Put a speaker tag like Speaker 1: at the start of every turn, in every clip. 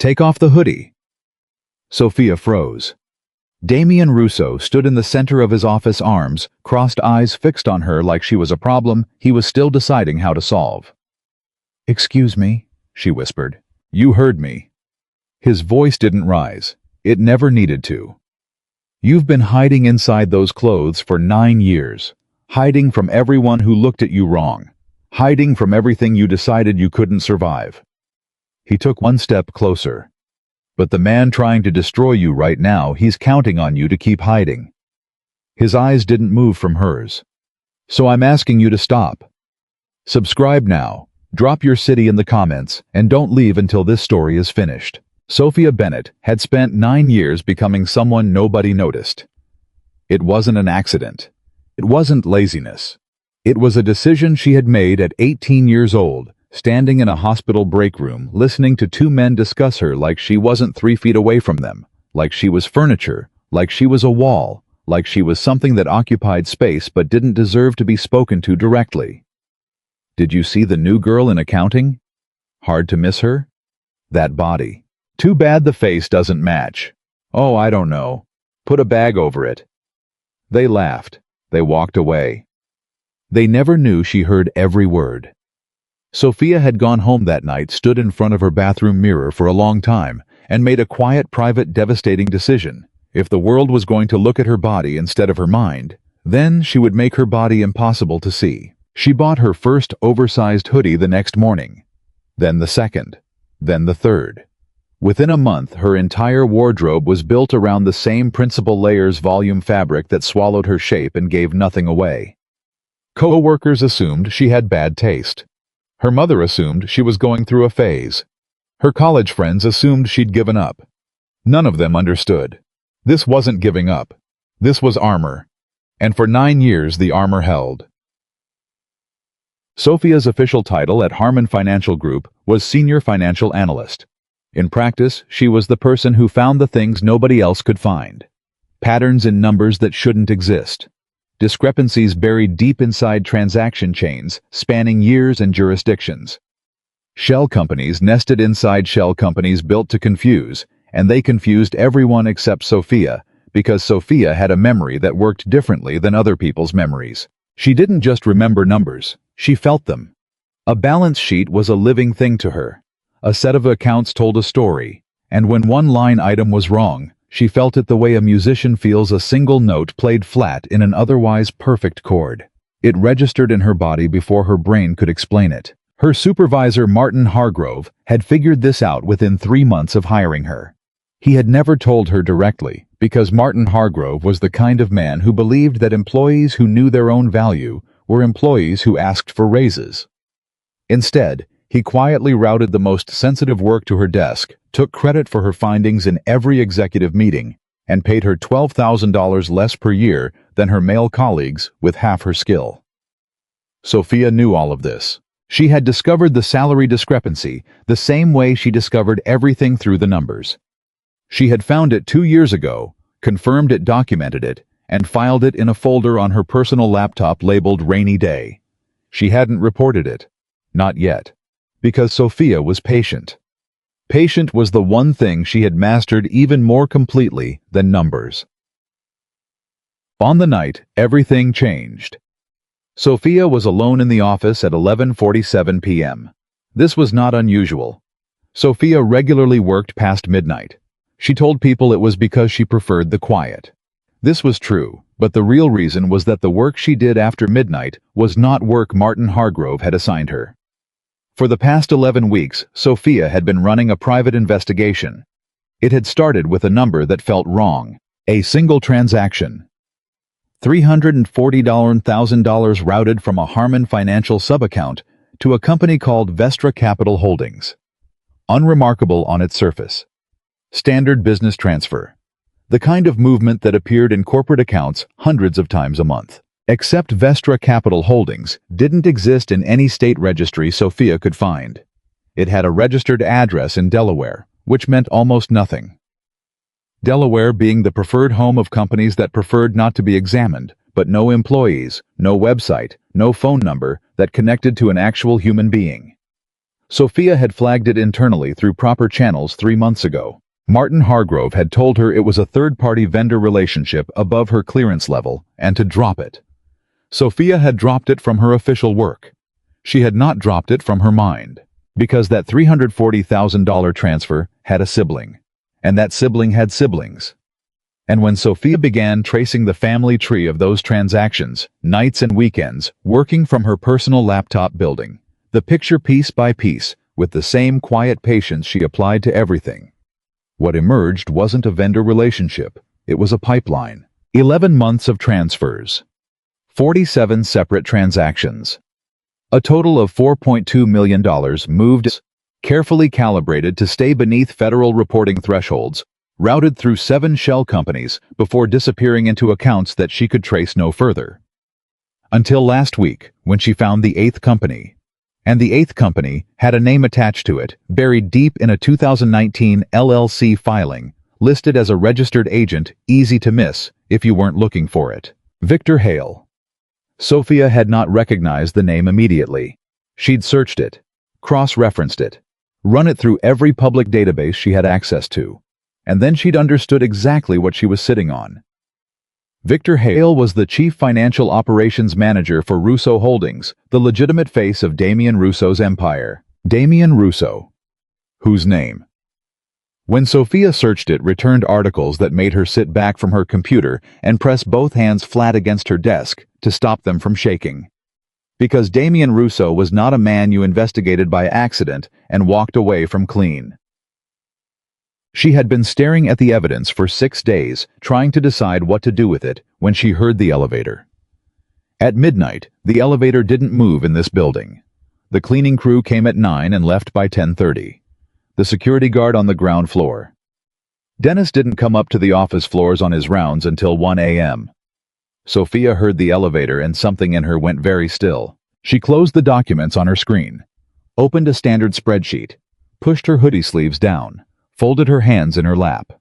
Speaker 1: Take off the hoodie." Sofia froze. Damien Russo stood in the center of his office, arms, crossed, eyes fixed on her like she was a problem he was still deciding how to solve. "Excuse me," she whispered. "You heard me." His voice didn't rise. It never needed to. "You've been hiding inside those clothes for 9 years. Hiding from everyone who looked at you wrong. Hiding from everything you decided you couldn't survive." He took one step closer. "But the man trying to destroy you right now, he's counting on you to keep hiding." His eyes didn't move from hers. "So I'm asking you to stop. Subscribe now, drop your city in the comments, and don't leave until this story is finished." Sofia Bennett had spent 9 years becoming someone nobody noticed. It wasn't an accident. It wasn't laziness. It was a decision she had made at 18 years old, standing in a hospital break room, listening to two men discuss her like she wasn't 3 feet away from them, like she was furniture, like she was a wall, like she was something that occupied space but didn't deserve to be spoken to directly. Did you see the new girl in accounting? Hard to miss her? That body. Too bad the face doesn't match. Oh, I don't know. Put a bag over it. They laughed. They walked away. They never knew she heard every word. Sofia had gone home that night, stood in front of her bathroom mirror for a long time, and made a quiet, private, devastating decision. If the world was going to look at her body instead of her mind, then she would make her body impossible to see. She bought her first oversized hoodie the next morning, then the second, then the third. Within a month, her entire wardrobe was built around the same principal layers volume fabric that swallowed her shape and gave nothing away. Co-workers assumed she had bad taste. Her mother assumed she was going through a phase. Her college friends assumed she'd given up. None of them understood. This wasn't giving up. This was armor. And for 9 years the armor held. Sofia's official title at Harmon Financial Group was Senior Financial Analyst. In practice, she was the person who found the things nobody else could find. Patterns in numbers that shouldn't exist. Discrepancies buried deep inside transaction chains, spanning years and jurisdictions. Shell companies nested inside shell companies built to confuse, and they confused everyone except Sofia, because Sofia had a memory that worked differently than other people's memories. She didn't just remember numbers, she felt them. A balance sheet was a living thing to her. A set of accounts told a story, and when one line item was wrong, she felt it the way a musician feels a single note played flat in an otherwise perfect chord. It registered in her body before her brain could explain it. Her supervisor, Martin Hargrove, had figured this out within 3 months of hiring her. He had never told her directly, because Martin Hargrove was the kind of man who believed that employees who knew their own value were employees who asked for raises. Instead, he quietly routed the most sensitive work to her desk, took credit for her findings in every executive meeting, and paid her $12,000 less per year than her male colleagues with half her skill. Sofia knew all of this. She had discovered the salary discrepancy the same way she discovered everything through the numbers. She had found it 2 years ago, confirmed it, documented it, and filed it in a folder on her personal laptop labeled Rainy Day. She hadn't reported it. Not yet. Because Sofia was patient. Patient was the one thing she had mastered even more completely than numbers. On the night, everything changed. Sofia was alone in the office at 11:47 p.m. This was not unusual. Sofia regularly worked past midnight. She told people it was because she preferred the quiet. This was true, but the real reason was that the work she did after midnight was not work Martin Hargrove had assigned her. For the past 11 weeks, Sofia had been running a private investigation. It had started with a number that felt wrong. A single transaction. $340,000 routed from a Harmon Financial sub-account to a company called Vestra Capital Holdings. Unremarkable on its surface. Standard business transfer. The kind of movement that appeared in corporate accounts hundreds of times a month. Except Vestra Capital Holdings didn't exist in any state registry Sofia could find. It had a registered address in Delaware, which meant almost nothing. Delaware being the preferred home of companies that preferred not to be examined, but no employees, no website, no phone number that connected to an actual human being. Sofia had flagged it internally through proper channels 3 months ago. Martin Hargrove had told her it was a third-party vendor relationship above her clearance level and to drop it. Sofia had dropped it from her official work. She had not dropped it from her mind, because that $340,000 transfer had a sibling, and that sibling had siblings. And when Sofia began tracing the family tree of those transactions, nights and weekends, working from her personal laptop building, the picture piece by piece, with the same quiet patience she applied to everything, what emerged wasn't a vendor relationship, it was a pipeline. 11 months of transfers. 47 separate transactions. A total of $4.2 million moved, carefully calibrated to stay beneath federal reporting thresholds, routed through 7 shell companies before disappearing into accounts that she could trace no further. Until last week, when she found the 8th company. And the 8th company had a name attached to it, buried deep in a 2019 LLC filing, listed as a registered agent, easy to miss if you weren't looking for it. Victor Hale. Sofia had not recognized the name immediately. She'd searched it, cross-referenced it, run it through every public database she had access to, and then she'd understood exactly what she was sitting on. Victor Hale was the Chief Financial Operations Manager for Russo Holdings, the legitimate face of Damien Russo's empire. Damien Russo. Whose name? When Sofia searched it, returned articles that made her sit back from her computer and press both hands flat against her desk to stop them from shaking. Because Damien Russo was not a man you investigated by accident and walked away from clean. She had been staring at the evidence for 6 days, trying to decide what to do with it, when she heard the elevator. At midnight, the elevator didn't move in this building. The cleaning crew came at 9 and left by 10:30. The security guard on the ground floor. Dennis didn't come up to the office floors on his rounds until 1 a.m. Sofia heard the elevator and something in her went very still. She closed the documents on her screen, opened a standard spreadsheet, pushed her hoodie sleeves down, folded her hands in her lap.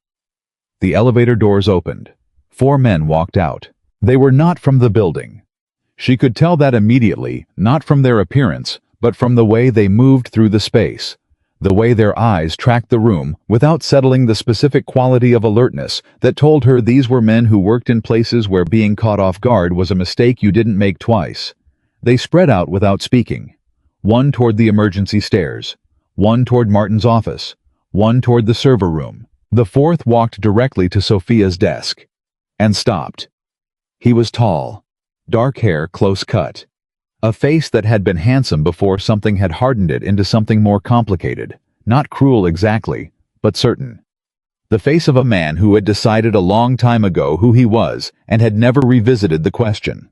Speaker 1: The elevator doors opened. 4 men walked out. They were not from the building. She could tell that immediately, not from their appearance, but from the way they moved through the space, the way their eyes tracked the room without settling the specific quality of alertness that told her these were men who worked in places where being caught off guard was a mistake you didn't make twice. They spread out without speaking. One toward the emergency stairs, one toward Martin's office, one toward the server room. The 4th walked directly to Sofia's desk and stopped. He was tall, dark hair close cut, a face that had been handsome before something had hardened it into something more complicated, not cruel exactly, but certain. The face of a man who had decided a long time ago who he was and had never revisited the question.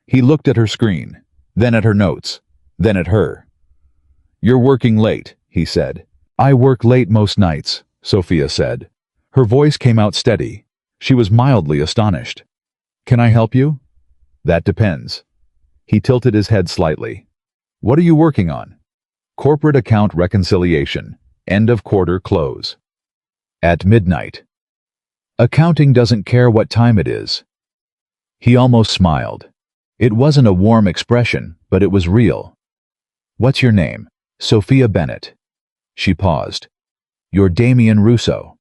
Speaker 1: He looked at her screen, then at her notes, then at her. "You're working late," he said. "I work late most nights," Sofia said. Her voice came out steady. She was mildly astonished. "Can I help you?" "That depends." He tilted his head slightly. "What are you working on?" "Corporate account reconciliation. End of quarter close. At midnight. Accounting doesn't care what time it is." He almost smiled. It wasn't a warm expression, but it was real. "What's your name?" "Sofia Bennett." She paused. "You're Damien Russo."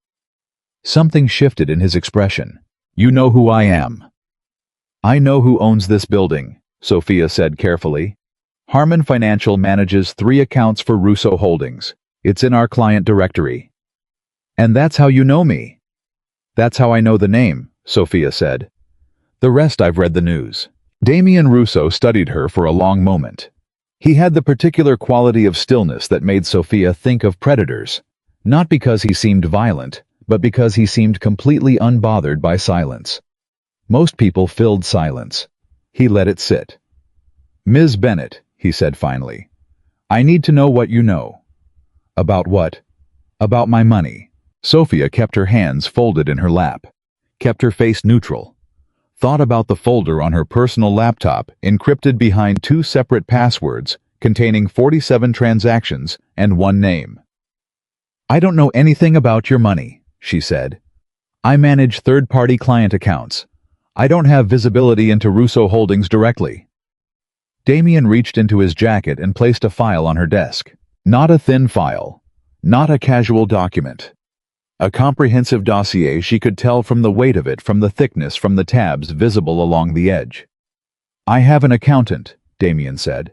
Speaker 1: Something shifted in his expression. "You know who I am." "I know who owns this building," Sofia said carefully. "Harmon Financial manages 3 accounts for Russo Holdings. It's in our client directory." "And that's how you know me." "That's how I know the name," Sofia said. "The rest I've read the news." Damien Russo studied her for a long moment. He had the particular quality of stillness that made Sofia think of predators, not because he seemed violent, but because he seemed completely unbothered by silence. Most people filled silence. He let it sit. "Ms. Bennett," he said finally, "I need to know what you know." "About what?" "About my money." Sofia kept her hands folded in her lap, kept her face neutral, thought about the folder on her personal laptop encrypted behind 2 separate passwords containing 47 transactions and 1 name. "I don't know anything about your money," she said. "I manage third-party client accounts. I don't have visibility into Russo Holdings directly." Damien reached into his jacket and placed a file on her desk. Not a thin file. Not a casual document. A comprehensive dossier. She could tell from the weight of it, from the thickness, from the tabs visible along the edge. "I have an accountant," Damien said.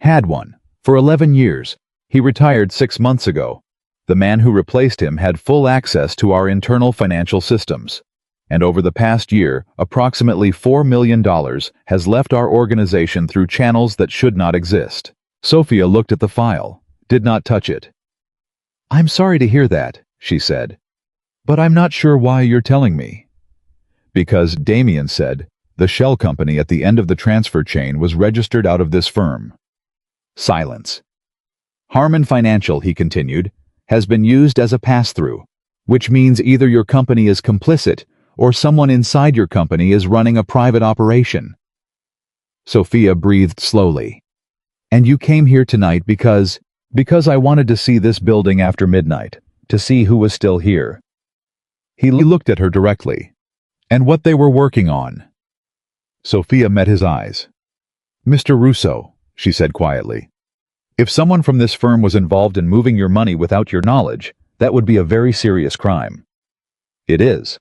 Speaker 1: "Had one. For 11 years. He retired 6 months ago. The man who replaced him had full access to our internal financial systems. And over the past year, approximately $4 million has left our organization through channels that should not exist." Sofia looked at the file, did not touch it. "I'm sorry to hear that," she said. "But I'm not sure why you're telling me." "Because," Damien said, "the shell company at the end of the transfer chain was registered out of this firm." Silence. "Harmon Financial," he continued, "has been used as a pass-through, which means either your company is complicit or someone inside your company is running a private operation." Sofia breathed slowly. "And you came here tonight because I wanted to see this building after midnight, to see who was still here." He looked at her directly. "And what they were working on." Sofia met his eyes. "Mr. Russo," she said quietly, "if someone from this firm was involved in moving your money without your knowledge, that would be a very serious crime." "It is."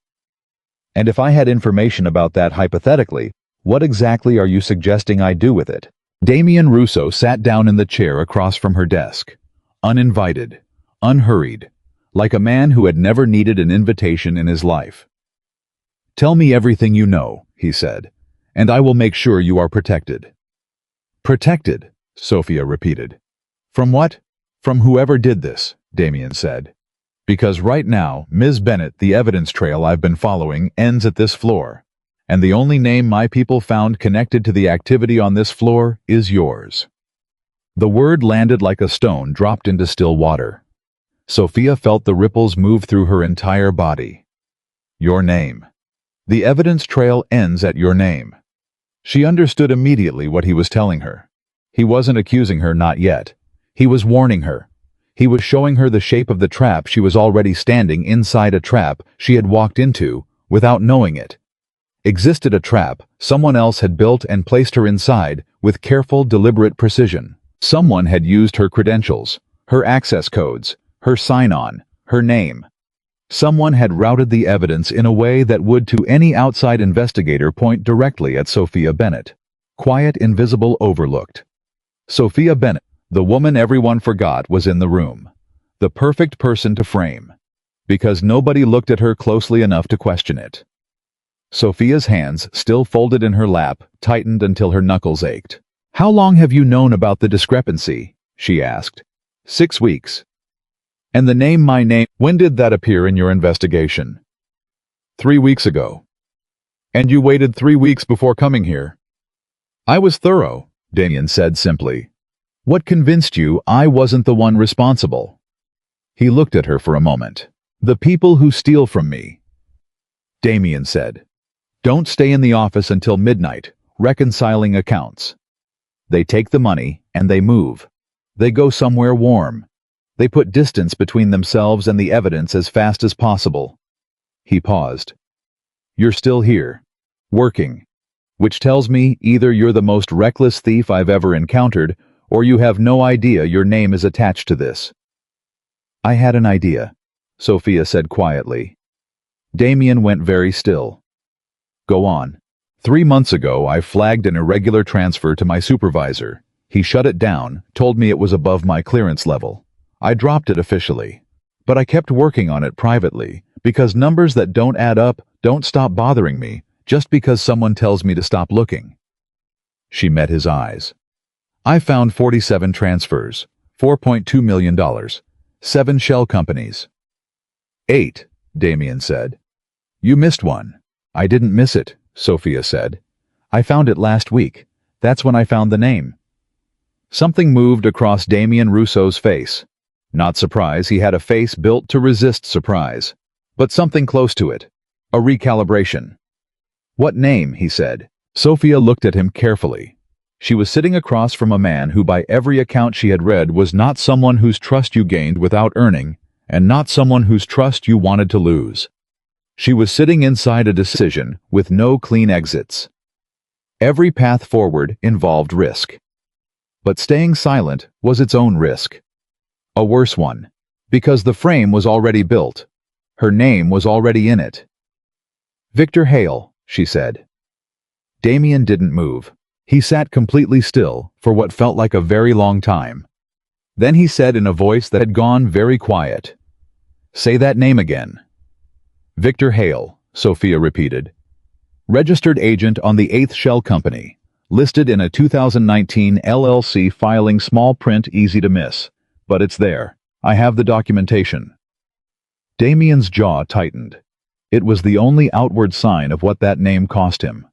Speaker 1: "And if I had information about that hypothetically, what exactly are you suggesting I do with it?" Damien Russo sat down in the chair across from her desk, uninvited, unhurried, like a man who had never needed an invitation in his life. "Tell me everything you know," he said, "and I will make sure you are protected." "Protected," Sofia repeated. "From what?" "From whoever did this," Damien said. "Because right now, Ms. Bennett, the evidence trail I've been following ends at this floor. And the only name my people found connected to the activity on this floor is yours." The word landed like a stone dropped into still water. Sofia felt the ripples move through her entire body. Your name. The evidence trail ends at your name. She understood immediately what he was telling her. He wasn't accusing her, not yet. He was warning her. He was showing her the shape of the trap. She was already standing inside a trap she had walked into without knowing it. Existed a trap someone else had built and placed her inside with careful, deliberate precision. Someone had used her credentials, her access codes, her sign-on, her name. Someone had routed the evidence in a way that would to any outside investigator point directly at Sofia Bennett. Quiet, invisible, overlooked. Sofia Bennett, the woman everyone forgot was in the room. The perfect person to frame. Because nobody looked at her closely enough to question it. Sofia's hands, still folded in her lap, tightened until her knuckles ached. "How long have you known about the discrepancy?" she asked. 6 weeks. "And the name, my name, when did that appear in your investigation?" 3 weeks ago. "And you waited 3 weeks before coming here?" "I was thorough," Damien said simply. "What convinced you I wasn't the one responsible?" He looked at her for a moment. "The people who steal from me," Damien said, "don't stay in the office until midnight, reconciling accounts. They take the money and they move. They go somewhere warm. They put distance between themselves and the evidence as fast as possible." He paused. "You're still here, working, which tells me either you're the most reckless thief I've ever encountered, or you have no idea your name is attached to this." "I had an idea," Sofia said quietly. Damien went very still. "Go on." 3 months ago, I flagged an irregular transfer to my supervisor. He shut it down, told me it was above my clearance level. I dropped it officially. But I kept working on it privately, because numbers that don't add up don't stop bothering me just because someone tells me to stop looking. She met his eyes. "I found 47 transfers, $4.2 million, 7 shell companies." 8, Damien said. "You missed one." "I didn't miss it," Sofia said. "I found it last week. That's when I found the name." Something moved across Damien Russo's face. Not surprise, he had a face built to resist surprise. But something close to it. A recalibration. "What name?" he said. Sofia looked at him carefully. She was sitting across from a man who by every account she had read was not someone whose trust you gained without earning, and not someone whose trust you wanted to lose. She was sitting inside a decision with no clean exits. Every path forward involved risk. But staying silent was its own risk. A worse one. Because the frame was already built. Her name was already in it. "Victor Hale," she said. Damien didn't move. He sat completely still for what felt like a very long time. Then he said in a voice that had gone very quiet, "Say that name again." "Victor Hale," Sofia repeated. "Registered agent on the 8th Shell Company. Listed in a 2019 LLC filing, small print, easy to miss. But it's there. I have the documentation." Damien's jaw tightened. It was the only outward sign of what that name cost him.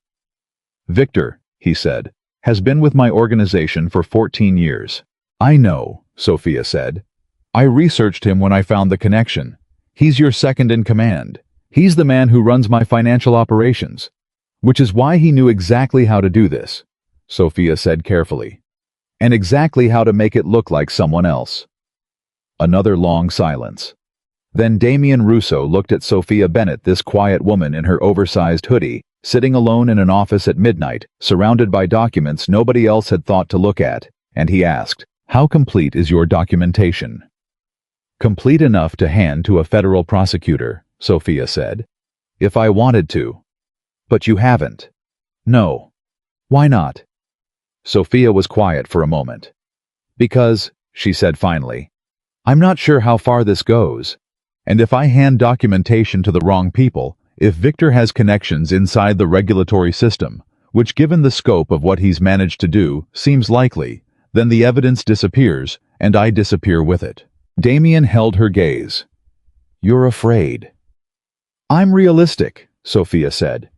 Speaker 1: "Victor," he said, "has been with my organization for 14 years. "I know," Sofia said. "I researched him when I found the connection. He's your second in command. He's the man who runs my financial operations. Which is why he knew exactly how to do this," Sofia said carefully. "And exactly how to make it look like someone else." Another long silence. Then Damien Russo looked at Sofia Bennett, this quiet woman in her oversized hoodie, sitting alone in an office at midnight, surrounded by documents nobody else had thought to look at, and he asked, "How complete is your documentation?" "Complete enough to hand to a federal prosecutor," Sofia said. "If I wanted to." "But you haven't." "No." "Why not?" Sofia was quiet for a moment. "Because," she said finally, "I'm not sure how far this goes. And if I hand documentation to the wrong people, if Victor has connections inside the regulatory system, which given the scope of what he's managed to do seems likely, then the evidence disappears, and I disappear with it." Damien held her gaze. "You're afraid." "I'm realistic," Sofia said.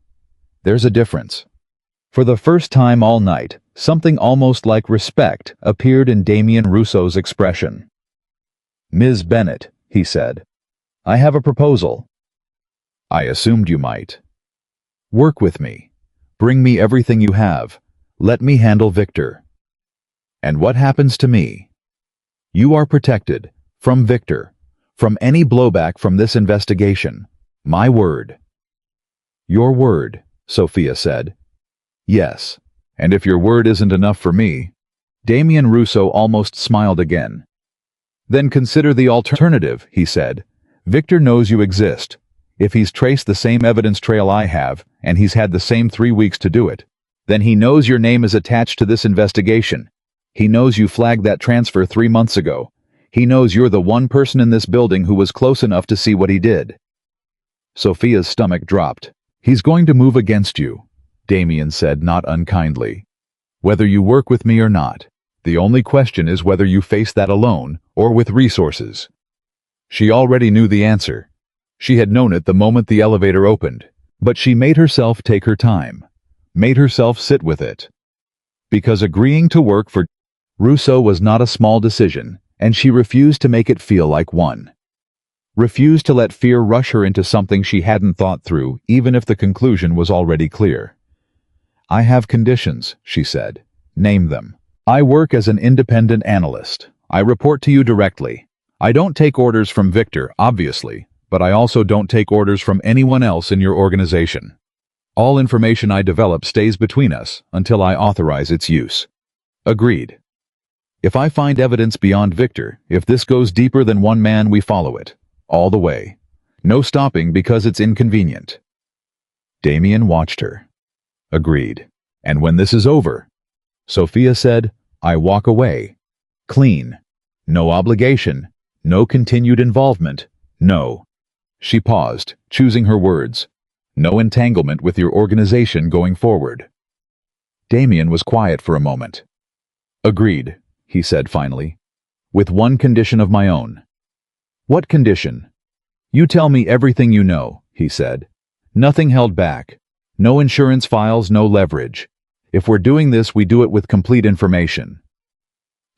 Speaker 1: "There's a difference." For the first time all night, something almost like respect appeared in Damien Russo's expression. "Ms. Bennett," he said, "I have a proposal." "I assumed you might." "Work with me. Bring me everything you have. Let me handle Victor." "And what happens to me?" "You are protected. From Victor. From any blowback from this investigation. My word." "Your word," Sofia said. "Yes. And if your word isn't enough for me..." Damien Russo almost smiled again. "Then consider the alternative," he said. "Victor knows you exist. If he's traced the same evidence trail I have, and he's had the same 3 weeks to do it, then he knows your name is attached to this investigation. He knows you flagged that transfer 3 months ago. He knows you're the one person in this building who was close enough to see what he did." Sofia's stomach dropped. "He's going to move against you," Damien said, not unkindly. "Whether you work with me or not. The only question is whether you face that alone or with resources." She already knew the answer. She had known it the moment the elevator opened, but she made herself take her time, made herself sit with it. Because agreeing to work for Russo was not a small decision, and she refused to make it feel like one. Refused to let fear rush her into something she hadn't thought through, even if the conclusion was already clear. "I have conditions," she said. "Name them." "I work as an independent analyst. I report to you directly. I don't take orders from Victor, obviously, but I also don't take orders from anyone else in your organization. All information I develop stays between us until I authorize its use." "Agreed." "If I find evidence beyond Victor, if this goes deeper than one man, we follow it. All the way. No stopping because it's inconvenient." Damien watched her. "Agreed. And when this is over," Sofia said, "I walk away. Clean. No obligation. No continued involvement. No." She paused, choosing her words. "No entanglement with your organization going forward." Damien was quiet for a moment. "Agreed," he said finally. "With one condition of my own." "What condition?" "You tell me everything you know," he said. "Nothing held back. No insurance files, no leverage. If we're doing this, we do it with complete information."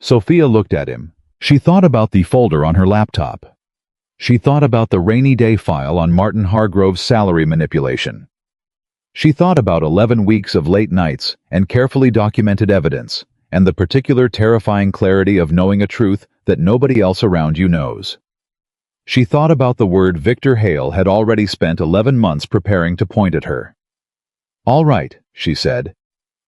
Speaker 1: Sofia looked at him. She thought about the folder on her laptop. She thought about the rainy day file on Martin Hargrove's salary manipulation. She thought about 11 weeks of late nights and carefully documented evidence, and the particular terrifying clarity of knowing a truth that nobody else around you knows. She thought about the word Victor Hale had already spent 11 months preparing to point at her. "All right," she said.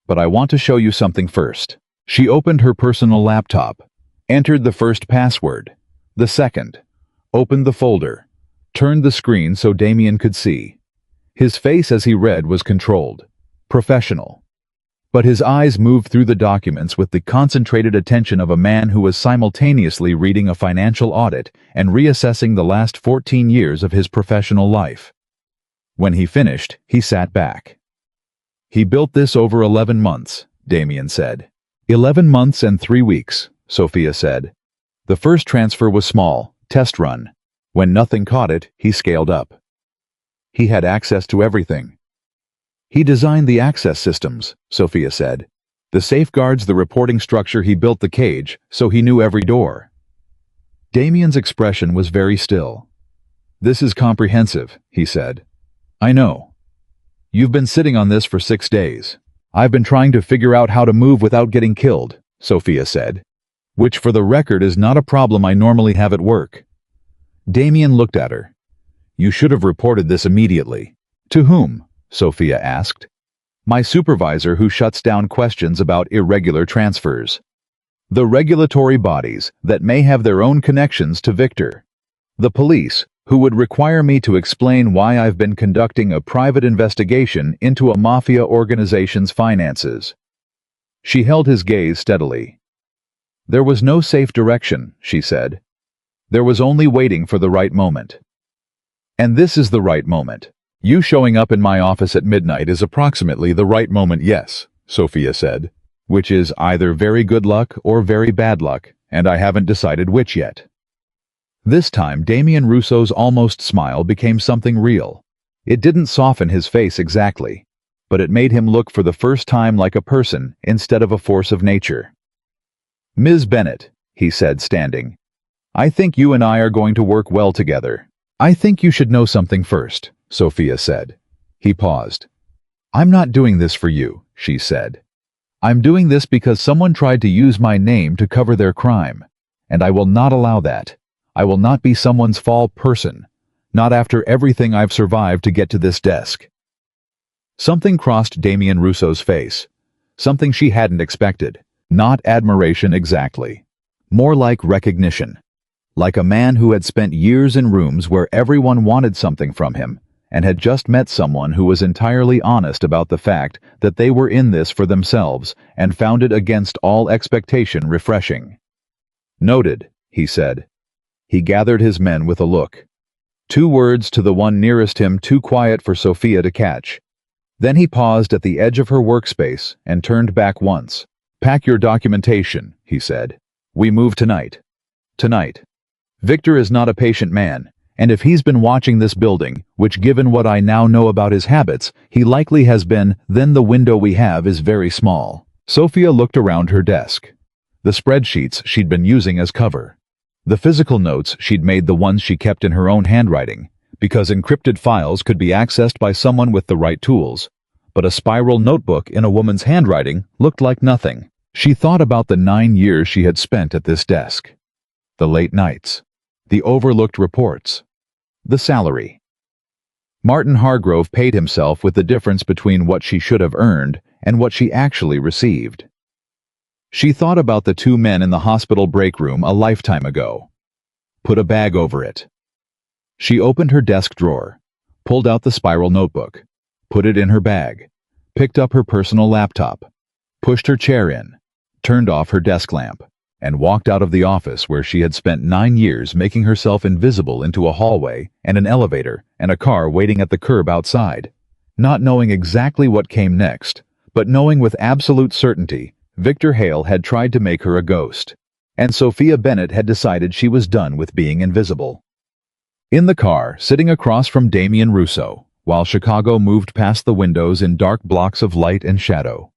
Speaker 1: "But I want to show you something first." She opened her personal laptop, entered the first password, The second opened the folder, turned the screen so Damien could see. His face as he read was controlled, professional. But his eyes moved through the documents with the concentrated attention of a man who was simultaneously reading a financial audit and reassessing the last 14 years of his professional life. When he finished, he sat back. "He built this over 11 months, Damien said. 11 months and 3 weeks, Sofia said. The first transfer was small, test run. When nothing caught it, he scaled up. He had access to everything. He designed the access systems, Sofia said. The safeguards, the reporting structure, he built the cage, so he knew every door." Damien's expression was very still. "This is comprehensive," he said. "I know. You've been sitting on this for 6 days. I've been trying to figure out how to move without getting killed," Sofia said. "Which for the record is not a problem I normally have at work." Damien looked at her. "You should have reported this immediately." "To whom?" Sofia asked. "My supervisor who shuts down questions about irregular transfers. The regulatory bodies that may have their own connections to Victor. The police, who would require me to explain why I've been conducting a private investigation into a mafia organization's finances." She held his gaze steadily. "There was no safe direction," she said. "There was only waiting for the right moment. And this is the right moment. You showing up in my office at midnight is approximately the right moment, yes," Sofia said, "which is either very good luck or very bad luck, and I haven't decided which yet." This time, Damien Russo's almost smile became something real. It didn't soften his face exactly, but it made him look for the first time like a person instead of a force of nature. "Ms. Bennett," he said, standing, "I think you and I are going to work well together." "I think you should know something first," Sofia said. He paused. "I'm not doing this for you," she said. "I'm doing this because someone tried to use my name to cover their crime, and I will not allow that. I will not be someone's fall person, not after everything I've survived to get to this desk." Something crossed Damien Russo's face, something she hadn't expected. Not admiration exactly. More like recognition. Like a man who had spent years in rooms where everyone wanted something from him, and had just met someone who was entirely honest about the fact that they were in this for themselves and found it against all expectation refreshing. "Noted," he said. He gathered his men with a look. 2 words to the one nearest him, too quiet for Sofia to catch. Then he paused at the edge of her workspace and turned back once. "Pack your documentation," he said. "We move tonight. Tonight. Victor is not a patient man, and if he's been watching this building, which given what I now know about his habits, he likely has been, then the window we have is very small." Sofia looked around her desk. The spreadsheets she'd been using as cover. The physical notes she'd made, the ones she kept in her own handwriting, because encrypted files could be accessed by someone with the right tools. But a spiral notebook in a woman's handwriting looked like nothing. She thought about the 9 years she had spent at this desk. The late nights. The overlooked reports. The salary. Martin Hargrove paid himself with the difference between what she should have earned and what she actually received. She thought about the 2 men in the hospital break room a lifetime ago. Put a bag over it. She opened her desk drawer, pulled out the spiral notebook, put it in her bag, picked up her personal laptop, pushed her chair in, turned off her desk lamp, and walked out of the office where she had spent 9 years making herself invisible into a hallway and an elevator and a car waiting at the curb outside. Not knowing exactly what came next, but knowing with absolute certainty, Victor Hale had tried to make her a ghost, and Sofia Bennett had decided she was done with being invisible. In the car, sitting across from Damien Russo, while Chicago moved past the windows in dark blocks of light and shadow,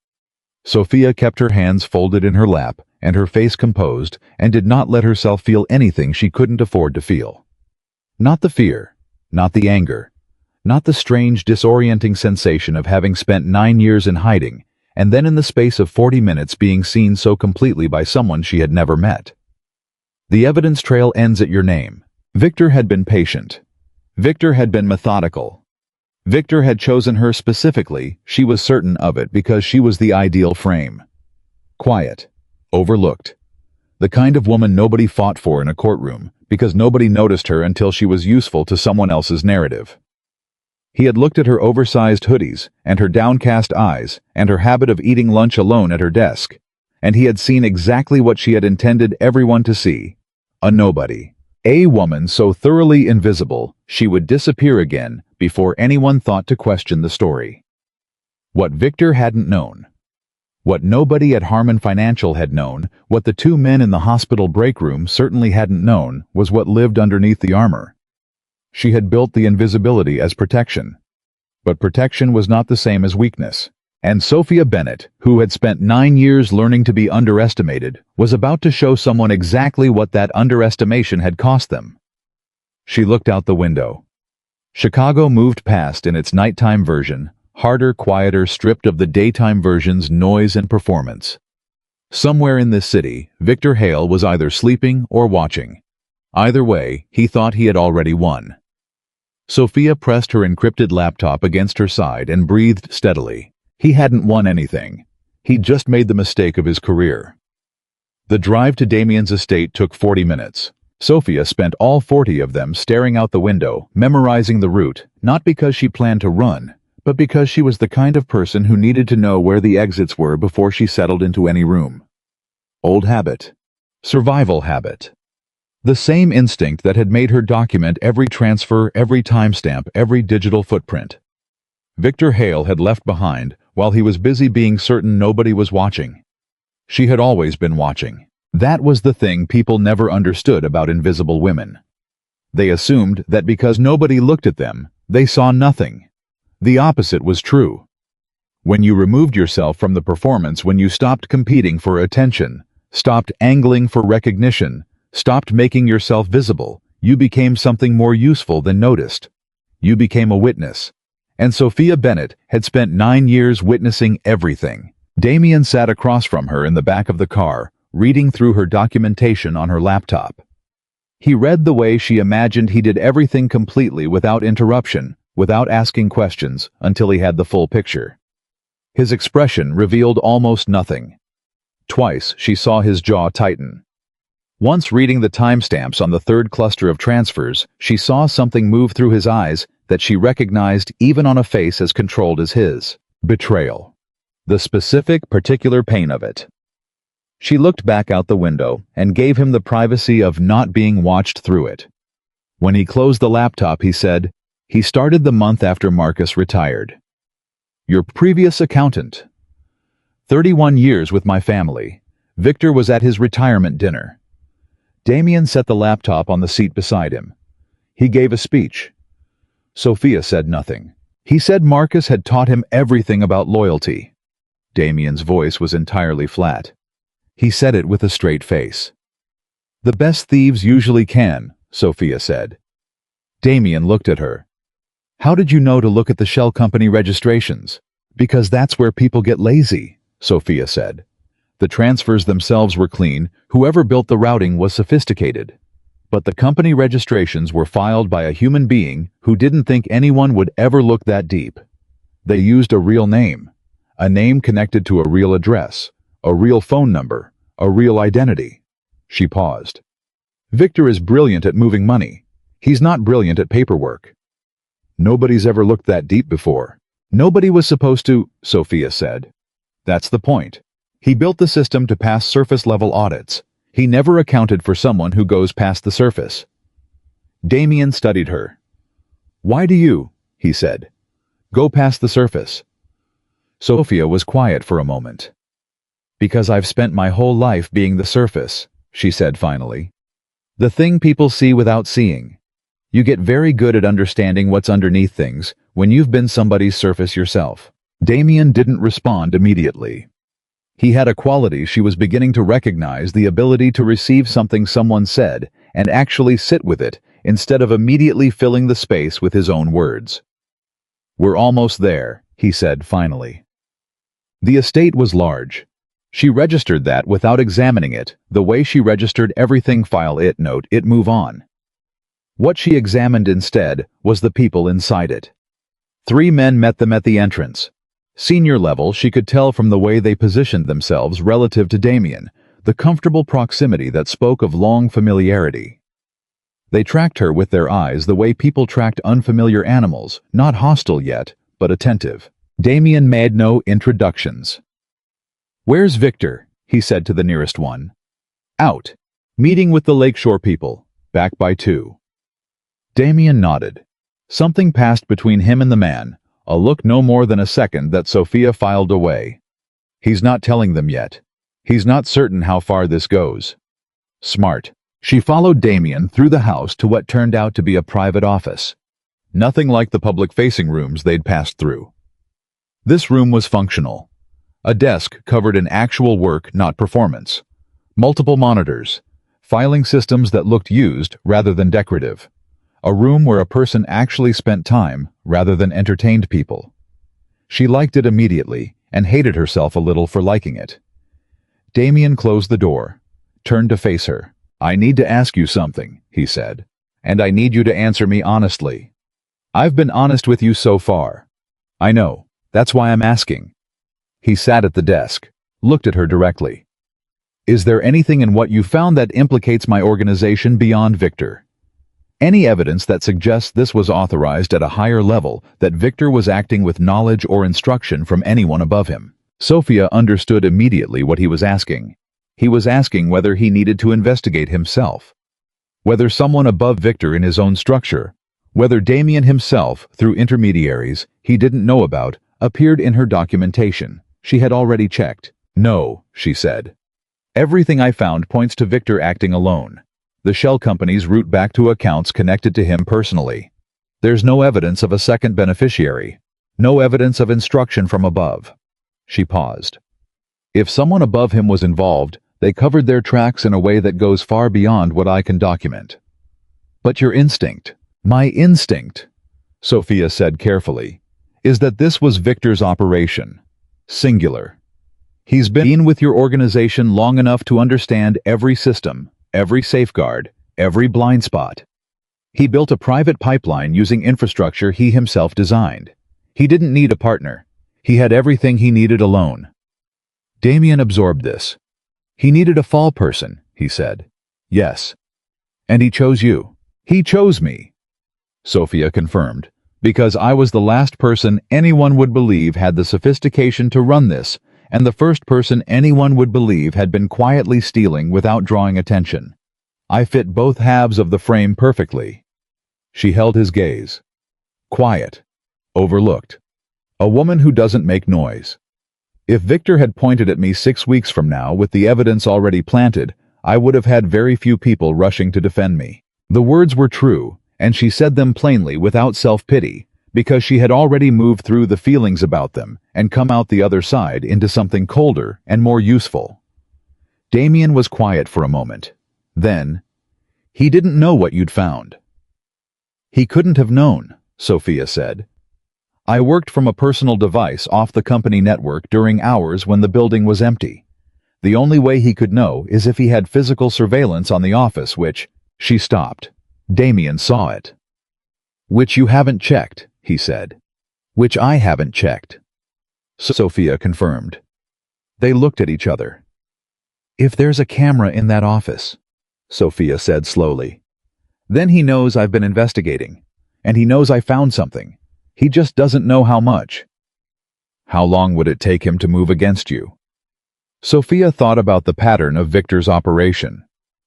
Speaker 1: Sofia kept her hands folded in her lap and her face composed and did not let herself feel anything she couldn't afford to feel. Not the fear, not the anger, not the strange, disorienting sensation of having spent 9 years in hiding and then in the space of 40 minutes being seen so completely by someone she had never met. The evidence trail ends at your name. Victor had been patient. Victor had been methodical. Victor had chosen her specifically, she was certain of it, because she was the ideal frame. Quiet. Overlooked. The kind of woman nobody fought for in a courtroom, because nobody noticed her until she was useful to someone else's narrative. He had looked at her oversized hoodies, and her downcast eyes, and her habit of eating lunch alone at her desk, and he had seen exactly what she had intended everyone to see: a nobody. A woman so thoroughly invisible, she would disappear again before anyone thought to question the story. What Victor hadn't known, what nobody at Harmon Financial had known, what the two men in the hospital break room certainly hadn't known, was what lived underneath the armor. She had built the invisibility as protection. But protection was not the same as weakness. And Sofia Bennett, who had spent 9 years learning to be underestimated, was about to show someone exactly what that underestimation had cost them. She looked out the window. Chicago moved past in its nighttime version, harder, quieter, stripped of the daytime version's noise and performance. Somewhere in this city, Victor Hale was either sleeping or watching. Either way, he thought he had already won. Sofia pressed her encrypted laptop against her side and breathed steadily. He hadn't won anything. He'd just made the mistake of his career. The drive to Damien's estate took 40 minutes. Sofia spent all 40 of them staring out the window, memorizing the route, not because she planned to run, but because she was the kind of person who needed to know where the exits were before she settled into any room. Old habit. Survival habit. The same instinct that had made her document every transfer, every timestamp, every digital footprint. Victor Hale had left behind while he was busy being certain nobody was watching. She had always been watching. That was the thing people never understood about invisible women. They assumed that because nobody looked at them, they saw nothing. The opposite was true. When you removed yourself from the performance, when you stopped competing for attention, stopped angling for recognition, stopped making yourself visible, you became something more useful than noticed. You became a witness. And Sofia Bennett had spent 9 years witnessing everything. Damien sat across from her in the back of the car, reading through her documentation on her laptop. He read the way she imagined he did everything completely without interruption, without asking questions, until he had the full picture. His expression revealed almost nothing. Twice she saw his jaw tighten. Once, reading the timestamps on the third cluster of transfers, she saw something move through his eyes that she recognized even on a face as controlled as his. Betrayal. The specific, particular pain of it. She looked back out the window and gave him the privacy of not being watched through it. When he closed the laptop, he said, "He started the month after Marcus retired. Your previous accountant. 31 years with my family. Victor was at his retirement dinner." Damien set the laptop on the seat beside him. He gave a speech. Sofia said nothing. He said Marcus had taught him everything about loyalty. Damien's voice was entirely flat. He said it with a straight face. "The best thieves usually can," Sofia said. Damien looked at her. "How did you know to look at the shell company registrations?" "Because that's where people get lazy," Sofia said. The transfers themselves were clean, whoever built the routing was sophisticated. But the company registrations were filed by a human being who didn't think anyone would ever look that deep. They used a real name, a name connected to a real address, a real phone number, a real identity. She paused. "Victor is brilliant at moving money. He's not brilliant at paperwork." "Nobody's ever looked that deep before." "Nobody was supposed to," Sofia said. "That's the point. He built the system to pass surface-level audits. He never accounted for someone who goes past the surface." Damien studied her. "Why do you," he said, "go past the surface?" Sofia was quiet for a moment. "Because I've spent my whole life being the surface," she said finally. "The thing people see without seeing. You get very good at understanding what's underneath things when you've been somebody's surface yourself." Damien didn't respond immediately. He had a quality she was beginning to recognize: the ability to receive something someone said and actually sit with it instead of immediately filling the space with his own words. "We're almost there," he said finally. The estate was large. She registered that without examining it, the way she registered everything: file it, note it, move on. What she examined instead was the people inside it. 3 men met them at the entrance. Senior level, she could tell from the way they positioned themselves relative to Damien, the comfortable proximity that spoke of long familiarity. They tracked her with their eyes the way people tracked unfamiliar animals, not hostile yet, but attentive. Damien made no introductions. "Where's Victor?" he said to the nearest one. "Out. Meeting with the Lakeshore people. Back by 2. Damien nodded. Something passed between him and the man, a look no more than a second that Sofia filed away. He's not telling them yet. He's not certain how far this goes. Smart. She followed Damien through the house to what turned out to be a private office. Nothing like the public-facing rooms they'd passed through. This room was functional. A desk covered in actual work, not performance. Multiple monitors. Filing systems that looked used rather than decorative. A room where a person actually spent time rather than entertained people. She liked it immediately and hated herself a little for liking it. Damien closed the door, turned to face her. "I need to ask you something," he said, "and I need you to answer me honestly. I've been honest with you so far. I know, that's why I'm asking." He sat at the desk, looked at her directly. "Is there anything in what you found that implicates my organization beyond Victor? Any evidence that suggests this was authorized at a higher level, that Victor was acting with knowledge or instruction from anyone above him?" Sofia understood immediately what he was asking. He was asking whether he needed to investigate himself. Whether someone above Victor in his own structure, whether Damien himself, through intermediaries he didn't know about, appeared in her documentation. She had already checked. "No," she said. "Everything I found points to Victor acting alone. The shell companies route back to accounts connected to him personally. There's no evidence of a second beneficiary. No evidence of instruction from above." She paused. "If someone above him was involved, they covered their tracks in a way that goes far beyond what I can document." "But your instinct." "My instinct," Sofia said carefully, "is that this was Victor's operation. Singular. He's been with your organization long enough to understand every system, every safeguard, every blind spot. He built a private pipeline using infrastructure he himself designed. He didn't need a partner. He had everything he needed alone." Damien absorbed this. "He needed a fall person," he said. "Yes. And he chose you." "He chose me," Sofia confirmed, "because I was the last person anyone would believe had the sophistication to run this, and the first person anyone would believe had been quietly stealing without drawing attention. I fit both halves of the frame perfectly." She held his gaze. Quiet. Overlooked. A woman who doesn't make noise. If Victor had pointed at me 6 weeks from now with the evidence already planted, I would have had very few people rushing to defend me. The words were true, and she said them plainly without self-pity, because she had already moved through the feelings about them and come out the other side into something colder and more useful. Damien was quiet for a moment. Then, "He didn't know what you'd found." "He couldn't have known," Sofia said. "I worked from a personal device off the company network during hours when the building was empty. The only way he could know is if he had physical surveillance on the office, which—" She stopped. Damien saw it. "Which you haven't checked," he said. "Which I haven't checked," Sofia confirmed. They looked at each other. "If there's a camera in that office," Sofia said slowly, "then he knows I've been investigating, and he knows I found something. He just doesn't know how much." "How long would it take him to move against you?" Sofia thought about the pattern of Victor's operation,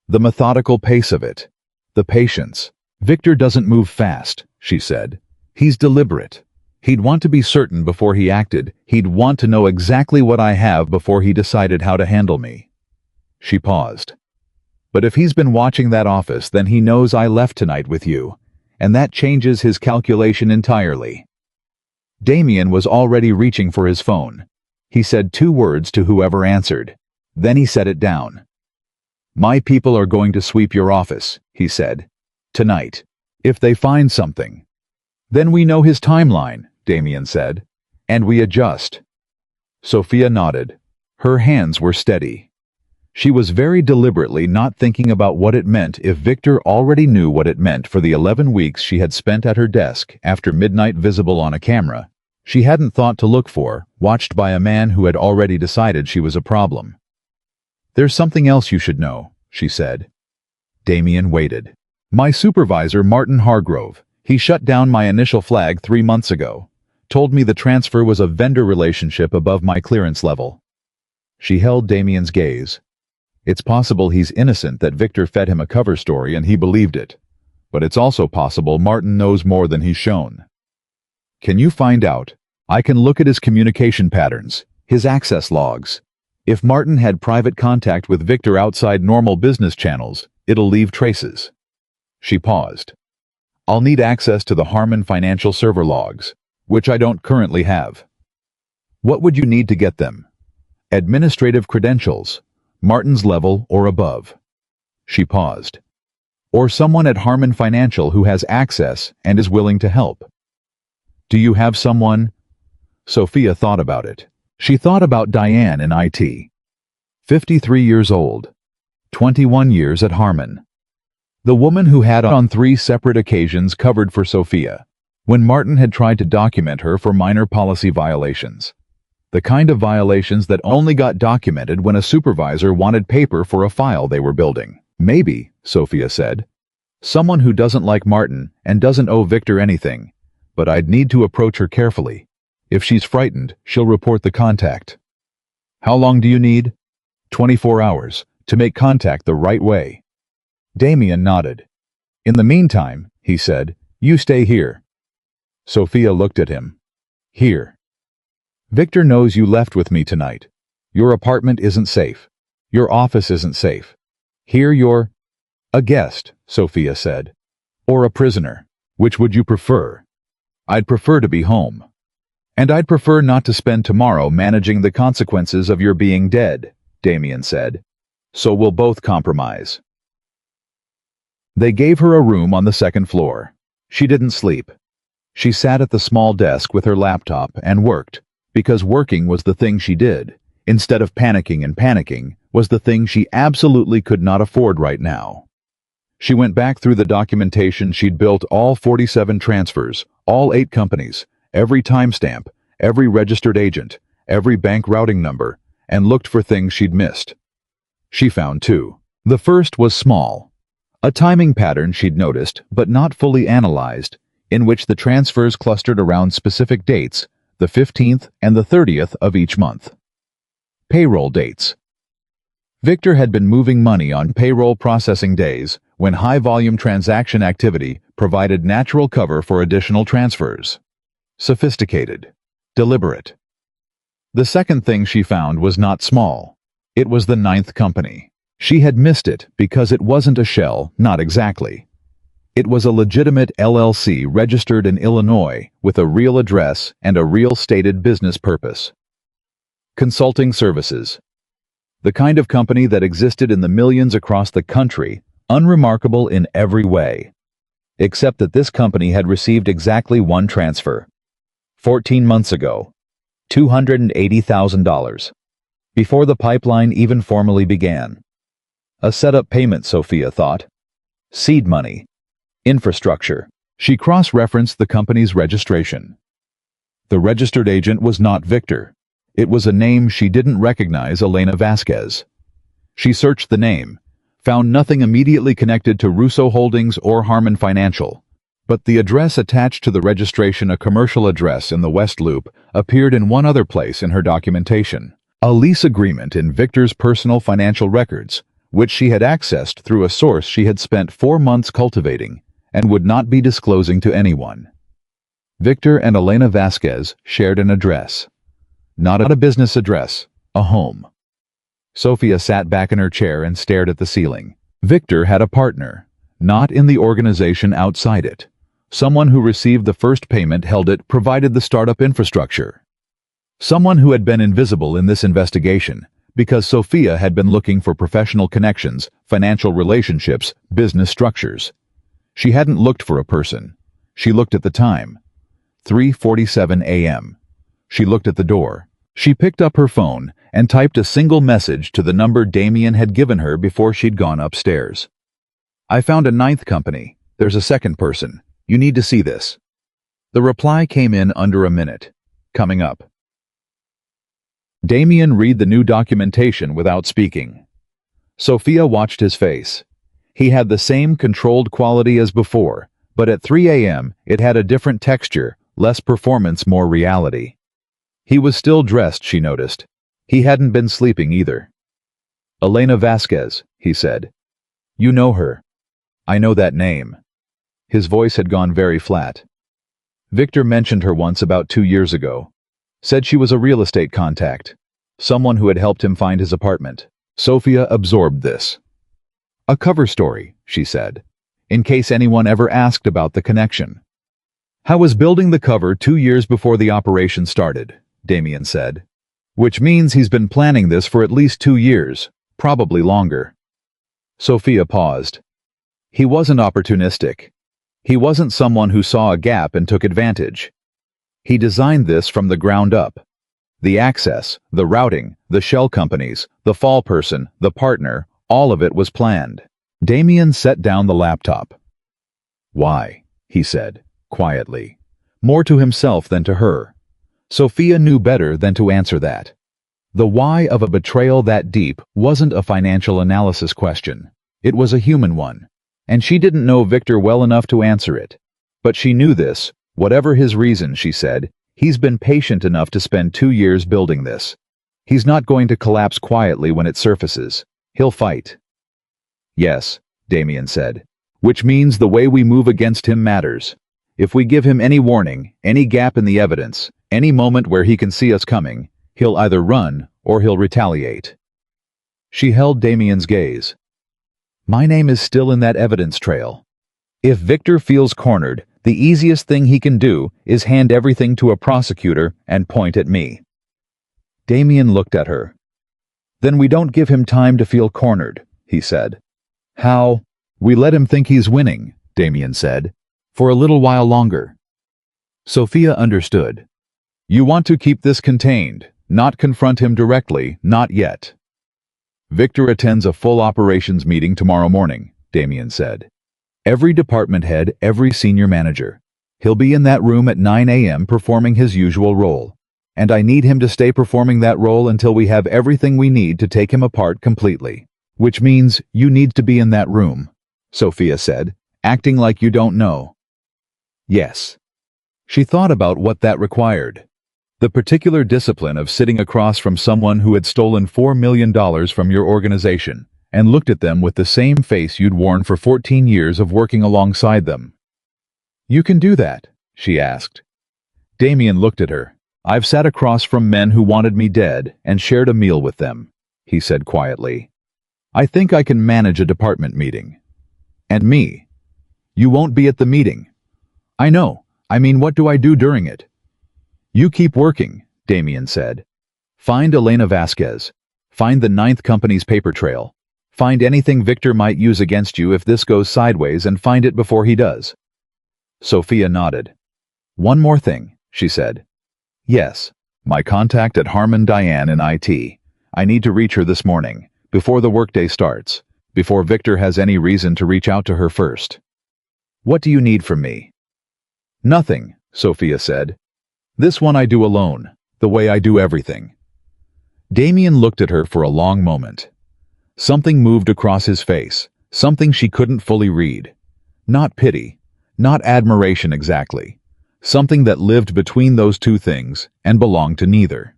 Speaker 1: the methodical pace of it, the patience. "Victor doesn't move fast," she said. "He's deliberate. He'd want to be certain before he acted. He'd want to know exactly what I have before he decided how to handle me." She paused. "But if he's been watching that office, then he knows I left tonight with you, and that changes his calculation entirely." Damien was already reaching for his phone. He said 2 words to whoever answered. Then he set it down. "My people are going to sweep your office," he said. "Tonight. If they find something." "Then we know his timeline," Damien said. "And we adjust." Sofia nodded. Her hands were steady. She was very deliberately not thinking about what it meant if Victor already knew what it meant for the 11 weeks she had spent at her desk after midnight visible on a camera. She hadn't thought to look for, watched by a man who had already decided she was a problem. "There's something else you should know," she said. Damien waited. My supervisor, Martin Hargrove, he shut down my initial flag 3 months ago. Told me the transfer was a vendor relationship above my clearance level. She held Damien's gaze. It's possible he's innocent, that Victor fed him a cover story and he believed it. But it's also possible Martin knows more than he's shown. Can you find out? I can look at his communication patterns, his access logs. If Martin had private contact with Victor outside normal business channels, it'll leave traces. She paused. I'll need access to the Harmon Financial server logs, which I don't currently have. What would you need to get them? Administrative credentials, Martin's level or above. She paused. Or someone at Harmon Financial who has access and is willing to help. Do you have someone? Sofia thought about it. She thought about Diane in IT. 53 years old. 21 years at Harmon. The woman who had on 3 separate occasions covered for Sofia, when Martin had tried to document her for minor policy violations. The kind of violations that only got documented when a supervisor wanted paper for a file they were building. Maybe, Sofia said. Someone who doesn't like Martin and doesn't owe Victor anything. But I'd need to approach her carefully. If she's frightened, she'll report the contact. How long do you need? 24 hours, to make contact the right way. Damien nodded. In the meantime, he said, you stay here. Sofia looked at him. Here. Victor knows you left with me tonight. Your apartment isn't safe. Your office isn't safe. Here you're a guest, Sofia said. Or a prisoner. Which would you prefer? I'd prefer to be home. And I'd prefer not to spend tomorrow managing the consequences of your being dead, Damien said. So we'll both compromise. They gave her a room on the 2nd floor. She didn't sleep. She sat at the small desk with her laptop and worked, because working was the thing she did, instead of panicking, and panicking was the thing she absolutely could not afford right now. She went back through the documentation she'd built, all 47 transfers, all 8 companies, every timestamp, every registered agent, every bank routing number, and looked for things she'd missed. She found 2. The first was small. A timing pattern she'd noticed, but not fully analyzed, in which the transfers clustered around specific dates, the 15th and the 30th of each month. Payroll dates. Victor had been moving money on payroll processing days when high-volume transaction activity provided natural cover for additional transfers. Sophisticated. Deliberate. The second thing she found was not small. It was the 9th company. She had missed it because it wasn't a shell, not exactly. It was a legitimate LLC registered in Illinois with a real address and a real stated business purpose. Consulting services. The kind of company that existed in the millions across the country, unremarkable in every way. Except that this company had received exactly 1 transfer. 14 months ago. $280,000. Before the pipeline even formally began. A setup payment, Sofia thought. Seed money. Infrastructure. She cross-referenced the company's registration. The registered agent was not Victor. It was a name she didn't recognize, Elena Vasquez. She searched the name, found nothing immediately connected to Russo Holdings or Harmon Financial. But the address attached to the registration, a commercial address in the West Loop, appeared in one other place in her documentation. A lease agreement in Victor's personal financial records, which she had accessed through a source she had spent 4 months cultivating and would not be disclosing to anyone. Victor and Elena Vasquez shared an address. Not a business address, a home. Sofia sat back in her chair and stared at the ceiling. Victor had a partner, not in the organization, outside it. Someone who received the first payment, held it, provided the startup infrastructure. Someone who had been invisible in this investigation, because Sofia had been looking for professional connections, financial relationships, business structures. She hadn't looked for a person. She looked at the time. 3:47 a.m. She looked at the door. She picked up her phone and typed a single message to the number Damien had given her before she'd gone upstairs. I found a 9th company. There's a second person. You need to see this. The reply came in under a minute. Coming up. Damien read the new documentation without speaking. Sofia watched his face. He had the same controlled quality as before, but at 3 a.m. it had a different texture, less performance, more reality. He was still dressed, she noticed. He hadn't been sleeping either. "Elena Vasquez," he said. "You know her." "I know that name." His voice had gone very flat. "Victor mentioned her once about 2 years ago. Said she was a real estate contact. Someone who had helped him find his apartment." Sofia absorbed this. "A cover story," she said, in case anyone ever asked about the connection. "I was building the cover 2 years before the operation started," Damien said. "Which means he's been planning this for at least 2 years, probably longer." Sofia paused. He wasn't opportunistic. He wasn't someone who saw a gap and took advantage. He designed this from the ground up. The access, the routing, the shell companies, the fall person, the partner, all of it was planned. Damien set down the laptop. "Why?" he said, quietly, more to himself than to her. Sofia knew better than to answer that. The why of a betrayal that deep wasn't a financial analysis question. It was a human one, and she didn't know Victor well enough to answer it. But she knew this, whatever his reason, she said, he's been patient enough to spend 2 years building this. He's not going to collapse quietly when it surfaces. He'll fight. "Yes," Damien said, "which means the way we move against him matters. If we give him any warning, any gap in the evidence, any moment where he can see us coming, he'll either run or he'll retaliate." She held Damien's gaze. "My name is still in that evidence trail. If Victor feels cornered, the easiest thing he can do is hand everything to a prosecutor and point at me." Damien looked at her. "Then we don't give him time to feel cornered," he said. "How?" "We let him think he's winning," Damien said, "for a little while longer." Sofia understood. "You want to keep this contained, not confront him directly, not yet." "Victor attends a full operations meeting tomorrow morning," Damien said. "Every department head, every senior manager. He'll be in that room at 9 a.m. performing his usual role. And I need him to stay performing that role until we have everything we need to take him apart completely. Which means you need to be in that room," Sofia said, acting like you don't know. "Yes." She thought about what that required. The particular discipline of sitting across from someone who had stolen $4 million from your organization and looked at them with the same face you'd worn for 14 years of working alongside them. "You can do that?" she asked. Damien looked at her. "I've sat across from men who wanted me dead and shared a meal with them," he said quietly. "I think I can manage a department meeting." "And me?" "You won't be at the meeting." "I know. I mean, what do I do during it?" "You keep working," Damien said. "Find Elena Vasquez. Find the 9th company's paper trail. Find anything Victor might use against you if this goes sideways and find it before he does." Sofia nodded. "One more thing," she said. "Yes, my contact at Harmon Diane in IT. I need to reach her this morning, before the workday starts, before Victor has any reason to reach out to her first." "What do you need from me?" "Nothing," Sofia said. "This one I do alone, the way I do everything." Damien looked at her for a long moment. Something moved across his face, something she couldn't fully read. Not pity, not admiration exactly. Something that lived between those two things and belonged to neither.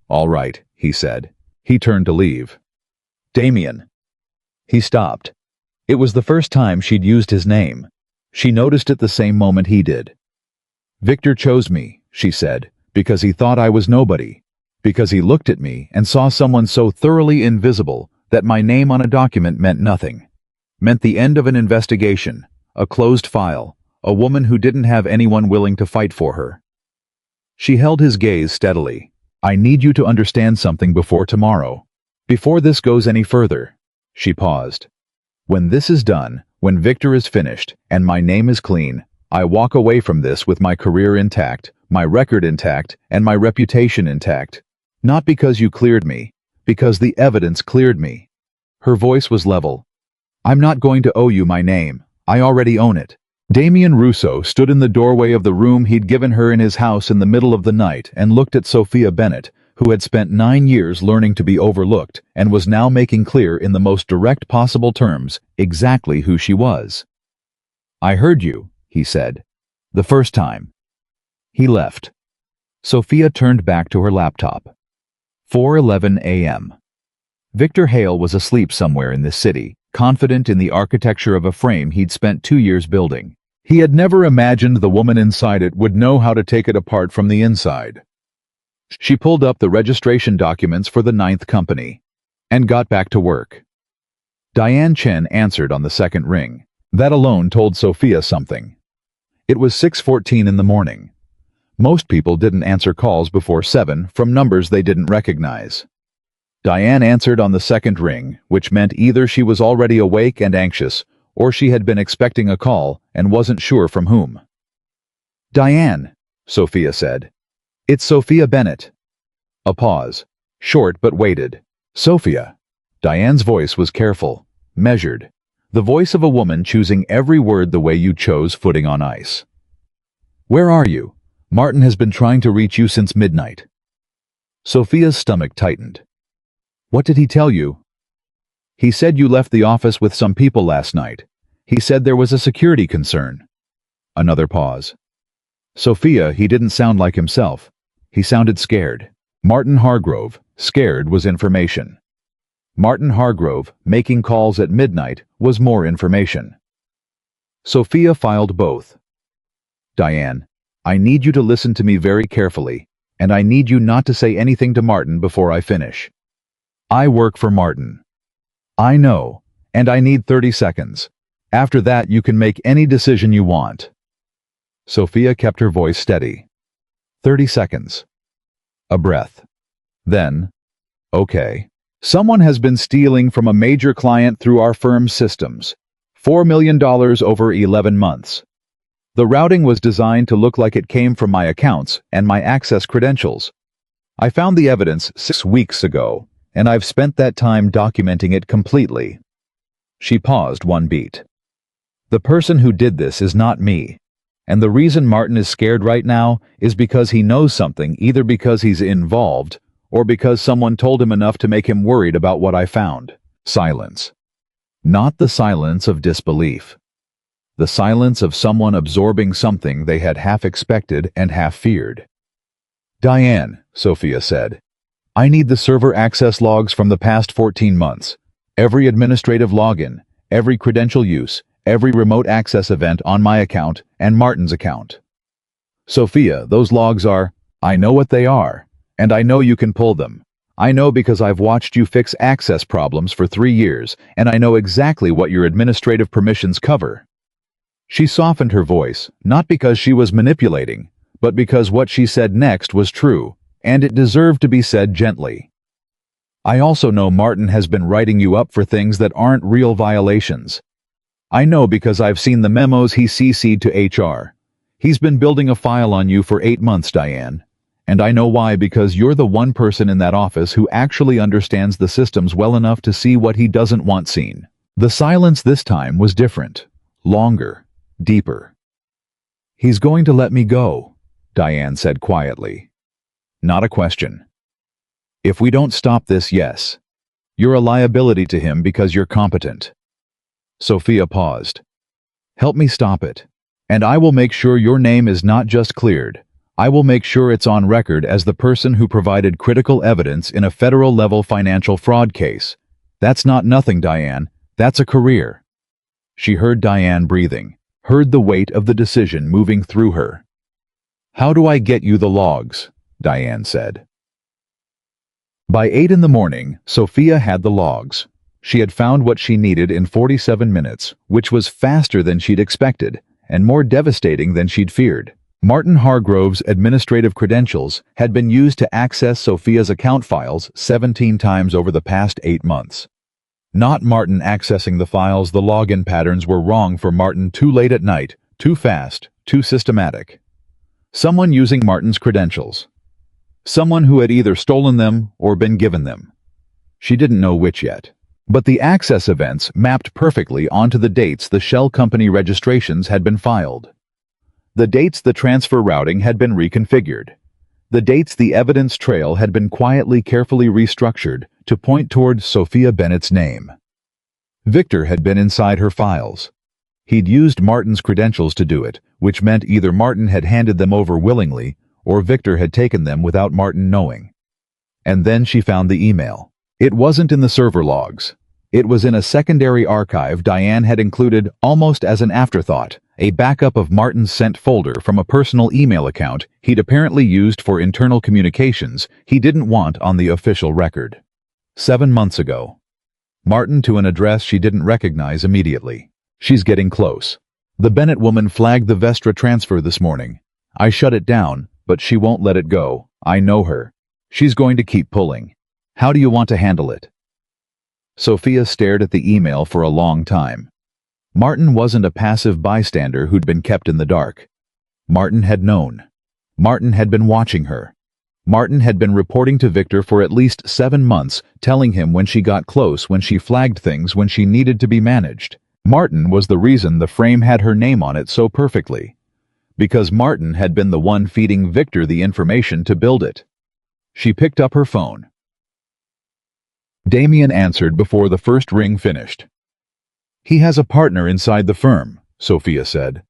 Speaker 1: "All right," he said. He turned to leave. "Damien." He stopped. It was the first time she'd used his name. She noticed it the same moment he did. "Victor chose me," she said, "because he thought I was nobody. Because he looked at me and saw someone so thoroughly invisible that my name on a document meant nothing. Meant the end of an investigation, a closed file, a woman who didn't have anyone willing to fight for her." She held his gaze steadily. "I need you to understand something before tomorrow. Before this goes any further." She paused. "When this is done, when Victor is finished, and my name is clean, I walk away from this with my career intact, my record intact, and my reputation intact. Not because you cleared me, because the evidence cleared me." Her voice was level. "I'm not going to owe you my name. I already own it." Damien Russo stood in the doorway of the room he'd given her in his house in the middle of the night and looked at Sofia Bennett, who had spent 9 years learning to be overlooked and was now making clear in the most direct possible terms exactly who she was. "I heard you," he said. "The first time." He left. Sofia turned back to her laptop. 4:11 a.m. Victor Hale was asleep somewhere in this city, confident in the architecture of a frame he'd spent 2 years building. He had never imagined the woman inside it would know how to take it apart from the inside. She pulled up the registration documents for the 9th company and got back to work. Diane Chen answered on the second ring. That alone told Sofia something. It was 6:14 in the morning. Most people didn't answer calls before 7 from numbers they didn't recognize. Diane answered on the second ring, which meant either she was already awake and anxious, or she had been expecting a call and wasn't sure from whom. "Diane," Sofia said. "It's Sofia Bennett." A pause, short but weighted. "Sofia." Diane's voice was careful, measured, the voice of a woman choosing every word the way you chose footing on ice. "Where are you? Martin has been trying to reach you since midnight." Sofia's stomach tightened. "What did he tell you?" "He said you left the office with some people last night. He said there was a security concern." Another pause. "Sofia, he didn't sound like himself. He sounded scared." Martin Hargrove, scared, was information. Martin Hargrove, making calls at midnight, was more information. Sofia filed both. "Diane, I need you to listen to me very carefully, and I need you not to say anything to Martin before I finish. I work for Martin. I know, and I need 30 seconds. After that, you can make any decision you want." Sofia kept her voice steady. 30 seconds. A breath. Then, "Okay. Someone has been stealing from a major client through our firm's systems. $4 million over 11 months. The routing was designed to look like it came from my accounts and my access credentials. I found the evidence 6 weeks ago, and I've spent that time documenting it completely." She paused one beat. "The person who did this is not me, and the reason Martin is scared right now is because he knows something, either because he's involved or because someone told him enough to make him worried about what I found." Silence. Not the silence of disbelief. The silence of someone absorbing something they had half expected and half feared. "Diane," Sofia said, "I need the server access logs from the past 14 months. Every administrative login, every credential use, every remote access event on my account and Martin's account." "Sofia, those logs are—" "I know what they are, and I know you can pull them. I know because I've watched you fix access problems for 3 years, and I know exactly what your administrative permissions cover." She softened her voice, not because she was manipulating, but because what she said next was true, and it deserved to be said gently. "I also know Martin has been writing you up for things that aren't real violations. I know because I've seen the memos he CC'd to HR. He's been building a file on you for 8 months, Diane. And I know why, because you're the one person in that office who actually understands the systems well enough to see what he doesn't want seen." The silence this time was different, longer, deeper. "He's going to let me go," Diane said quietly. Not a question. "If we don't stop this, yes. You're a liability to him because you're competent." Sofia paused. "Help me stop it. And I will make sure your name is not just cleared. I will make sure it's on record as the person who provided critical evidence in a federal-level financial fraud case. That's not nothing, Diane. That's a career." She heard Diane breathing, heard the weight of the decision moving through her. "How do I get you the logs?" Diane said. By 8 in the morning, Sofia had the logs. She had found what she needed in 47 minutes, which was faster than she'd expected, and more devastating than she'd feared. Martin Hargrove's administrative credentials had been used to access Sofia's account files 17 times over the past 8 months. Not Martin accessing the files. The login patterns were wrong for Martin. Too late at night, too fast, too systematic. Someone using Martin's credentials. Someone who had either stolen them or been given them. She didn't know which yet. But the access events mapped perfectly onto the dates the shell company registrations had been filed. The dates the transfer routing had been reconfigured. The dates the evidence trail had been carefully restructured to point toward Sofia Bennett's name. Victor had been inside her files. He'd used Martin's credentials to do it, which meant either Martin had handed them over willingly or Victor had taken them without Martin knowing. And then she found the email. It wasn't in the server logs. It was in a secondary archive Diane had included almost as an afterthought, a backup of Martin's sent folder from a personal email account he'd apparently used for internal communications he didn't want on the official record. 7 months ago. Martin to an address she didn't recognize immediately. She's getting close. The Bennett woman flagged the Vestra transfer this morning. I shut it down, but she won't let it go. I know her. She's going to keep pulling. How do you want to handle it? Sofia stared at the email for a long time. Martin wasn't a passive bystander who'd been kept in the dark. Martin had known. Martin had been watching her. Martin had been reporting to Victor for at least 7 months, telling him when she got close, when she flagged things, when she needed to be managed. Martin was the reason the frame had her name on it so perfectly. Because Martin had been the one feeding Victor the information to build it. She picked up her phone. Damien answered before the first ring finished. He has a partner inside the firm, Sofia said.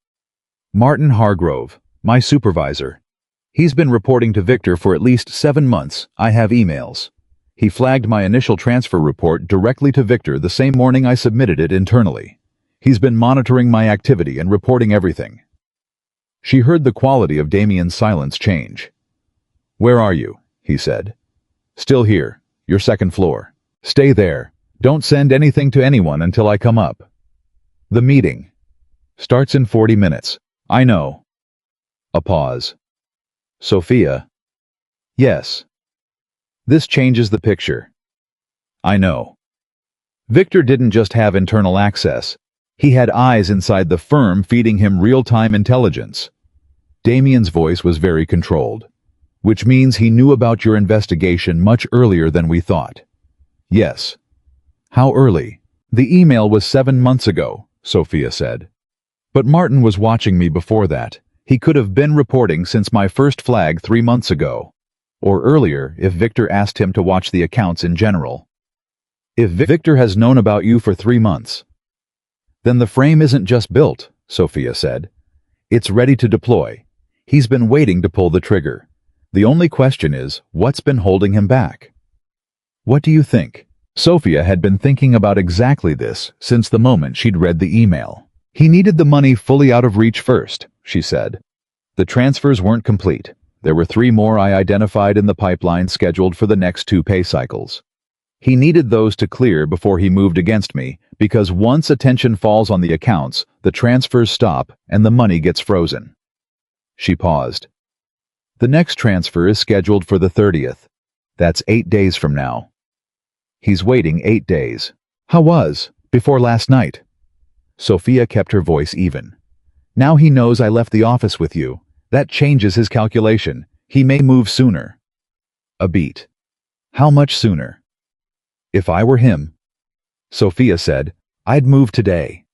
Speaker 1: Martin Hargrove, my supervisor. He's been reporting to Victor for at least 7 months. I have emails. He flagged my initial transfer report directly to Victor the same morning I submitted it internally. He's been monitoring my activity and reporting everything. She heard the quality of Damien's silence change. Where are you? He said. Still here, your second floor. Stay there. Don't send anything to anyone until I come up. The meeting starts in 40 minutes. I know. A pause. Sofia. Yes. This changes the picture. I know. Victor didn't just have internal access. He had eyes inside the firm feeding him real-time intelligence. Damien's voice was very controlled, which means he knew about your investigation much earlier than we thought. Yes. How early? The email was 7 months ago, Sofia said. But Martin was watching me before that. He could have been reporting since my first flag 3 months ago. Or earlier if Victor asked him to watch the accounts in general. If Victor has known about you for 3 months, then the frame isn't just built, Sofia said. It's ready to deploy. He's been waiting to pull the trigger. The only question is, what's been holding him back? What do you think? Sofia had been thinking about exactly this since the moment she'd read the email. He needed the money fully out of reach first, she said. The transfers weren't complete. There were 3 more I identified in the pipeline scheduled for the next 2 pay cycles. He needed those to clear before he moved against me, because once attention falls on the accounts, the transfers stop and the money gets frozen. She paused. The next transfer is scheduled for the 30th. That's 8 days from now. He's waiting 8 days. How was, before last night? Sofia kept her voice even. Now he knows I left the office with you. That changes his calculation. He may move sooner. A beat. How much sooner? If I were him, Sofia said, I'd move today.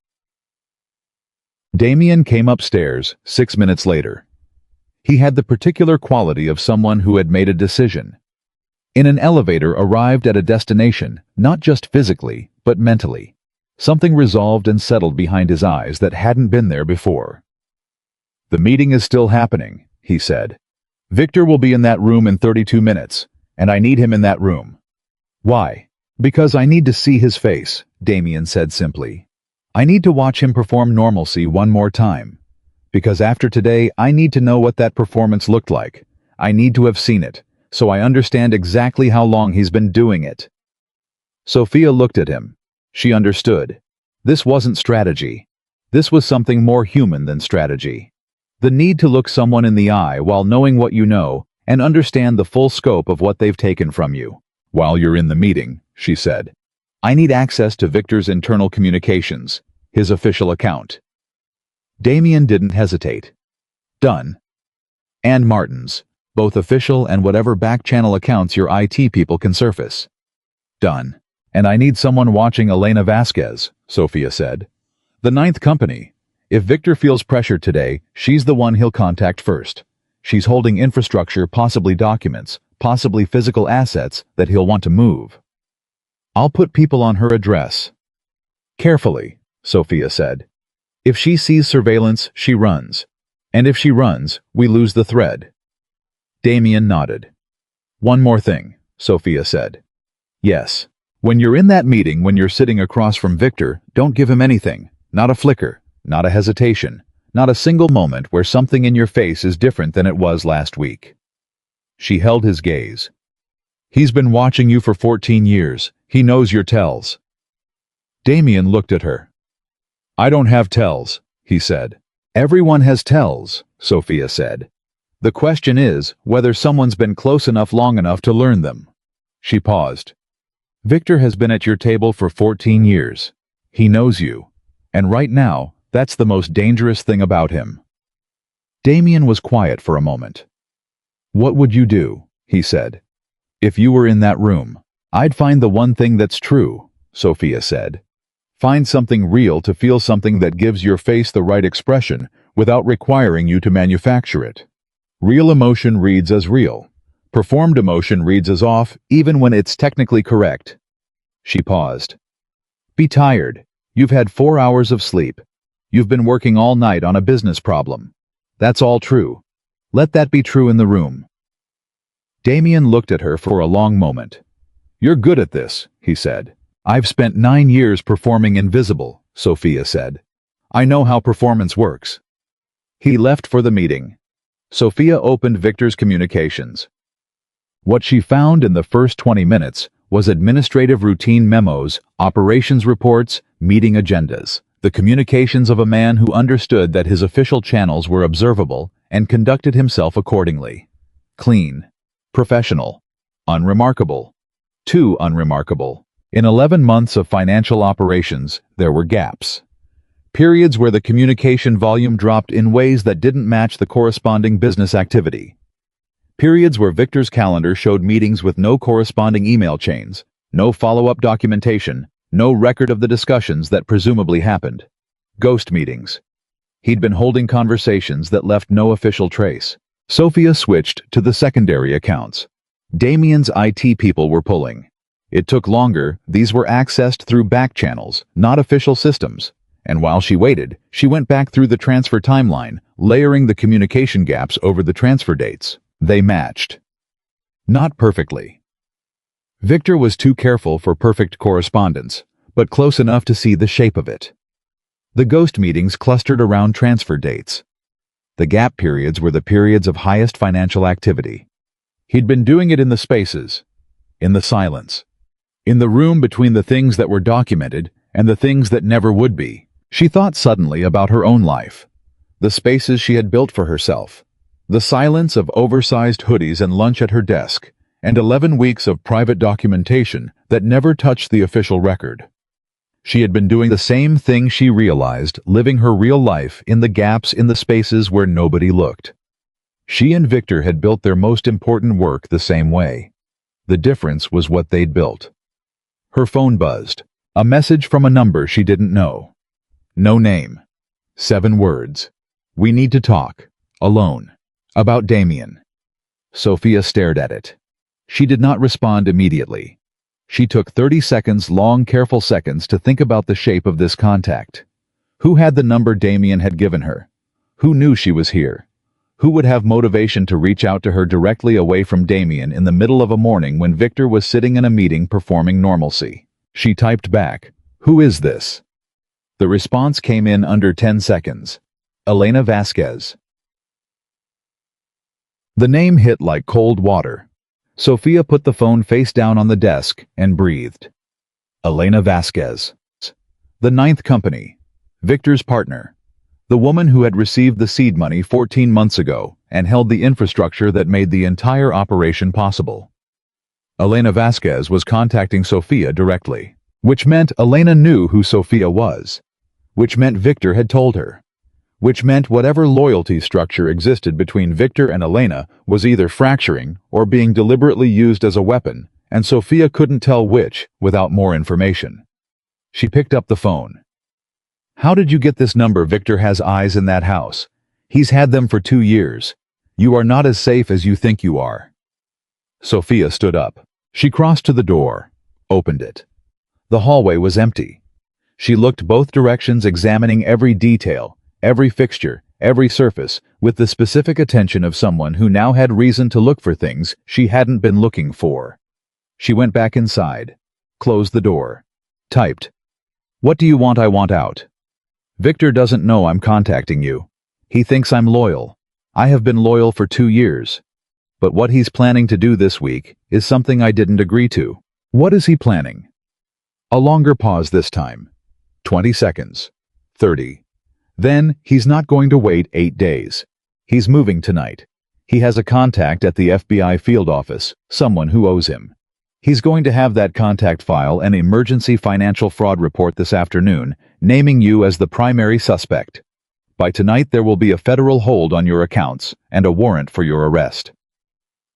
Speaker 1: Damien came upstairs 6 minutes later. He had the particular quality of someone who had made a decision. In an elevator arrived at a destination, not just physically, but mentally. Something resolved and settled behind his eyes that hadn't been there before. The meeting is still happening, he said. Victor will be in that room in 32 minutes, and I need him in that room. Why? Because I need to see his face, Damien said simply. I need to watch him perform normalcy one more time. Because after today, I need to know what that performance looked like. I need to have seen it, so I understand exactly how long he's been doing it. Sofia looked at him. She understood. This wasn't strategy. This was something more human than strategy. The need to look someone in the eye while knowing what you know and understand the full scope of what they've taken from you. While you're in the meeting, she said. I need access to Victor's internal communications, his official account. Damien didn't hesitate. Done. And Martin's, both official and whatever back-channel accounts your IT people can surface. Done. And I need someone watching Elena Vasquez, Sofia said. The 9th company. If Victor feels pressured today, she's the one he'll contact first. She's holding infrastructure, possibly documents, possibly physical assets that he'll want to move. I'll put people on her address. Carefully, Sofia said. If she sees surveillance, she runs. And if she runs, we lose the thread. Damien nodded. One more thing, Sofia said. Yes. When you're in that meeting, when you're sitting across from Victor, don't give him anything. Not a flicker, not a hesitation, not a single moment where something in your face is different than it was last week. She held his gaze. He's been watching you for 14 years. He knows your tells. Damien looked at her. I don't have tells, he said. Everyone has tells, Sofia said. The question is whether someone's been close enough long enough to learn them. She paused. Victor has been at your table for 14 years. He knows you. And right now, that's the most dangerous thing about him. Damien was quiet for a moment. What would you do? He said. If you were in that room, I'd find the one thing that's true, Sofia said. Find something real to feel something that gives your face the right expression without requiring you to manufacture it. Real emotion reads as real. Performed emotion reads as off, even when it's technically correct. She paused. Be tired. You've had 4 hours of sleep. You've been working all night on a business problem. That's all true. Let that be true in the room. Damien looked at her for a long moment. You're good at this, he said. I've spent 9 years performing invisible, Sofia said. I know how performance works. He left for the meeting. Sofia opened Victor's communications. What she found in the first 20 minutes was administrative routine memos, operations reports, meeting agendas, the communications of a man who understood that his official channels were observable and conducted himself accordingly. Clean. Professional. Unremarkable. Too unremarkable. In 11 months of financial operations, there were gaps. Periods where the communication volume dropped in ways that didn't match the corresponding business activity. Periods where Victor's calendar showed meetings with no corresponding email chains, no follow-up documentation, no record of the discussions that presumably happened. Ghost meetings. He'd been holding conversations that left no official trace. Sofia switched to the secondary accounts. Damien's IT people were pulling. It took longer. These were accessed through back channels, not official systems. And while she waited, she went back through the transfer timeline, layering the communication gaps over the transfer dates. They matched. Not perfectly. Victor was too careful for perfect correspondence, but close enough to see the shape of it. The ghost meetings clustered around transfer dates. The gap periods were the periods of highest financial activity. He'd been doing it in the spaces, in the silence, in the room between the things that were documented and the things that never would be. She thought suddenly about her own life, the spaces she had built for herself, the silence of oversized hoodies and lunch at her desk, and 11 weeks of private documentation that never touched the official record. She had been doing the same thing, she realized, living her real life in the gaps, in the spaces where nobody looked. She and Victor had built their most important work the same way. The difference was what they'd built. Her phone buzzed. A message from a number she didn't know. No name. 7 words. We need to talk. Alone. About Damien. Sofia stared at it. She did not respond immediately. She took 30 seconds, long, careful seconds, to think about the shape of this contact. Who had the number Damien had given her? Who knew she was here? Who would have motivation to reach out to her directly away from Damien in the middle of a morning when Victor was sitting in a meeting performing normalcy? She typed back, "Who is this?" The response came in under 10 seconds. Elena Vasquez. The name hit like cold water. Sofia put the phone face down on the desk and breathed. Elena Vasquez. The 9th company. Victor's partner. The woman who had received the seed money 14 months ago and held the infrastructure that made the entire operation possible. Elena Vasquez was contacting Sofia directly, which meant Elena knew who Sofia was, which meant Victor had told her, which meant whatever loyalty structure existed between Victor and Elena was either fracturing or being deliberately used as a weapon, and Sofia couldn't tell which without more information. She picked up the phone. "How did you get this number? Victor has eyes in that house. He's had them for 2 years. You are not as safe as you think you are. Sofia stood up. She crossed to the door, opened it. The hallway was empty. She looked both directions, examining every detail, every fixture, every surface, with the specific attention of someone who now had reason to look for things she hadn't been looking for. She went back inside, closed the door, typed, "What do you want? I want out. Victor doesn't know I'm contacting you. He thinks I'm loyal. I have been loyal for 2 years. But what he's planning to do this week is something I didn't agree to." What is he planning? A longer pause this time. 20 seconds. 30. Then, he's not going to wait 8 days. He's moving tonight. He has a contact at the FBI field office, someone who owes him. He's going to have that contact file an emergency financial fraud report this afternoon, naming you as the primary suspect. By tonight there will be a federal hold on your accounts and a warrant for your arrest.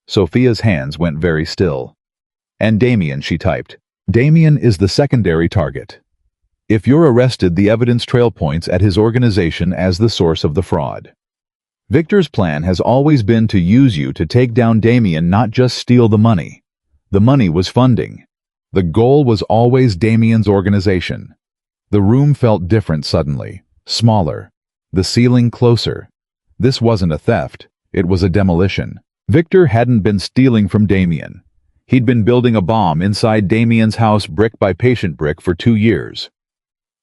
Speaker 1: Sofia's hands went very still. "And Damien," she typed. "Damien is the secondary target. If you're arrested, the evidence trail points at his organization as the source of the fraud. Victor's plan has always been to use you to take down Damien, not just steal the money. The money was funding. The goal was always Damien's organization." The room felt different suddenly, smaller, the ceiling closer. This wasn't a theft, it was a demolition. Victor hadn't been stealing from Damien. He'd been building a bomb inside Damien's house brick by patient brick for 2 years.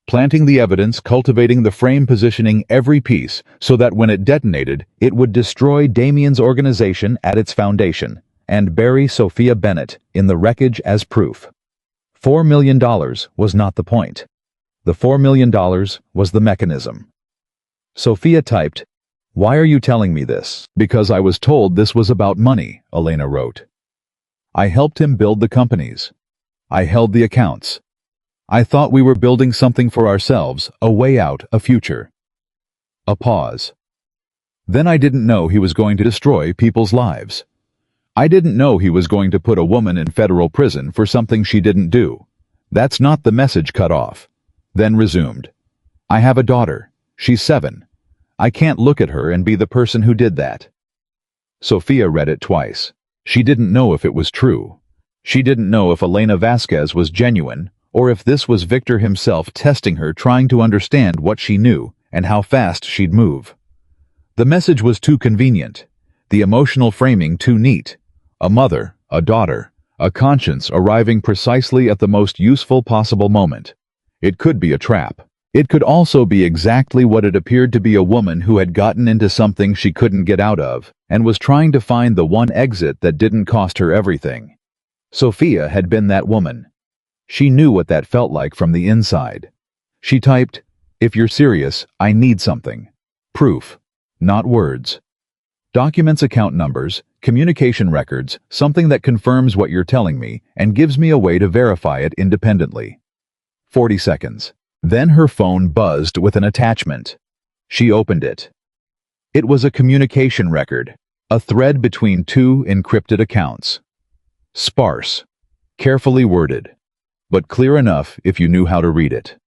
Speaker 1: Planting the evidence, cultivating the frame, positioning every piece so that when it detonated, it would destroy Damien's organization at its foundation and bury Sofia Bennett in the wreckage as proof. $4 million was not the point. The $4 million was the mechanism. Sofia typed, "Why are you telling me this?" "Because I was told this was about money," Elena wrote. "I helped him build the companies. I held the accounts. I thought we were building something for ourselves, a way out, a future." A pause. "Then I didn't know he was going to destroy people's lives. I didn't know he was going to put a woman in federal prison for something she didn't do. That's not the message." Cut off. Then resumed. "I have a daughter. She's 7. I can't look at her and be the person who did that." Sofia read it twice. She didn't know if it was true. She didn't know if Elena Vasquez was genuine, or if this was Victor himself testing her, trying to understand what she knew and how fast she'd move. The message was too convenient, the emotional framing too neat. A mother, a daughter, a conscience arriving precisely at the most useful possible moment. It could be a trap. It could also be exactly what it appeared to be, a woman who had gotten into something she couldn't get out of and was trying to find the one exit that didn't cost her everything. Sofia had been that woman. She knew what that felt like from the inside. She typed, "If you're serious, I need something. Proof. Not words. Documents, account numbers, communication records, something that confirms what you're telling me and gives me a way to verify it independently." 40 seconds. Then her phone buzzed with an attachment. She opened it. It was a communication record, a thread between 2 encrypted accounts. Sparse, carefully worded, but clear enough if you knew how to read it.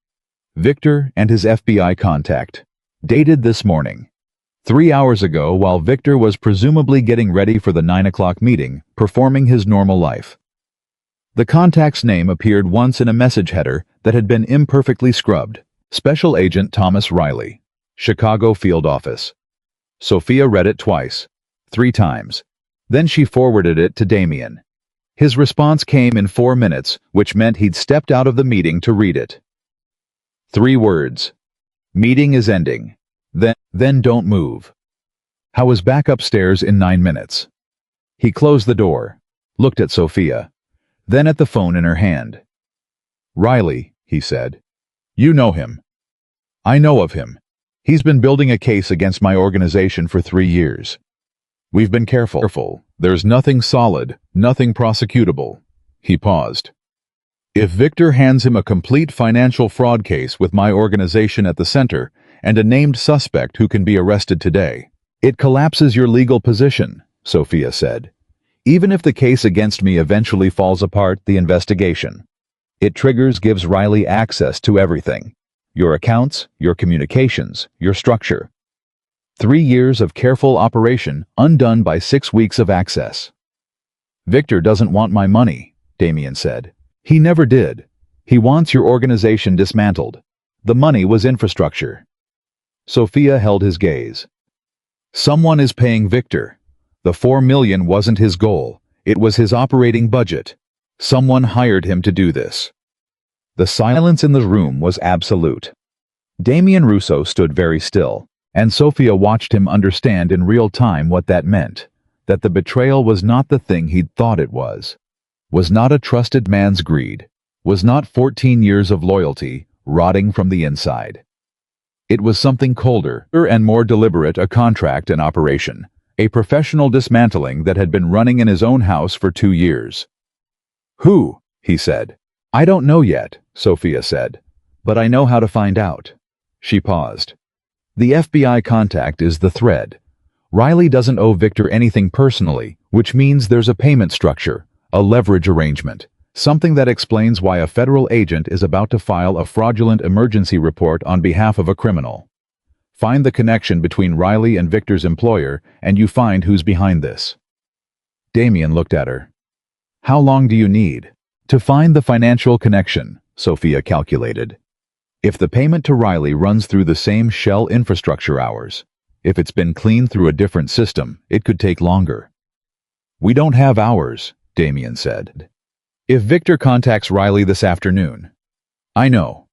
Speaker 1: Victor and his FBI contact. Dated this morning. 3 hours ago, while Victor was presumably getting ready for the 9 o'clock meeting, performing his normal life. The contact's name appeared once in a message header that had been imperfectly scrubbed. Special Agent Thomas Riley, Chicago Field Office. Sofia read it twice, 3 times. Then she forwarded it to Damien. His response came in 4 minutes, which meant he'd stepped out of the meeting to read it. 3 words. "Meeting is ending. Then don't move." I was back upstairs in 9 minutes. He closed the door, looked at Sofia, then at the phone in her hand. "Riley," he said. "You know him." "I know of him. He's been building a case against my organization for 3 years. We've been careful. There's nothing solid, nothing prosecutable." He paused. "If Victor hands him a complete financial fraud case with my organization at the center and a named suspect who can be arrested today, it collapses your legal position," Sofia said. "Even if the case against me eventually falls apart, the investigation. It gives Riley access to everything. Your accounts, your communications, your structure." 3 years of careful operation undone by 6 weeks of access. Victor doesn't want my money, Damien said. He never did. He wants your organization dismantled. The money was infrastructure. Sofia held his gaze. Someone is paying Victor. The $4 million wasn't his goal. It was his operating budget. Someone hired him to do this. The silence in the room was absolute. Damien Russo stood very still, and Sofia watched him understand in real time what that meant. That the betrayal was not the thing he'd thought it was not a trusted man's greed, was not 14 years of loyalty rotting from the inside. It was something colder and more deliberate, a contract and operation, a professional dismantling that had been running in his own house for 2 years. Who? He said. I don't know yet, Sofia said, but I know how to find out. She paused. The FBI contact is the thread. Riley doesn't owe Victor anything personally, which means there's a payment structure, a leverage arrangement, something that explains why a federal agent is about to file a fraudulent emergency report on behalf of a criminal. Find the connection between Riley and Victor's employer, and you find who's behind this. Damien looked at her. How long do you need? To find the financial connection, Sofia calculated. If the payment to Riley runs through the same shell infrastructure hours, if it's been cleaned through a different system, it could take longer. We don't have hours, Damien said. If Victor contacts Riley this afternoon. I know.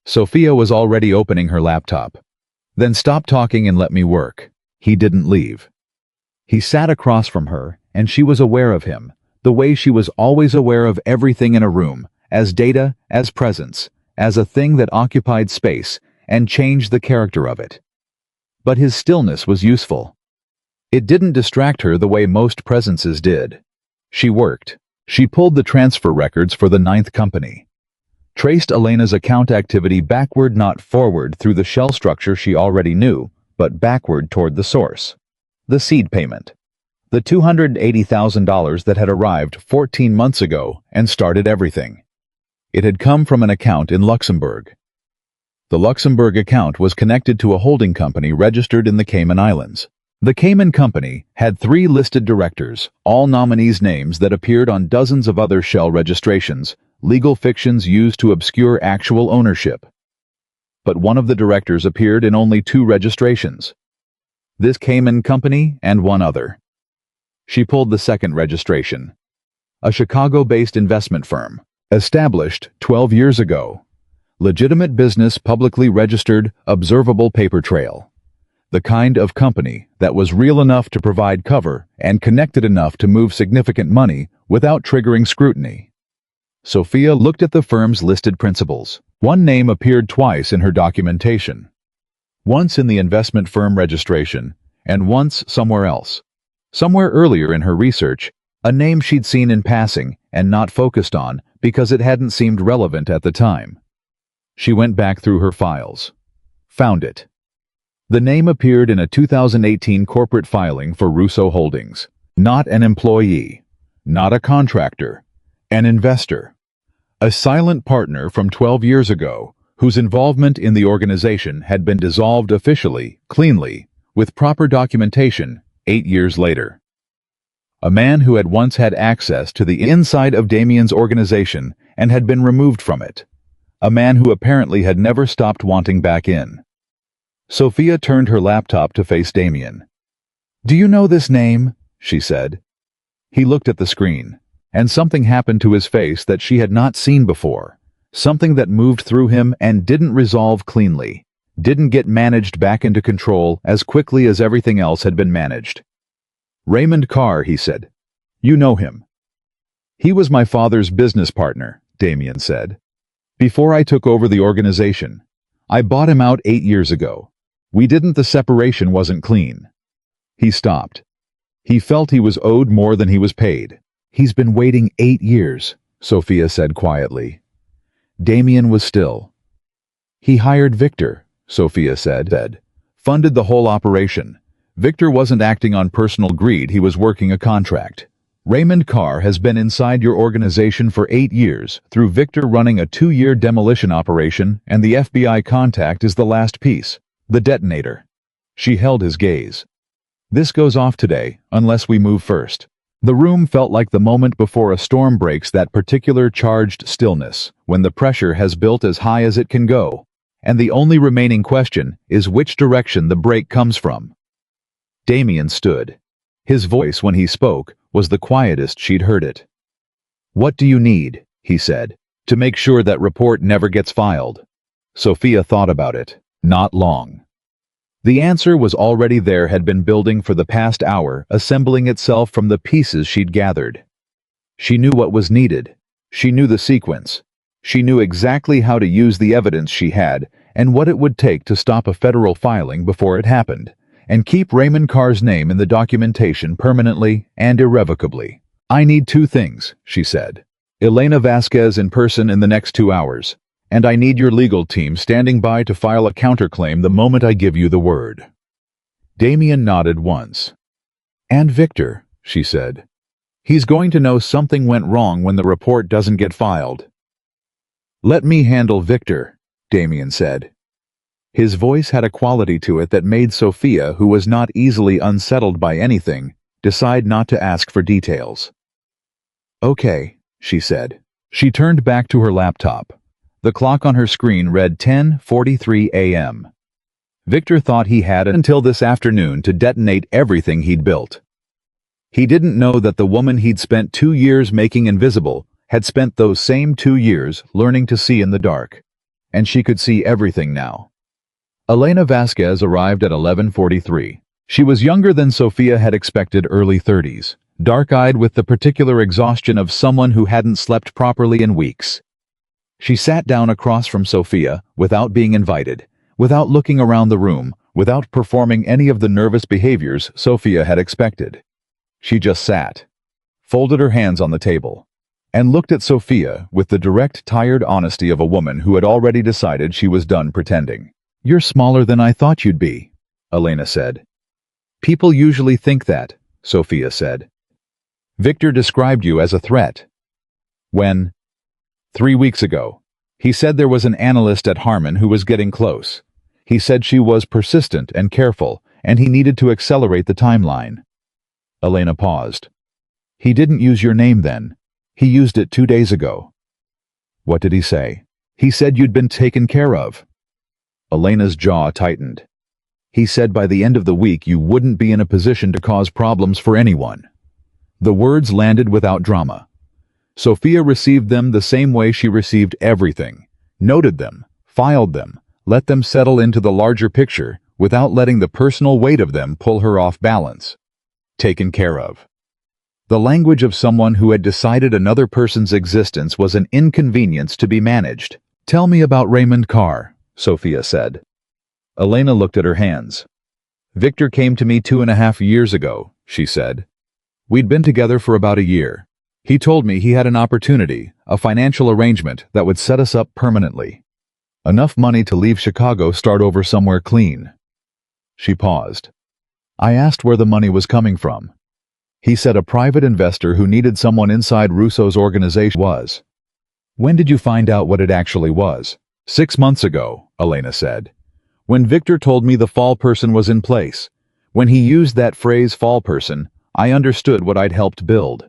Speaker 1: Sofia was already opening her laptop. Then stop talking and let me work. He didn't leave. He sat across from her, and she was aware of him, the way she was always aware of everything in a room, as data, as presence, as a thing that occupied space and changed the character of it. But his stillness was useful. It didn't distract her the way most presences did. She worked. She pulled the transfer records for the 9th company. Traced Elena's account activity backward, not forward, through the shell structure she already knew, but backward toward the source. The seed payment. The $280,000 that had arrived 14 months ago and started everything. It had come from an account in Luxembourg. The Luxembourg account was connected to a holding company registered in the Cayman Islands. The Cayman Company had 3 listed directors, all nominees' names that appeared on dozens of other shell registrations, legal fictions used to obscure actual ownership. But one of the directors appeared in only 2 registrations. This Cayman Company and one other. She pulled the second registration. A Chicago-based investment firm, established 12 years ago. Legitimate business, publicly registered, observable paper trail. The kind of company that was real enough to provide cover and connected enough to move significant money without triggering scrutiny. Sofia looked at the firm's listed principals. One name appeared twice in her documentation. Once in the investment firm registration, and once somewhere else. Somewhere earlier in her research, a name she'd seen in passing and not focused on because it hadn't seemed relevant at the time. She went back through her files. Found it. The name appeared in a 2018 corporate filing for Russo Holdings. Not an employee. Not a contractor. An investor. A silent partner from 12 years ago, whose involvement in the organization had been dissolved officially, cleanly, with proper documentation, 8 years later. A man who had once had access to the inside of Damien's organization and had been removed from it. A man who apparently had never stopped wanting back in. Sofia turned her laptop to face Damien. Do you know this name? She said. He looked at the screen, and something happened to his face that she had not seen before. Something that moved through him and didn't resolve cleanly. Didn't get managed back into control as quickly as everything else had been managed. Raymond Carr, he said. You know him. He was my father's business partner, Damien said. Before I took over the organization. I bought him out 8 years ago. We didn't, the separation wasn't clean. He stopped. He felt he was owed more than he was paid. He's been waiting 8 years, Sofia said quietly. Damien was still. He hired Victor, Sofia said. Funded the whole operation. Victor wasn't acting on personal greed, he was working a contract. Raymond Carr has been inside your organization for 8 years, through Victor running a 2-year demolition operation, and the FBI contact is the last piece. The detonator. She held his gaze. This goes off today, unless we move first. The room felt like the moment before a storm breaks that particular charged stillness, when the pressure has built as high as it can go, and the only remaining question is which direction the break comes from. Damien stood. His voice, when he spoke, was the quietest she'd heard it. "What do you need," he said, "to make sure that report never gets filed?" Sofia thought about it. Not long. The answer was already there, had been building for the past hour, assembling itself from the pieces she'd gathered. She knew what was needed. She knew the sequence. She knew exactly how to use the evidence she had and what it would take to stop a federal filing before it happened, and keep Raymond Carr's name in the documentation permanently and irrevocably. "I need two things," she said. "Elena Vasquez in person in the next 2 hours. And I need your legal team standing by to file a counterclaim the moment I give you the word." Damien nodded once. "And Victor," she said. "He's going to know something went wrong when the report doesn't get filed." "Let me handle Victor," Damien said. His voice had a quality to it that made Sofia, who was not easily unsettled by anything, decide not to ask for details. "Okay," she said. She turned back to her laptop. The clock on her screen read 10:43 a.m. Victor thought he had until this afternoon to detonate everything he'd built. He didn't know that the woman he'd spent 2 years making invisible had spent those same 2 years learning to see in the dark. And she could see everything now. Elena Vasquez arrived at 11:43. She was younger than Sofia had expected, early 30s, dark-eyed with the particular exhaustion of someone who hadn't slept properly in weeks. She sat down across from Sofia, without being invited, without looking around the room, without performing any of the nervous behaviors Sofia had expected. She just sat, folded her hands on the table, and looked at Sofia with the direct, tired honesty of a woman who had already decided she was done pretending. "You're smaller than I thought you'd be," Elena said. "People usually think that," Sofia said. "Victor described you as a threat." "When?" 3 weeks ago. He said there was an analyst at Harmon who was getting close. He said she was persistent and careful, and he needed to accelerate the timeline." Elena paused. "He didn't use your name then. He used it 2 days ago." "What did he say?" "He said you'd been taken care of." Elena's jaw tightened. "He said by the end of the week you wouldn't be in a position to cause problems for anyone." The words landed without drama. Sofia received them the same way she received everything, noted them, filed them, let them settle into the larger picture without letting the personal weight of them pull her off balance. Taken care of. The language of someone who had decided another person's existence was an inconvenience to be managed. "Tell me about Raymond Carr," Sofia said. Elena looked at her hands. "Victor came to me 2.5 years ago," she said. "We'd been together for about a year. He told me he had an opportunity, a financial arrangement that would set us up permanently. Enough money to leave Chicago, start over somewhere clean." She paused. "I asked where the money was coming from. He said a private investor who needed someone inside Russo's organization was." "When did you find out what it actually was?" 6 months ago, Elena said. "When Victor told me the fall person was in place. When he used that phrase, fall person, I understood what I'd helped build."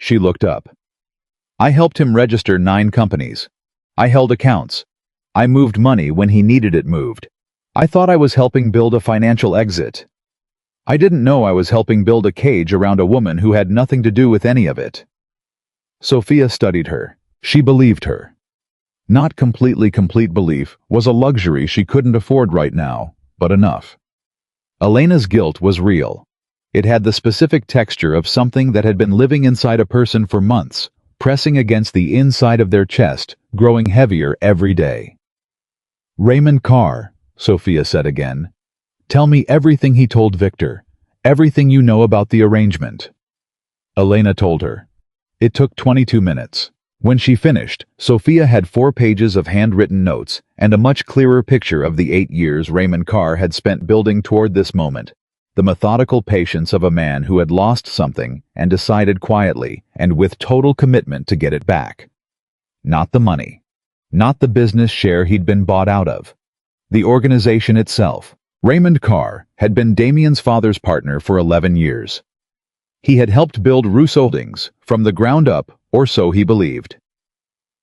Speaker 1: She looked up. "I helped him register 9 companies. I held accounts. I moved money when he needed it moved. I thought I was helping build a financial exit. I didn't know I was helping build a cage around a woman who had nothing to do with any of it." Sofia studied her. She believed her. Not completely complete belief was a luxury she couldn't afford right now, but enough. Elena's guilt was real. It had the specific texture of something that had been living inside a person for months, pressing against the inside of their chest, growing heavier every day. "Raymond Carr," Sofia said again. "Tell me everything he told Victor, everything you know about the arrangement." Elena told her. It took 22 minutes. When she finished, Sofia had 4 pages of handwritten notes and a much clearer picture of the 8 years Raymond Carr had spent building toward this moment. The methodical patience of a man who had lost something and decided quietly and with total commitment to get it back. Not the money. Not the business share he'd been bought out of. The organization itself. Raymond Carr had been Damien's father's partner for 11 years. He had helped build Rousseau Holdings from the ground up, or so he believed.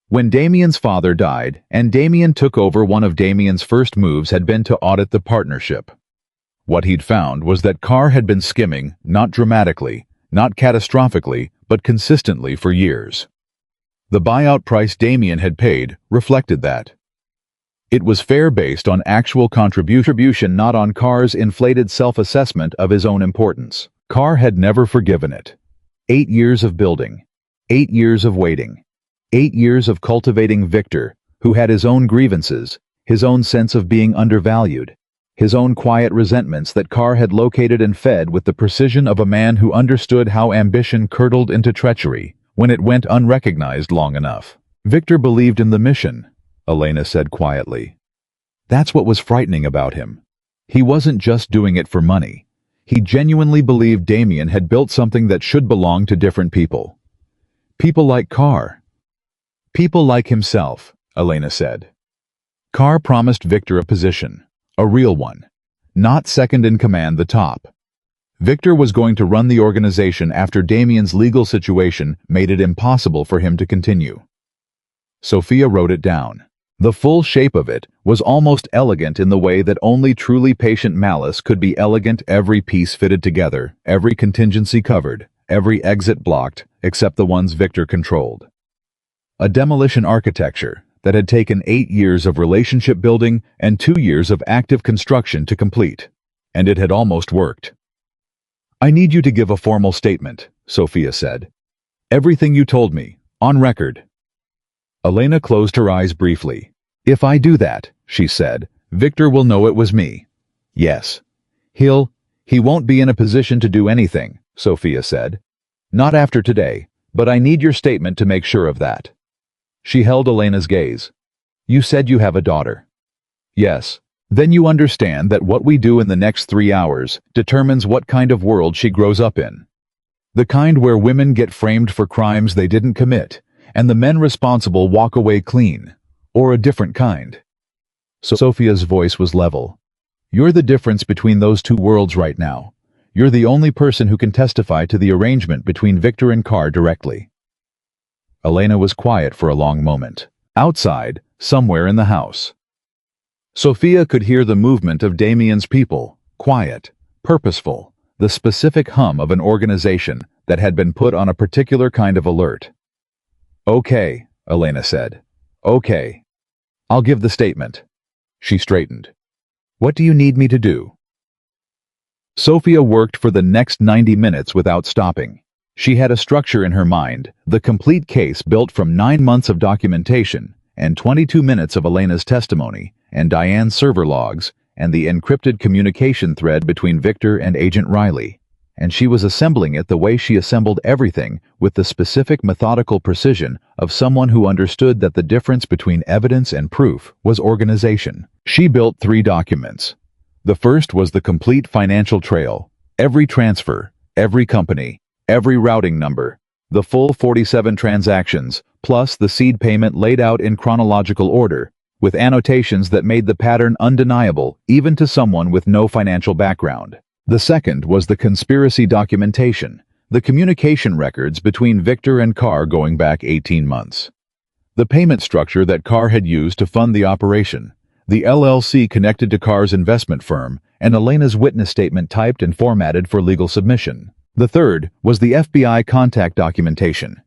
Speaker 1: When Damien's father died and Damien took over, one of Damien's first moves had been to audit the partnership. What he'd found was that Carr had been skimming, not dramatically, not catastrophically, but consistently for years. The buyout price Damien had paid reflected that. It was fair based on actual contribution, not on Carr's inflated self-assessment of his own importance. Carr had never forgiven it. 8 years of building. 8 years of waiting. 8 years of cultivating Victor, who had his own grievances, his own sense of being undervalued, his own quiet resentments that Carr had located and fed with the precision of a man who understood how ambition curdled into treachery when it went unrecognized long enough. Victor believed in the mission, Elena said quietly. That's what was frightening about him. He wasn't just doing it for money. He genuinely believed Damien had built something that should belong to different people. People like Carr. People like himself, Elena said. Carr promised Victor a position, a real one, not second in command, the top. Victor was going to run the organization after Damien's legal situation made it impossible for him to continue. Sofia wrote it down. The full shape of it was almost elegant in the way that only truly patient malice could be elegant. Every piece fitted together, every contingency covered, every exit blocked, except the ones Victor controlled. A demolition architecture that had taken 8 years of relationship building and 2 years of active construction to complete. And it had almost worked. I need you to give a formal statement, Sofia said. Everything you told me, on record. Elena closed her eyes briefly. If I do that, she said, Victor will know it was me. Yes. He won't be in a position to do anything, Sofia said. Not after today, but I need your statement to make sure of that. She held Elena's gaze. You said you have a daughter. Yes. Then you understand that what we do in the next 3 hours determines what kind of world she grows up in. The kind where women get framed for crimes they didn't commit, and the men responsible walk away clean, or a different kind. So Sofia's voice was level. You're the difference between those two worlds right now. You're the only person who can testify to the arrangement between Victor and Carr directly. Elena was quiet for a long moment. Outside, somewhere in the house. Sofia could hear the movement of Damien's people, quiet, purposeful, the specific hum of an organization that had been put on a particular kind of alert. Okay, Elena said. Okay. I'll give the statement. She straightened. What do you need me to do? Sofia worked for the next 90 minutes without stopping. She had a structure in her mind, the complete case built from 9 months of documentation, and 22 minutes of Elena's testimony, and Diane's server logs, and the encrypted communication thread between Victor and Agent Riley. And she was assembling it the way she assembled everything, with the specific methodical precision of someone who understood that the difference between evidence and proof was organization. She built 3 documents. The first was the complete financial trail, every transfer, every company, every routing number, the full 47 transactions, plus the seed payment laid out in chronological order, with annotations that made the pattern undeniable even to someone with no financial background. The second was the conspiracy documentation, the communication records between Victor and Carr going back 18 months. The payment structure that Carr had used to fund the operation, the LLC connected to Carr's investment firm, and Elena's witness statement typed and formatted for legal submission. The third was the FBI contact documentation.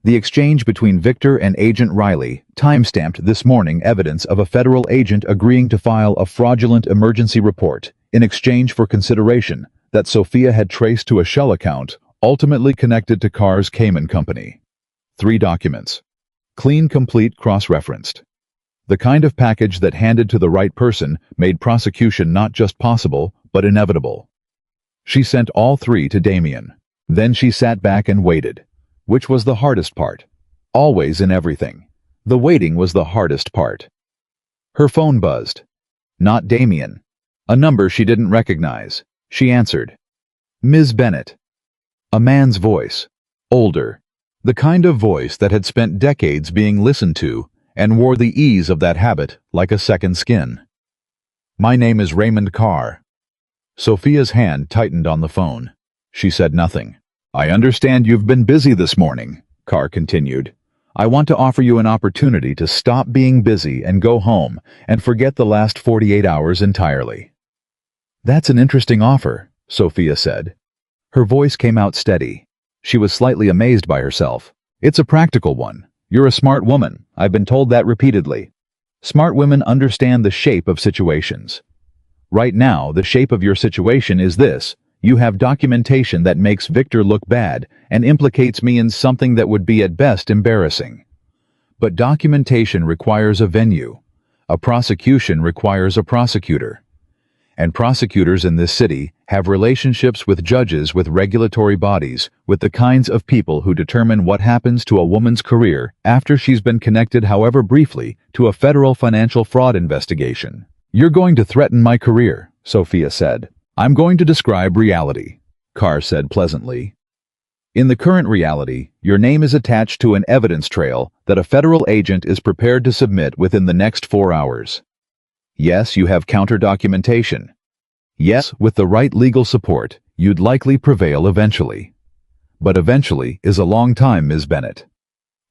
Speaker 1: The exchange between Victor and Agent Riley, time-stamped this morning, evidence of a federal agent agreeing to file a fraudulent emergency report in exchange for consideration that Sofia had traced to a shell account ultimately connected to Carr's Cayman company. 3 documents. Clean, complete, cross-referenced. The kind of package that, handed to the right person, made prosecution not just possible, but inevitable. She sent all 3 to Damien. Then she sat back and waited, which was the hardest part. Always in everything. The waiting was the hardest part. Her phone buzzed. Not Damien. A number she didn't recognize. She answered. Ms. Bennett. A man's voice. Older. The kind of voice that had spent decades being listened to and wore the ease of that habit like a second skin. My name is Raymond Carr. Sophia's hand tightened on the phone. She said nothing. I understand you've been busy this morning, Carr continued. I want to offer you an opportunity to stop being busy and go home and forget the last 48 hours entirely. That's an interesting offer, Sophia said. Her voice came out steady. She was slightly amazed by herself. It's a practical one. You're a smart woman. I've been told that repeatedly. Smart women understand the shape of situations. Right now, the shape of your situation is this. You have documentation that makes Victor look bad and implicates me in something that would be at best embarrassing. But documentation requires a venue. A prosecution requires a prosecutor. And prosecutors in this city have relationships with judges, with regulatory bodies, with the kinds of people who determine what happens to a woman's career after she's been connected, however briefly, to a federal financial fraud investigation. You're going to threaten my career, Sophia said. I'm going to describe reality, Carr said pleasantly. In the current reality, your name is attached to an evidence trail that a federal agent is prepared to submit within the next 4 hours. Yes, you have counter-documentation. Yes, with the right legal support, you'd likely prevail eventually. But eventually is a long time, Ms. Bennett.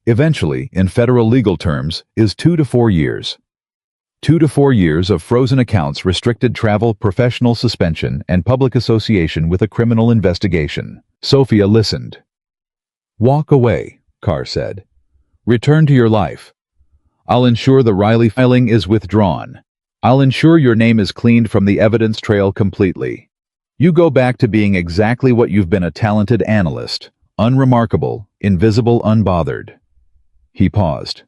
Speaker 1: Eventually, in federal legal terms, is 2 to 4 years. 2 to 4 years of frozen accounts, restricted travel, professional suspension, and public association with a criminal investigation. Sophia listened. Walk away, Carr said. Return to your life. I'll ensure the Riley filing is withdrawn. I'll ensure your name is cleaned from the evidence trail completely. You go back to being exactly what you've been, a talented analyst, unremarkable, invisible, unbothered. He paused.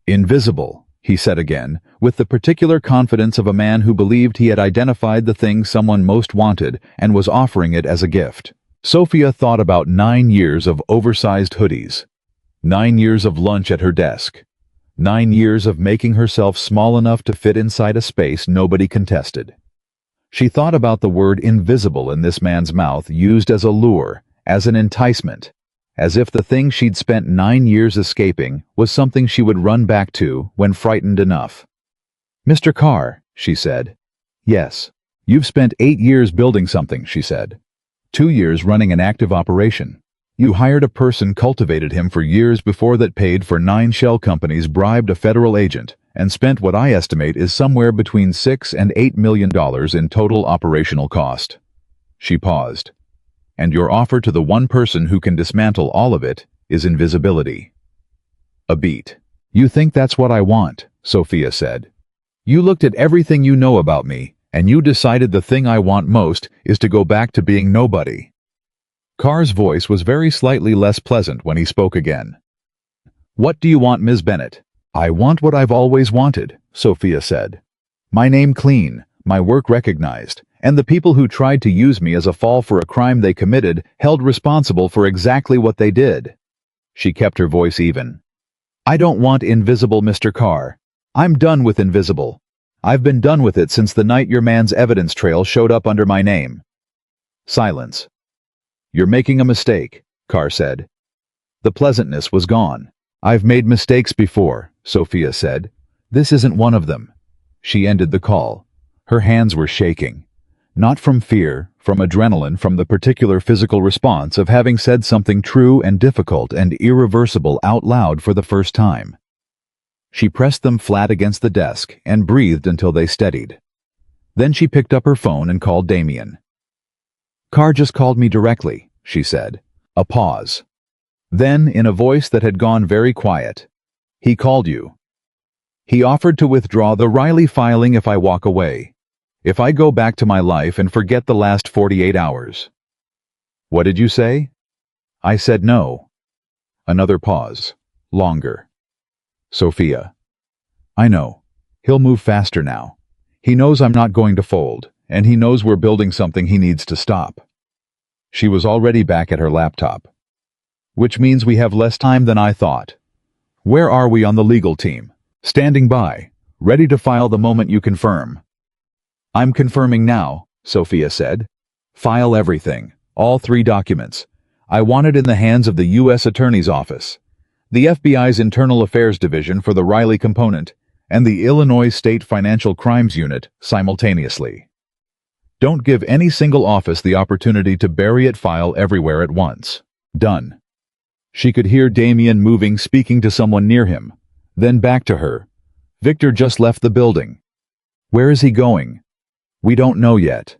Speaker 1: Invisible, he said again, with the particular confidence of a man who believed he had identified the thing someone most wanted and was offering it as a gift. Sophia thought about 9 years of oversized hoodies, 9 years of lunch at her desk, 9 years of making herself small enough to fit inside a space nobody contested. She thought about the word invisible in this man's mouth, used as a lure, as an enticement, as if the thing she'd spent 9 years escaping was something she would run back to when frightened enough. Mr. Carr, she said. Yes. You've spent 8 years building something, she said. 2 years running an active operation. You hired a person, cultivated him for years before that, paid for 9 shell companies, bribed a federal agent, and spent what I estimate is somewhere between $6 and $8 million in total operational cost. She paused. And your offer to the one person who can dismantle all of it is invisibility. A beat. You think that's what I want, Sophia said. You looked at everything you know about me, and you decided the thing I want most is to go back to being nobody. Carr's voice was very slightly less pleasant when he spoke again. What do you want, Ms. Bennett? I want what I've always wanted, Sophia said. My name clean, my work recognized, and the people who tried to use me as a fall for a crime they committed held responsible for exactly what they did. She kept her voice even. I don't want invisible, Mr. Carr. I'm done with invisible. I've been done with it since the night your man's evidence trail showed up under my name. Silence. You're making a mistake, Carr said. The pleasantness was gone. I've made mistakes before, Sophia said. This isn't one of them. She ended the call. Her hands were shaking. Not from fear, from adrenaline, from the particular physical response of having said something true and difficult and irreversible out loud for the first time. She pressed them flat against the desk and breathed until they steadied. Then she picked up her phone and called Damien. Carr just called me directly, she said. A pause. Then, in a voice that had gone very quiet, he called you. He offered to withdraw the Riley filing if I walk away. If I go back to my life and forget the last 48 hours. What did you say? I said no. Another pause. Longer. Sophia. I know. He'll move faster now. He knows I'm not going to fold, and he knows we're building something he needs to stop. She was already back at her laptop. Which means we have less time than I thought. Where are we on the legal team? Standing by, ready to file the moment you confirm. I'm confirming now, Sophia said. File everything, all 3 documents. I want it in the hands of the U.S. Attorney's Office, the FBI's Internal Affairs Division for the Riley component, and the Illinois State Financial Crimes Unit simultaneously. Don't give any single office the opportunity to bury its file everywhere at once. Done. She could hear Damien moving, speaking to someone near him. Then back to her. Victor just left the building. Where is he going? We don't know yet.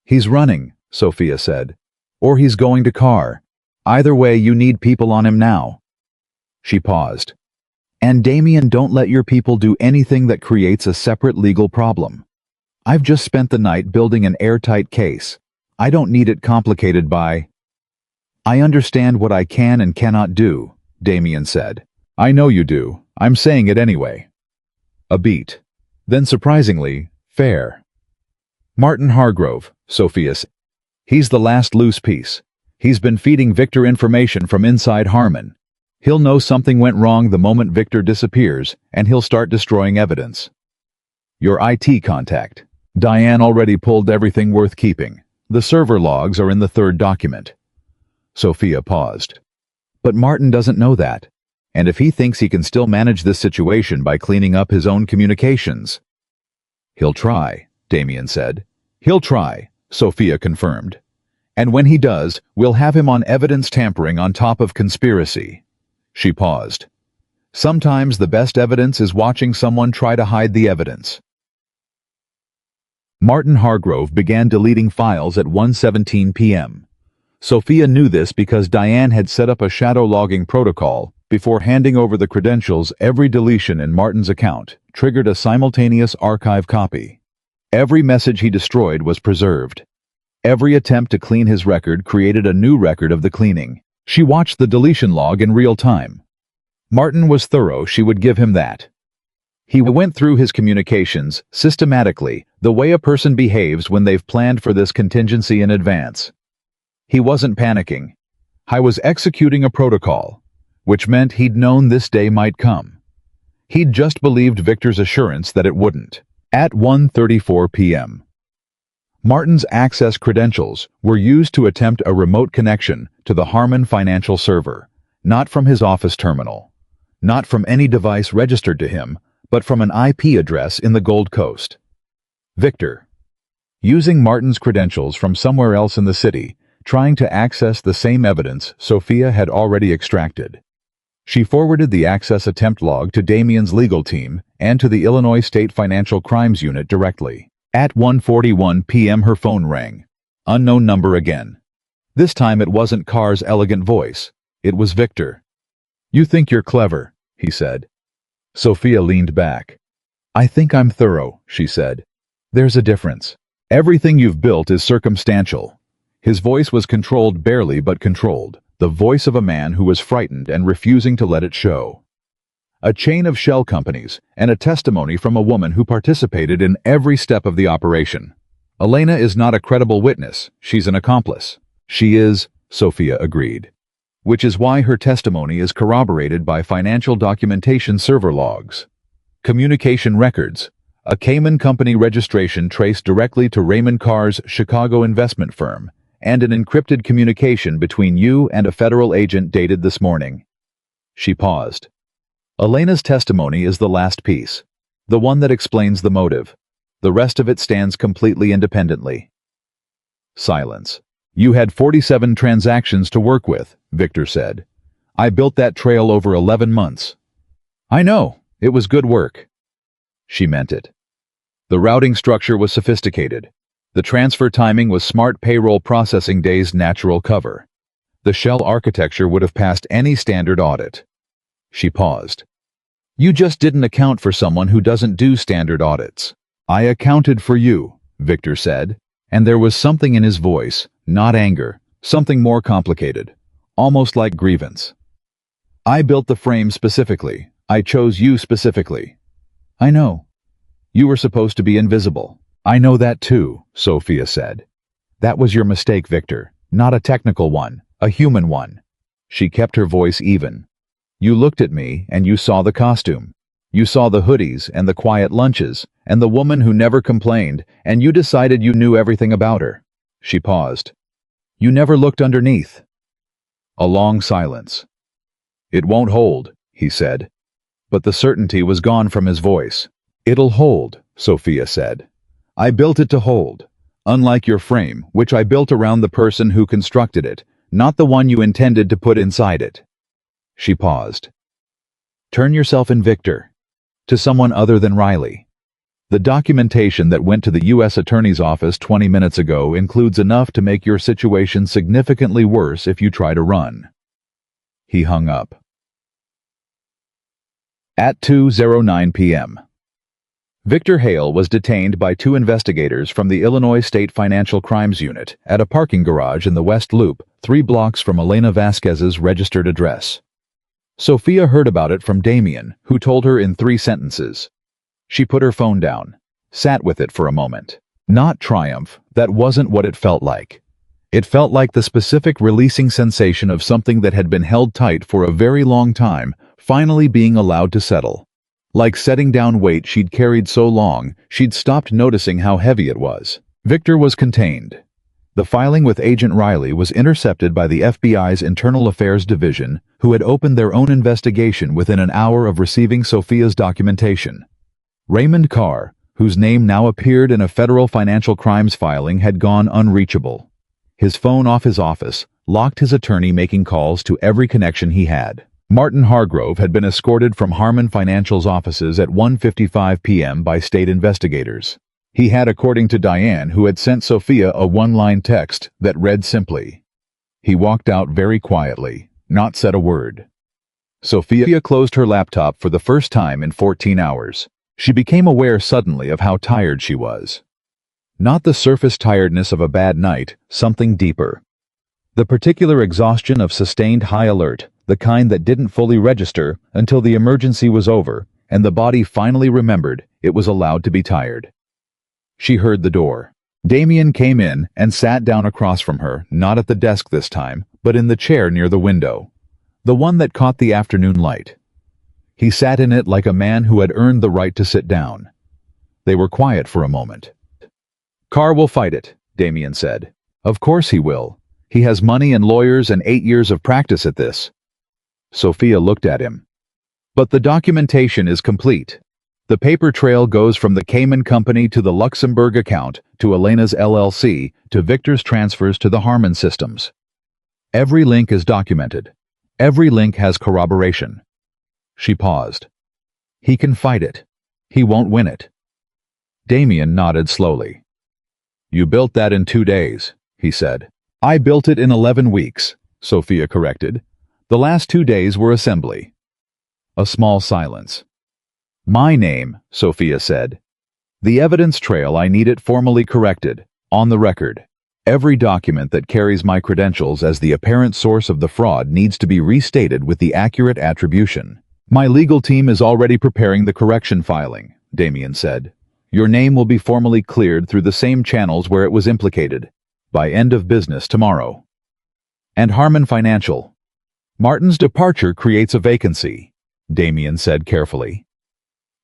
Speaker 1: He's running, Sofia said. Or he's going to car. Either way, you need people on him now. She paused. And Damien, don't let your people do anything that creates a separate legal problem. I've just spent the night building an airtight case. I don't need it complicated by... I understand what I can and cannot do, Damien said. I know you do. I'm saying it anyway. A beat. Then surprisingly, fair. Martin Hargrove, Sofia said. He's the last loose piece. He's been feeding Victor information from inside Harmon. He'll know something went wrong the moment Victor disappears, and he'll start destroying evidence. Your IT contact. Diane already pulled everything worth keeping. The server logs are in the third document. Sofia paused. But Martin doesn't know that. And if he thinks he can still manage this situation by cleaning up his own communications... He'll try, Damien said. He'll try, Sofia confirmed. And when he does, we'll have him on evidence tampering on top of conspiracy. She paused. Sometimes the best evidence is watching someone try to hide the evidence. Martin Hargrove began deleting files at 1:17 p.m. Sofia knew this because Diane had set up a shadow logging protocol. Before handing over the credentials, every deletion in Martin's account triggered a simultaneous archive copy. Every message he destroyed was preserved. Every attempt to clean his record created a new record of the cleaning. She watched the deletion log in real time. Martin was thorough, she would give him that. He went through his communications systematically, the way a person behaves when they've planned for this contingency in advance. He wasn't panicking. I was executing a protocol, which meant he'd known this day might come. He'd just believed Victor's assurance that it wouldn't. At 1:34 p.m. Martin's access credentials were used to attempt a remote connection to the Harmon Financial server, not from his office terminal, not from any device registered to him, but from an IP address in the Gold Coast. Victor. Using Martin's credentials from somewhere else in the city, trying to access the same evidence Sofia had already extracted. She forwarded the access attempt log to Damien's legal team and to the Illinois State Financial Crimes Unit directly. At 1:41 p.m. her phone rang. Unknown number again. This time it wasn't Carr's elegant voice. It was Victor. You think you're clever, he said. Sofia leaned back. I think I'm thorough, she said. There's a difference. Everything you've built is circumstantial. His voice was controlled, barely but controlled. The voice of a man who was frightened and refusing to let it show. A chain of shell companies, and a testimony from a woman who participated in every step of the operation. Elena is not a credible witness, she's an accomplice. She is, Sofia agreed. Which is why her testimony is corroborated by financial documentation server logs. Communication records. A Cayman company registration traced directly to Raymond Carr's Chicago investment firm, and an encrypted communication between you and a federal agent dated this morning. She paused. Elena's testimony is the last piece, the one that explains the motive. The rest of it stands completely independently. Silence. You had 47 transactions to work with, Victor said. I built that trail over 11 months. I know, it was good work. She meant it. The routing structure was sophisticated. The transfer timing was smart, payroll processing days natural cover. The shell architecture would have passed any standard audit. She paused. You just didn't account for someone who doesn't do standard audits. I accounted for you, Victor said, and there was something in his voice, not anger, something more complicated, almost like grievance. I built the frame specifically. I chose you specifically. I know. You were supposed to be invisible. I know that too, Sofia said. That was your mistake, Victor, not a technical one, a human one. She kept her voice even. You looked at me and you saw the costume. You saw the hoodies and the quiet lunches and the woman who never complained, and you decided you knew everything about her. She paused. You never looked underneath. A long silence. It won't hold, he said. but the certainty was gone from his voice. "It'll hold," Sofia said. "I built it to hold. Unlike your frame, which I built around the person who constructed it, not the one you intended to put inside it." She paused. "Turn yourself in, Victor. To someone other than Riley. The documentation that went to the U.S. Attorney's Office 20 minutes ago includes enough to make your situation significantly worse if you try to run." He hung up. At 2:09 p.m. Victor Hale was detained by 2 investigators from the Illinois State Financial Crimes Unit at a parking garage in the West Loop, 3 blocks from Elena Vasquez's registered address. Sofia heard about it from Damien, who told her in 3 sentences. She put her phone down, sat with it for a moment. Not triumph, that wasn't what it felt like. It felt like the specific releasing sensation of something that had been held tight for a very long time, finally being allowed to settle. Like setting down weight she'd carried so long, she'd stopped noticing how heavy it was. Victor was contained. The filing with Agent Riley was intercepted by the FBI's Internal Affairs Division, who had opened their own investigation within an hour of receiving Sofia's documentation. Raymond Carr, whose name now appeared in a federal financial crimes filing, had gone unreachable. His phone off his office locked his attorney making calls to every connection he had. Martin Hargrove had been escorted from Harmon Financial's offices at 1:55 p.m. by state investigators. He had, according to Diane, who had sent Sofia a 1-line text that read simply. He walked out very quietly, not said a word. Sofia closed her laptop for the first time in 14 hours. She became aware suddenly of how tired she was. Not the surface tiredness of a bad night, something deeper. The particular exhaustion of sustained high alert, the kind that didn't fully register until the emergency was over and the body finally remembered it was allowed to be tired. She heard the door. Damien came in and sat down across from her, not at the desk this time, but in the chair near the window, the one that caught the afternoon light. He sat in it like a man who had earned the right to sit down. They were quiet for a moment. "Carr will fight it," Damien said. "Of course he will. He has money and lawyers and 8 years of practice at this." Sofia looked at him. "But the documentation is complete. The paper trail goes from the Cayman Company to the Luxembourg account, to Elena's LLC, to Victor's transfers to the Harmon systems. Every link is documented. Every link has corroboration." She paused. "He can fight it. He won't win it." Damien nodded slowly. "You built that in 2 days," he said. "I built it in 11 weeks, Sofia corrected. "The last 2 days were assembly." A small silence. "My name," Sofia said. "The evidence trail, I need it formally corrected, on the record. Every document that carries my credentials as the apparent source of the fraud needs to be restated with the accurate attribution." "My legal team is already preparing the correction filing," Damien said. "Your name will be formally cleared through the same channels where it was implicated, by end of business tomorrow." "And Harmon Financial?" "Martin's departure creates a vacancy," Damien said carefully.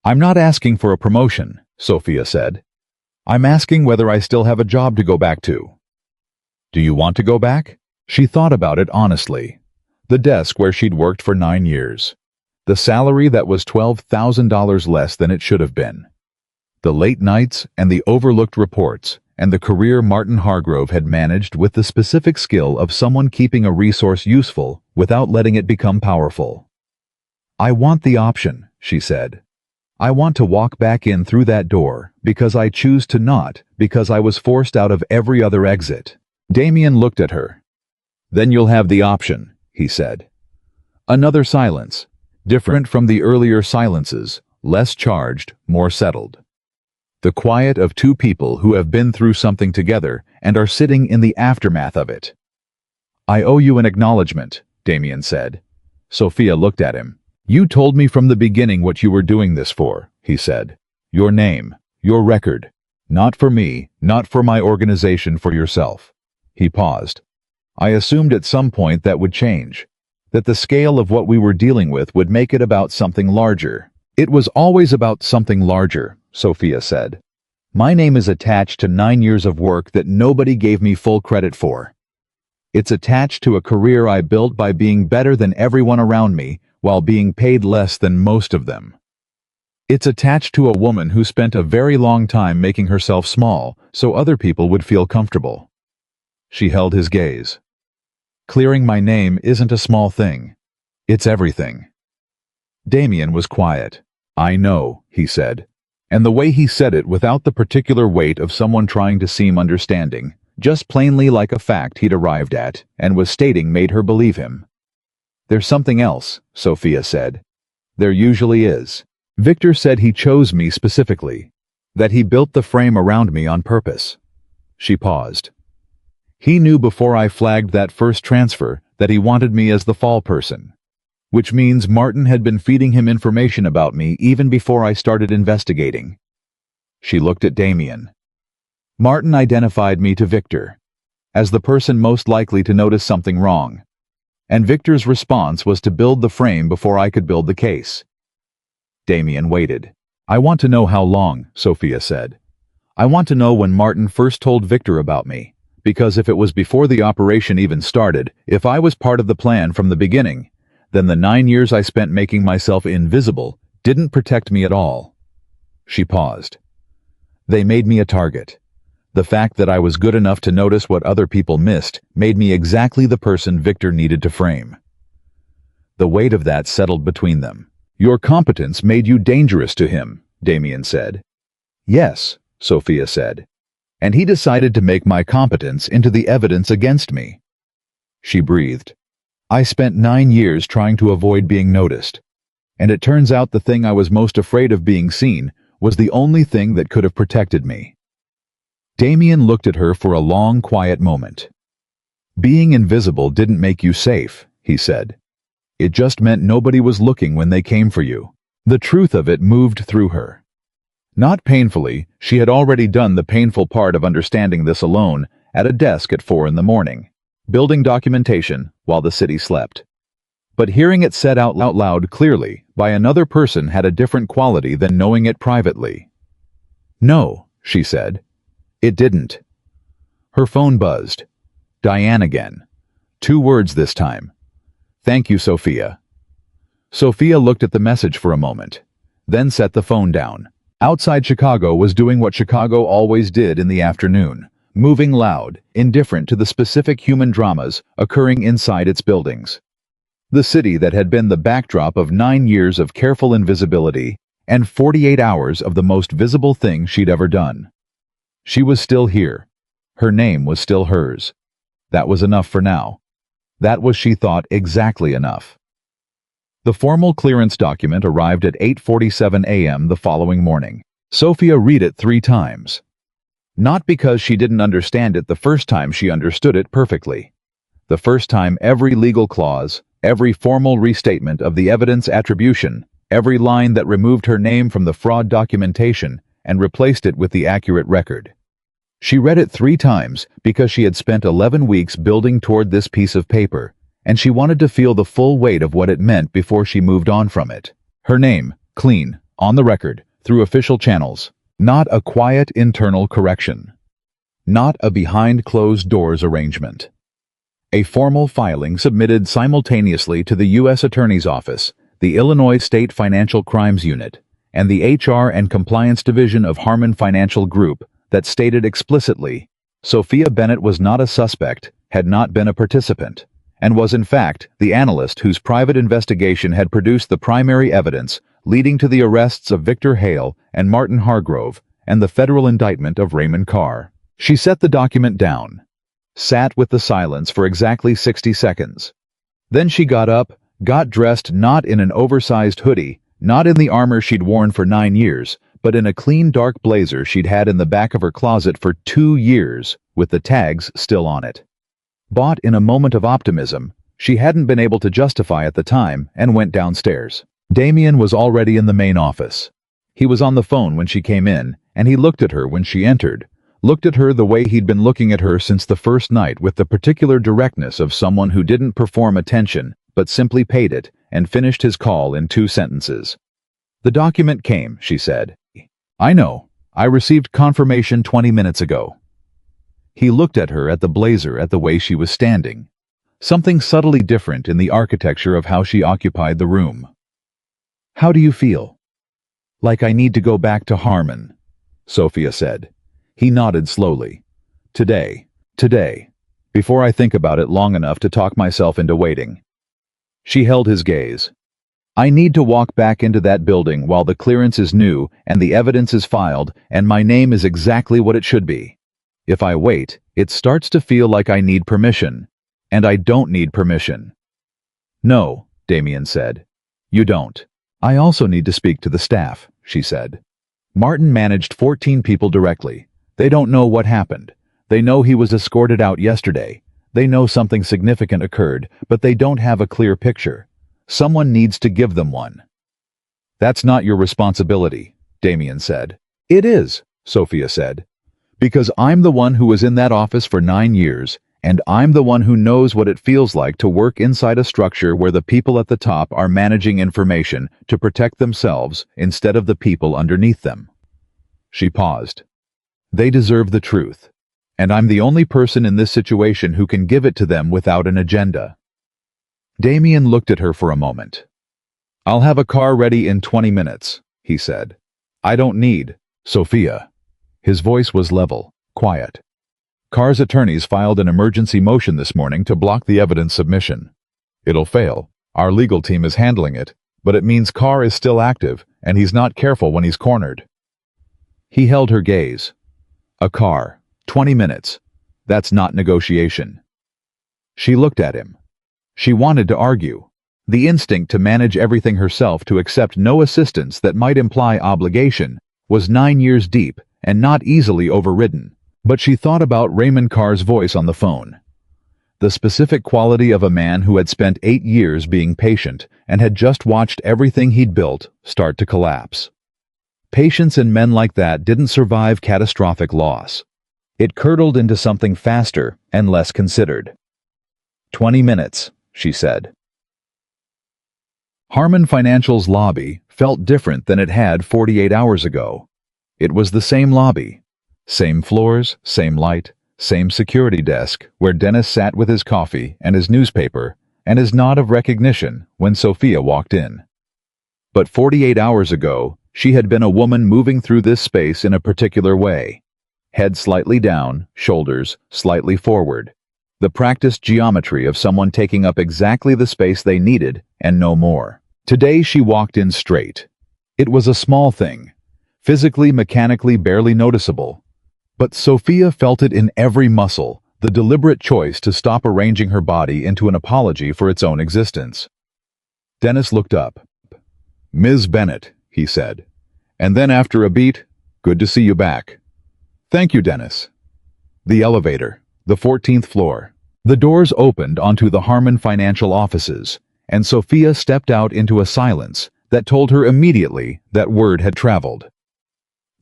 Speaker 1: "I'm not asking for a promotion," Sofia said. "I'm asking whether I still have a job to go back to." "Do you want to go back?" She thought about it honestly. The desk where she'd worked for 9 years. The salary that was $12,000 less than it should have been. The late nights and the overlooked reports, and the career Martin Hargrove had managed with the specific skill of someone keeping a resource useful without letting it become powerful. "I want the option," she said. "I want to walk back in through that door, because I choose to not, because I was forced out of every other exit." Damien looked at her. "Then you'll have the option," he said. Another silence, different from the earlier silences, less charged, more settled. The quiet of 2 people who have been through something together and are sitting in the aftermath of it. "I owe you an acknowledgement," Damien said. Sofia looked at him. "You told me from the beginning what you were doing this for," he said. "Your name, your record. Not for me, not for my organization, for yourself." He paused. "I assumed at some point that would change, that the scale of what we were dealing with would make it about something larger." "It was always about something larger," Sofia said. "My name is attached to 9 years of work that nobody gave me full credit for. It's attached to a career I built by being better than everyone around me, while being paid less than most of them. It's attached to a woman who spent a very long time making herself small so other people would feel comfortable. She held his gaze. Clearing my name isn't a small thing. It's everything. Damien was quiet. I know, he said. And the way he said it without the particular weight of someone trying to seem understanding, just plainly like a fact he'd arrived at and was stating made her believe him. There's something else, Sofia said. There usually is. Victor said he chose me specifically, that he built the frame around me on purpose. She paused. He knew before I flagged that first transfer that he wanted me as the fall person, which means Martin had been feeding him information about me even before I started investigating. She looked at Damien. Martin identified me to Victor as the person most likely to notice something wrong, and Victor's response was to build the frame before I could build the case. Damien waited. I want to know how long, Sofia said. I want to know when Martin first told Victor about me, because if it was before the operation even started, if I was part of the plan from the beginning, then the 9 years I spent making myself invisible didn't protect me at all. She paused. They made me a target. The fact that I was good enough to notice what other people missed made me exactly the person Victor needed to frame. The weight of that settled between them. Your competence made you dangerous to him, Damien said. Yes, Sofia said. And he decided to make my competence into the evidence against me. She breathed. I spent 9 years trying to avoid being noticed. And it turns out the thing I was most afraid of being seen was the only thing that could have protected me. Damien looked at her for a long, quiet moment. Being invisible didn't make you safe, he said. It just meant nobody was looking when they came for you. The truth of it moved through her. Not painfully, she had already done the painful part of understanding this alone, at a desk at 4 a.m, building documentation while the city slept. But hearing it said out loud clearly by another person had a different quality than knowing it privately. No, she said. It didn't. Her phone buzzed. Diane again. 2 words this time. Thank you, Sofia. Sofia looked at the message for a moment, then set the phone down. Outside Chicago was doing what Chicago always did in the afternoon, moving loud, indifferent to the specific human dramas occurring inside its buildings. The city that had been the backdrop of 9 years of careful invisibility and 48 hours of the most visible thing she'd ever done. She was still here. Her name was still hers. That was enough for now. That was, she thought, exactly enough. The formal clearance document arrived at 8:47 a.m. the following morning. Sofia read it 3 times. Not because she didn't understand it the first time she understood it perfectly. The first time every legal clause, every formal restatement of the evidence attribution, every line that removed her name from the fraud documentation and replaced it with the accurate record. She read it 3 times because she had spent 11 weeks building toward this piece of paper, and she wanted to feel the full weight of what it meant before she moved on from it. Her name, clean, on the record, through official channels. Not a quiet internal correction. Not a behind closed doors arrangement. A formal filing submitted simultaneously to the U.S. Attorney's Office, the Illinois State Financial Crimes Unit, and the HR and Compliance Division of Harmon Financial Group that stated explicitly, Sofia Bennett was not a suspect, had not been a participant, and was in fact the analyst whose private investigation had produced the primary evidence leading to the arrests of Victor Hale and Martin Hargrove and the federal indictment of Raymond Carr. She set the document down, sat with the silence for exactly 60 seconds. Then she got up, got dressed not in an oversized hoodie, not in the armor she'd worn for 9 years, but in a clean dark blazer she'd had in the back of her closet for 2 years, with the tags still on it. Bought in a moment of optimism, she hadn't been able to justify at the time, and went downstairs. Damien was already in the main office. He was on the phone when she came in, and he looked at her when she entered, looked at her the way he'd been looking at her since the first night, with the particular directness of someone who didn't perform attention, but simply paid it, and finished his call in 2 sentences. The document came, she said. I know. I received confirmation 20 minutes ago. He looked at her, at the blazer, at the way she was standing. something subtly different in the architecture of how she occupied the room. "How do you feel?" "Like I need to go back to Harmon," Sofia said. He nodded slowly. Today, before I think about it long enough to talk myself into waiting." She held his gaze. "I need to walk back into that building while the clearance is new and the evidence is filed and my name is exactly what it should be. If I wait, it starts to feel like I need permission. And I don't need permission." "No," Damien said. "You don't. I also need to speak to the staff," she said. "Martin managed 14 people directly. They don't know what happened. They know he was escorted out yesterday. They know something significant occurred, but they don't have a clear picture. Someone needs to give them one." "That's not your responsibility," Damien said. "It is," Sofia said. "Because I'm the one who was in that office for 9 years, and I'm the one who knows what it feels like to work inside a structure where the people at the top are managing information to protect themselves instead of the people underneath them." She paused. "They deserve the truth, and I'm the only person in this situation who can give it to them without an agenda." Damien looked at her for a moment. "I'll have a car ready in 20 minutes, he said. "I don't need, Sofia." His voice was level, quiet. "Carr's attorneys filed an emergency motion this morning to block the evidence submission. It'll fail. Our legal team is handling it, but it means Carr is still active, and he's not careful when he's cornered." He held her gaze. "A car, 20 minutes. That's not negotiation." She looked at him. She wanted to argue. The instinct to manage everything herself, to accept no assistance that might imply obligation, was 9 years deep and not easily overridden. But she thought about Raymond Carr's voice on the phone. The specific quality of a man who had spent 8 years being patient and had just watched everything he'd built start to collapse. Patience in men like that didn't survive catastrophic loss. It curdled into something faster and less considered. 20 minutes, she said. Harmon Financial's lobby felt different than it had 48 hours ago. It was the same lobby. Same floors, same light, same security desk where Dennis sat with his coffee and his newspaper and his nod of recognition when Sofia walked in. But 48 hours ago, she had been a woman moving through this space in a particular way. Head slightly down, shoulders slightly forward. The practiced geometry of someone taking up exactly the space they needed and no more. Today she walked in straight. It was a small thing, physically, mechanically barely noticeable. But Sofia felt it in every muscle, the deliberate choice to stop arranging her body into an apology for its own existence. Dennis looked up. "Ms. Bennett," he said. And then after a beat, "Good to see you back." "Thank you, Dennis." The elevator, the 14th floor. The doors opened onto the Harmon Financial offices, and Sofia stepped out into a silence that told her immediately that word had traveled.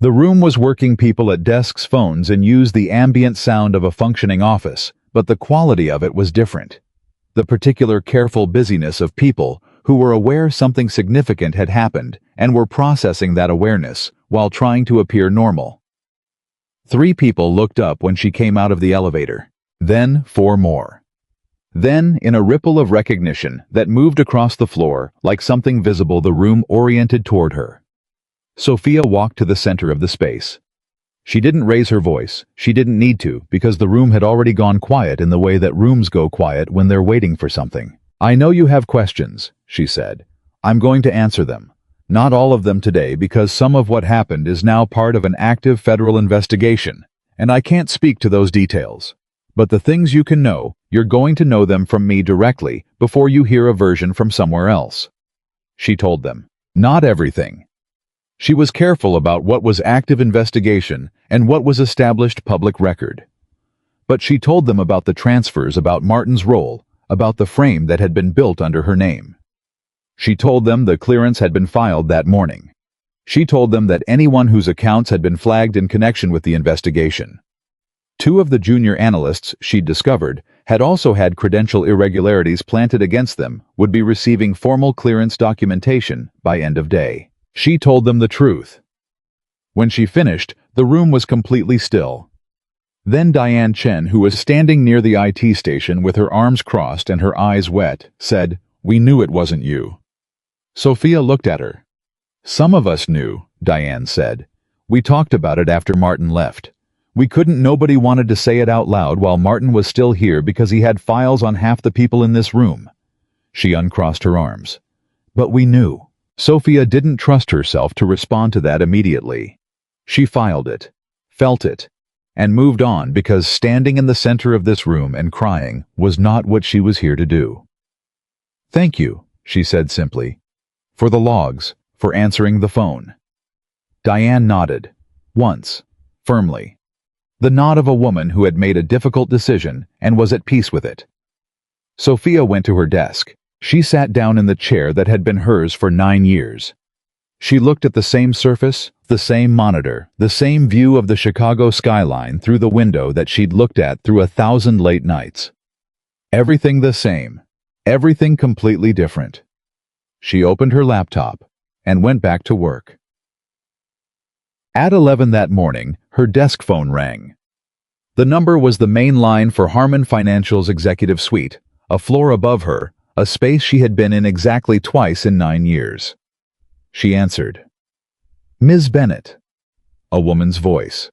Speaker 1: The room was working people at desks, phones, and used the ambient sound of a functioning office, but the quality of it was different. The particular careful busyness of people who were aware something significant had happened and were processing that awareness while trying to appear normal. 3 people looked up when she came out of the elevator. Then 4 more. Then, in a ripple of recognition that moved across the floor like something visible, the room oriented toward her. Sofia walked to the center of the space. She didn't raise her voice. She didn't need to, because the room had already gone quiet in the way that rooms go quiet when they're waiting for something. "I know you have questions," she said. "I'm going to answer them. Not all of them today, because some of what happened is now part of an active federal investigation, and I can't speak to those details. But the things you can know, you're going to know them from me directly before you hear a version from somewhere else." She told them. Not everything. She was careful about what was active investigation and what was established public record. But she told them about the transfers, about Martin's role, about the frame that had been built under her name. She told them the clearance had been filed that morning. She told them that anyone whose accounts had been flagged in connection with the investigation. 2 of the junior analysts she'd discovered had also had credential irregularities planted against them, would be receiving formal clearance documentation by end of day. She told them the truth. When she finished, the room was completely still. Then Diane Chen, who was standing near the IT station with her arms crossed and her eyes wet, said, "We knew it wasn't you." Sofia looked at her. "Some of us knew," Diane said. "We talked about it after Martin left. Nobody wanted to say it out loud while Martin was still here because he had files on half the people in this room." She uncrossed her arms. "But we knew." Sofia didn't trust herself to respond to that immediately. She filed it, felt it, and moved on because standing in the center of this room and crying was not what she was here to do. "Thank you," she said simply. "For the logs, for answering the phone." Diane nodded, once, firmly. The nod of a woman who had made a difficult decision and was at peace with it. Sofia went to her desk. She sat down in the chair that had been hers for 9 years. She looked at the same surface, the same monitor, the same view of the Chicago skyline through the window that she'd looked at through 1,000 late nights. Everything the same, everything completely different. She opened her laptop and went back to work. At 11 that morning, her desk phone rang. The number was the main line for Harmon Financial's executive suite, a floor above her, a space she had been in exactly twice in 9 years. She answered. "Ms. Bennett." A woman's voice.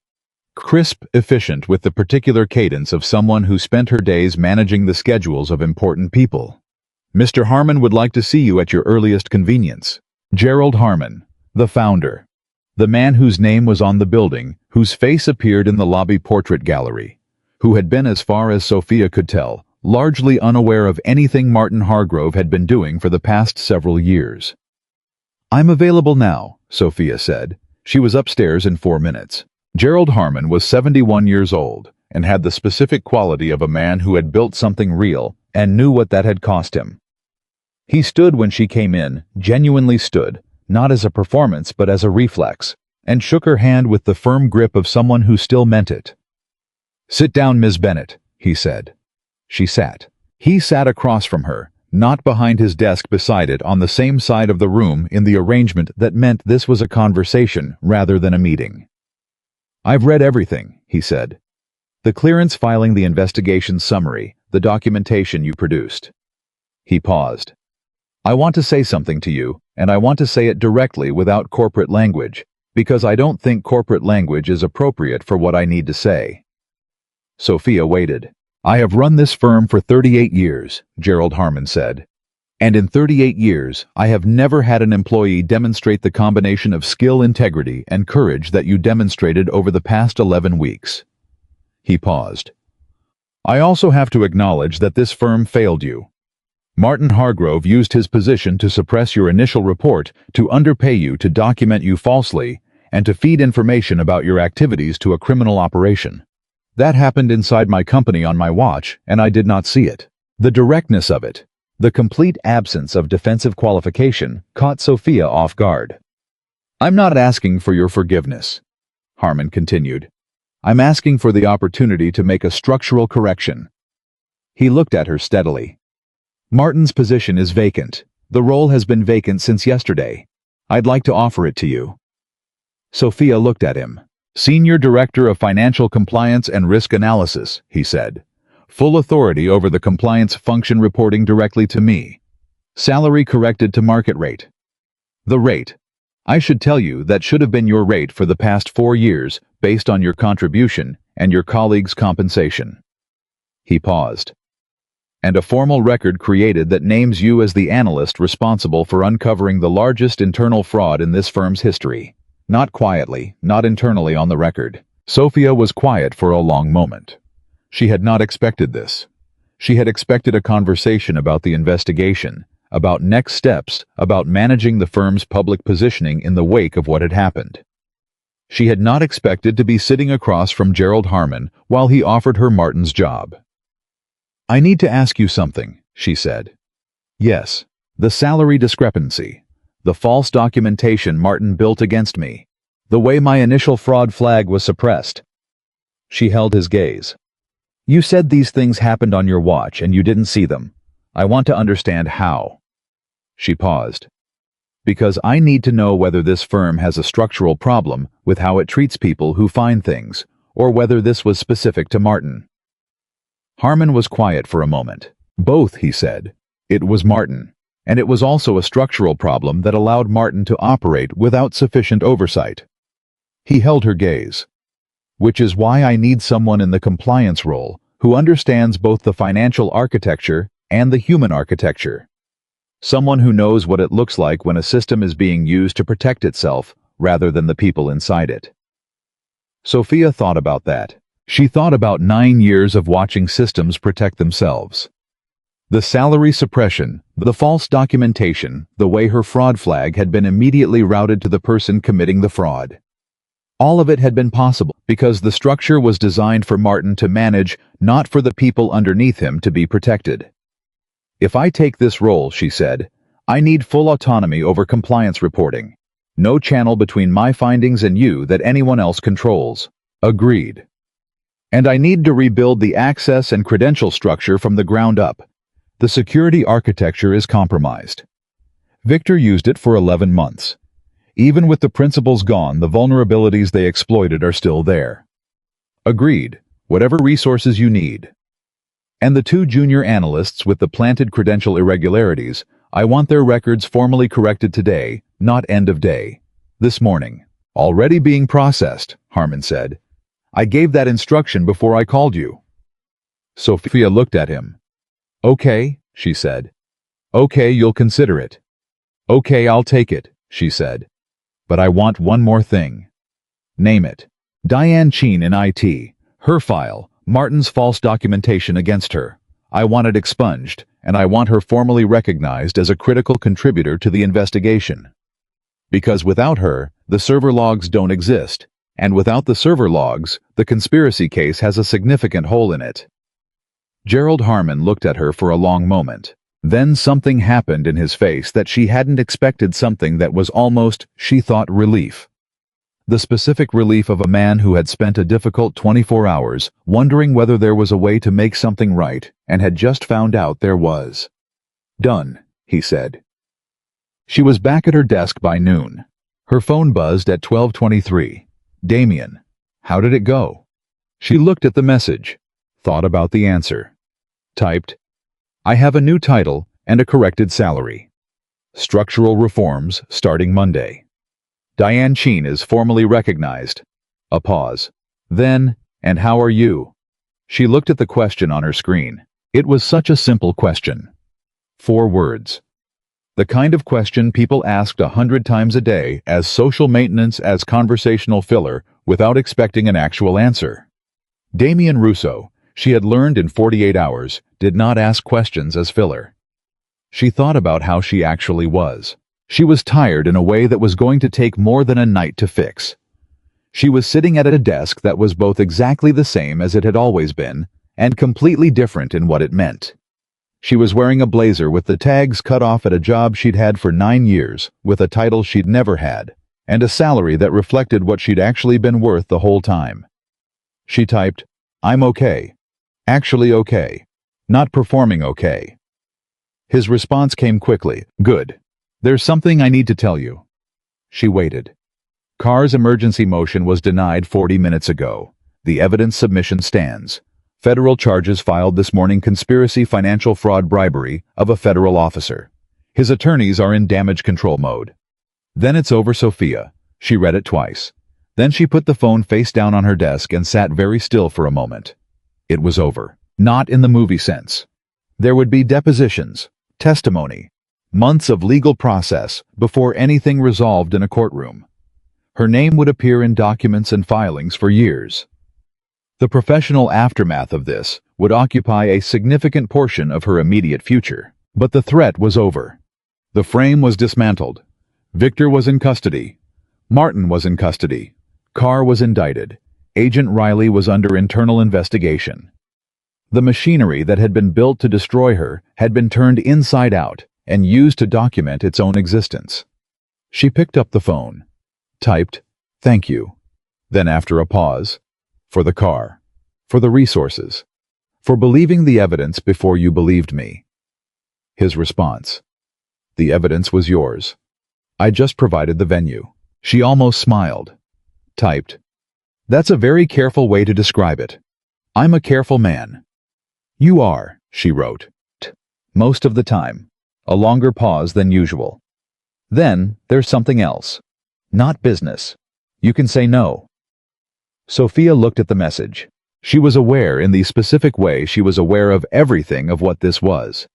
Speaker 1: Crisp, efficient, with the particular cadence of someone who spent her days managing the schedules of important people. "Mr. Harmon would like to see you at your earliest convenience." Gerald Harmon, the founder. The man whose name was on the building, whose face appeared in the lobby portrait gallery, who had been, as far as Sofia could tell, largely unaware of anything Martin Hargrove had been doing for the past several years. "I'm available now," Sofia said. She was upstairs in 4 minutes. Gerald Harmon was 71 years old and had the specific quality of a man who had built something real and knew what that had cost him. He stood when she came in, genuinely stood, not as a performance but as a reflex, and shook her hand with the firm grip of someone who still meant it. "Sit down, Ms. Bennett," he said. She sat. He sat across from her, not behind his desk beside it, on the same side of the room in the arrangement that meant this was a conversation rather than a meeting. "I've read everything," he said. "The clearance filing, the investigation summary, the documentation you produced." He paused. "I want to say something to you, and I want to say it directly without corporate language, because I don't think corporate language is appropriate for what I need to say." Sofia waited. "I have run this firm for 38 years, Gerald Harmon said. "And in 38 years, I have never had an employee demonstrate the combination of skill, integrity, and courage that you demonstrated over the past 11 weeks. He paused. "I also have to acknowledge that this firm failed you. Martin Hargrove used his position to suppress your initial report, to underpay you, to document you falsely, and to feed information about your activities to a criminal operation. That happened inside my company on my watch, and I did not see it. The directness of it, the complete absence of defensive qualification, caught Sofia off guard. "I'm not asking for your forgiveness," Harmon continued. "I'm asking for the opportunity to make a structural correction." He looked at her steadily. "Martin's position is vacant. The role has been vacant since yesterday. I'd like to offer it to you." Sofia looked at him. "Senior Director of Financial Compliance and Risk Analysis," he said. "Full authority over the compliance function, reporting directly to me. Salary corrected to market rate." "The rate. I should tell you that should have been your rate for the past 4 years, based on your contribution and your colleagues' compensation." He paused. "And a formal record created that names you as the analyst responsible for uncovering the largest internal fraud in this firm's history. Not quietly, not internally on the record." Sofia was quiet for a long moment. She had not expected this. She had expected a conversation about the investigation, about next steps, about managing the firm's public positioning in the wake of what had happened. She had not expected to be sitting across from Gerald Harmon while he offered her Martin's job. "I need to ask you something," she said. "Yes, the salary discrepancy. The false documentation Martin built against me. The way my initial fraud flag was suppressed." She held his gaze. "You said these things happened on your watch and you didn't see them. I want to understand how." She paused. "Because I need to know whether this firm has a structural problem with how it treats people who find things, or whether this was specific to Martin. Harmon was quiet for a moment. Both, he said. It was Martin, and it was also a structural problem that allowed Martin to operate without sufficient oversight. He held her gaze. Which is why I need someone in the compliance role who understands both the financial architecture and the human architecture. Someone who knows what it looks like when a system is being used to protect itself rather than the people inside it. Sofia thought about that. She thought about 9 years of watching systems protect themselves. The salary suppression, the false documentation, the way her fraud flag had been immediately routed to the person committing the fraud. All of it had been possible because the structure was designed for Martin to manage, not for the people underneath him to be protected. If I take this role, she said, I need full autonomy over compliance reporting. No channel between my findings and you that anyone else controls. Agreed. And I need to rebuild the access and credential structure from the ground up. The security architecture is compromised. Victor used it for 11 months. Even with the principles gone, the vulnerabilities they exploited are still there. Agreed. Whatever resources you need. And the 2 junior analysts with the planted credential irregularities, I want their records formally corrected today, not end of day. This morning. Already being processed, Harmon said. I gave that instruction before I called you. Sofia looked at him. Okay, she said. Okay, you'll consider it. Okay, I'll take it, she said. But I want one more thing. Name it. Diane Cheen in IT. Her file. Martin's false documentation against her. I want it expunged, and I want her formally recognized as a critical contributor to the investigation. Because without her, the server logs don't exist, and without the server logs, the conspiracy case has a significant hole in it. Gerald Harmon looked at her for a long moment. Then something happened in his face that she hadn't expected, something that was almost, she thought, relief. The specific relief of a man who had spent a difficult 24 hours wondering whether there was a way to make something right and had just found out there was. Done, he said. She was back at her desk by noon. Her phone buzzed at 12:23. Damien. How did it go? She looked at the message, thought about the answer. Typed, I have a new title and a corrected salary. Structural reforms starting Monday. Diane Cheen is formally recognized. A pause. Then, and how are you? She looked at the question on her screen. It was such a simple question. 4 words. The kind of question people asked 100 times a day as social maintenance, as conversational filler, without expecting an actual answer. Damien Russo, she had learned in 48 hours, did not ask questions as filler. She thought about how she actually was. She was tired in a way that was going to take more than a night to fix. She was sitting at a desk that was both exactly the same as it had always been, and completely different in what it meant. She was wearing a blazer with the tags cut off at a job she'd had for 9 years, with a title she'd never had, and a salary that reflected what she'd actually been worth the whole time. She typed, I'm okay. Actually okay. Not performing okay. His response came quickly. Good. There's something I need to tell you. She waited. Carr's emergency motion was denied 40 minutes ago. The evidence submission stands. Federal charges filed this morning: conspiracy, financial fraud, bribery of a federal officer. His attorneys are in damage control mode. Then it's over, Sofia. She read it twice. Then she put the phone face down on her desk and sat very still for a moment. It was over. Not in the movie sense. There would be depositions, testimony, months of legal process before anything resolved in a courtroom. Her name would appear in documents and filings for years. The professional aftermath of this would occupy a significant portion of her immediate future. But the threat was over. The frame was dismantled. Victor was in custody. Martin was in custody. Carr was indicted. Agent Riley was under internal investigation. The machinery that had been built to destroy her had been turned inside out and used to document its own existence. She picked up the phone, typed, "Thank you." Then after a pause, "For the car, for the resources, for believing the evidence before you believed me." His response, "The evidence was yours. I just provided the venue." She almost smiled, typed, That's a very careful way to describe it. I'm a careful man. You are, she wrote. Most of the time. A longer pause than usual. Then, there's something else. Not business. You can say no. Sofia looked at the message. She was aware in the specific way she was aware of everything of what this was.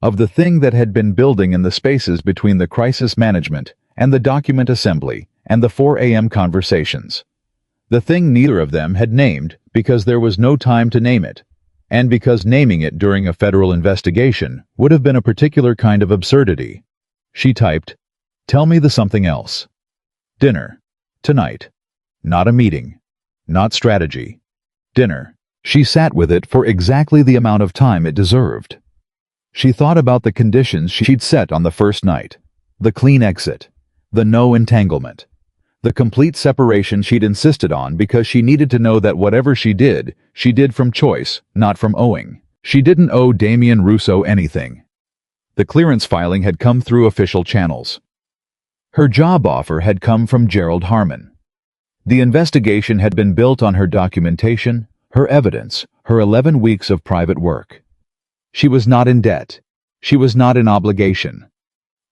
Speaker 1: Of the thing that had been building in the spaces between the crisis management and the document assembly and the 4 a.m. conversations. The thing neither of them had named because there was no time to name it, and because naming it during a federal investigation would have been a particular kind of absurdity. She typed, "Tell me the something else. Dinner. Tonight. Not a meeting. Not strategy. Dinner." She sat with it for exactly the amount of time it deserved. She thought about the conditions she'd set on the first night. The clean exit. The no entanglement. The complete separation she'd insisted on because she needed to know that whatever she did from choice, not from owing. She didn't owe Damien Russo anything. The clearance filing had come through official channels. Her job offer had come from Gerald Harmon. The investigation had been built on her documentation, her evidence, her 11 weeks of private work. She was not in debt. She was not in obligation.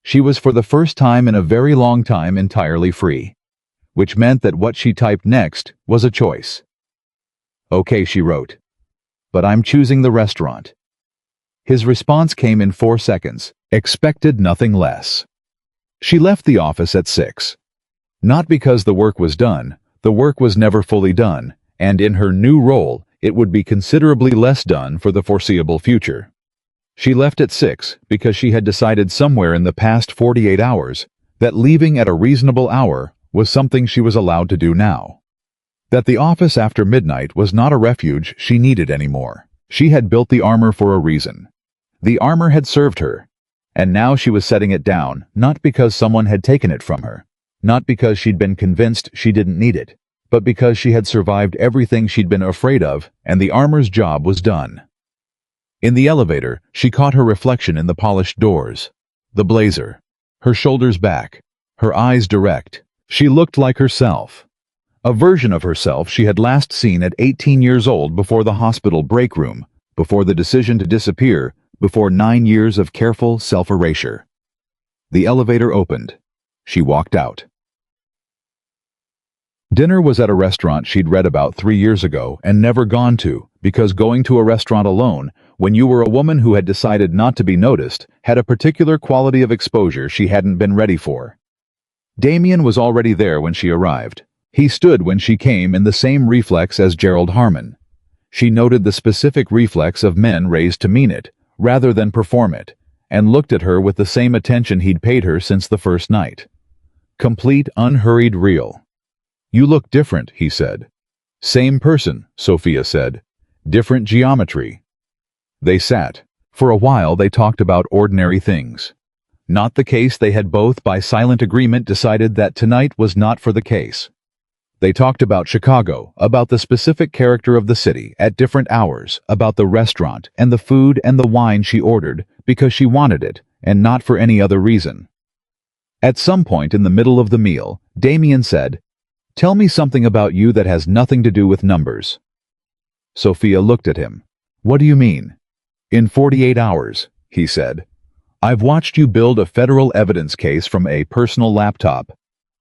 Speaker 1: She was for the first time in a very long time entirely free. Which meant that what she typed next was a choice. "Okay," she wrote. "But I'm choosing the restaurant." His response came in 4 seconds. Expected nothing less. She left the office at 6. Not because the work was done. The work was never fully done, and in her new role, it would be considerably less done for the foreseeable future. She left at 6 because she had decided somewhere in the past 48 hours that leaving at a reasonable hour was something she was allowed to do now. That the office after midnight was not a refuge she needed anymore. She had built the armor for a reason. The armor had served her, and now she was setting it down, not because someone had taken it from her, not because she'd been convinced she didn't need it, but because she had survived everything she'd been afraid of, and the armor's job was done. In the elevator, she caught her reflection in the polished doors. The blazer. Her shoulders back. Her eyes direct. She looked like herself. A version of herself she had last seen at 18 years old before the hospital break room, before the decision to disappear, before 9 years of careful self-erasure. The elevator opened. She walked out. Dinner was at a restaurant she'd read about 3 years ago and never gone to, because going to a restaurant alone, when you were a woman who had decided not to be noticed, had a particular quality of exposure she hadn't been ready for. Damien was already there when she arrived. He stood when she came in the same reflex as Gerald Harmon. She noted the specific reflex of men raised to mean it, rather than perform it, and looked at her with the same attention he'd paid her since the first night. Complete, unhurried real. "You look different," he said. "Same person," Sofia said. "Different geometry." They sat. For a while they talked about ordinary things. Not the case. They had both, by silent agreement, decided that tonight was not for the case. They talked about Chicago, about the specific character of the city, at different hours, about the restaurant, and the food and the wine she ordered, because she wanted it, and not for any other reason. At some point in the middle of the meal, Damien said, "Tell me something about you that has nothing to do with numbers." Sofia looked at him. "What do you mean?" "In 48 hours, he said. "I've watched you build a federal evidence case from a personal laptop.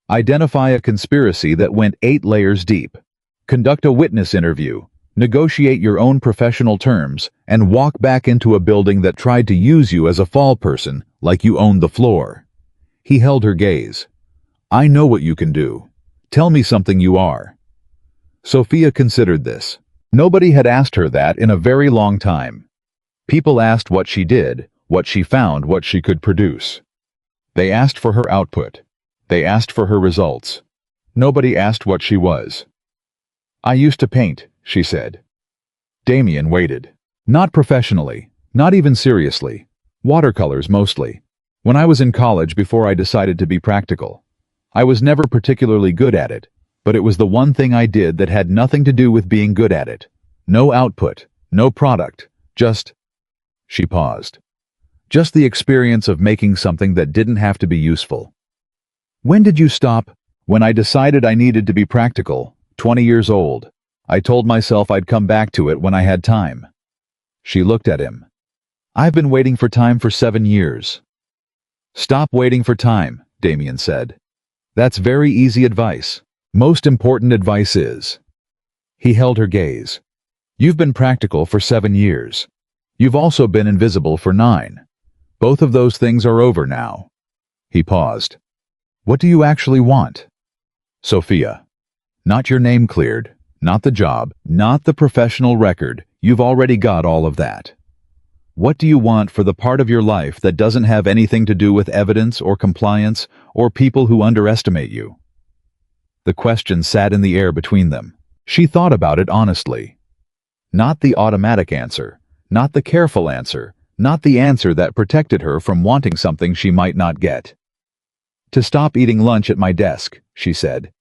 Speaker 1: Identify a conspiracy that went 8 layers deep. Conduct a witness interview. Negotiate your own professional terms, and walk back into a building that tried to use you as a fall person, like you owned the floor." He held her gaze. "I know what you can do. Tell me something you are." Sofia considered this. Nobody had asked her that in a very long time. People asked what she did, what she found, what she could produce. They asked for her output. They asked for her results. Nobody asked what she was. "I used to paint," she said. Damien waited. "Not professionally, not even seriously. Watercolors mostly. When I was in college before I decided to be practical. I was never particularly good at it, but it was the one thing I did that had nothing to do with being good at it. No output, no product, just..." She paused. "Just the experience of making something that didn't have to be useful." "When did you stop?" "When I decided I needed to be practical, 20 years old. I told myself I'd come back to it when I had time. She looked at him. I've been waiting for time for 7 years. Stop waiting for time, Damien said. That's very easy advice. Most important advice is. He held her gaze. You've been practical for 7 years. You've also been invisible for 9. Both of those things are over now. He paused. What do you actually want? Sofia. Not your name cleared, not the job, not the professional record. You've already got all of that. What do you want for the part of your life that doesn't have anything to do with evidence or compliance or people who underestimate you? The question sat in the air between them. She thought about it honestly. Not the automatic answer, not the careful answer, not the answer that protected her from wanting something she might not get. To stop eating lunch at my desk, she said.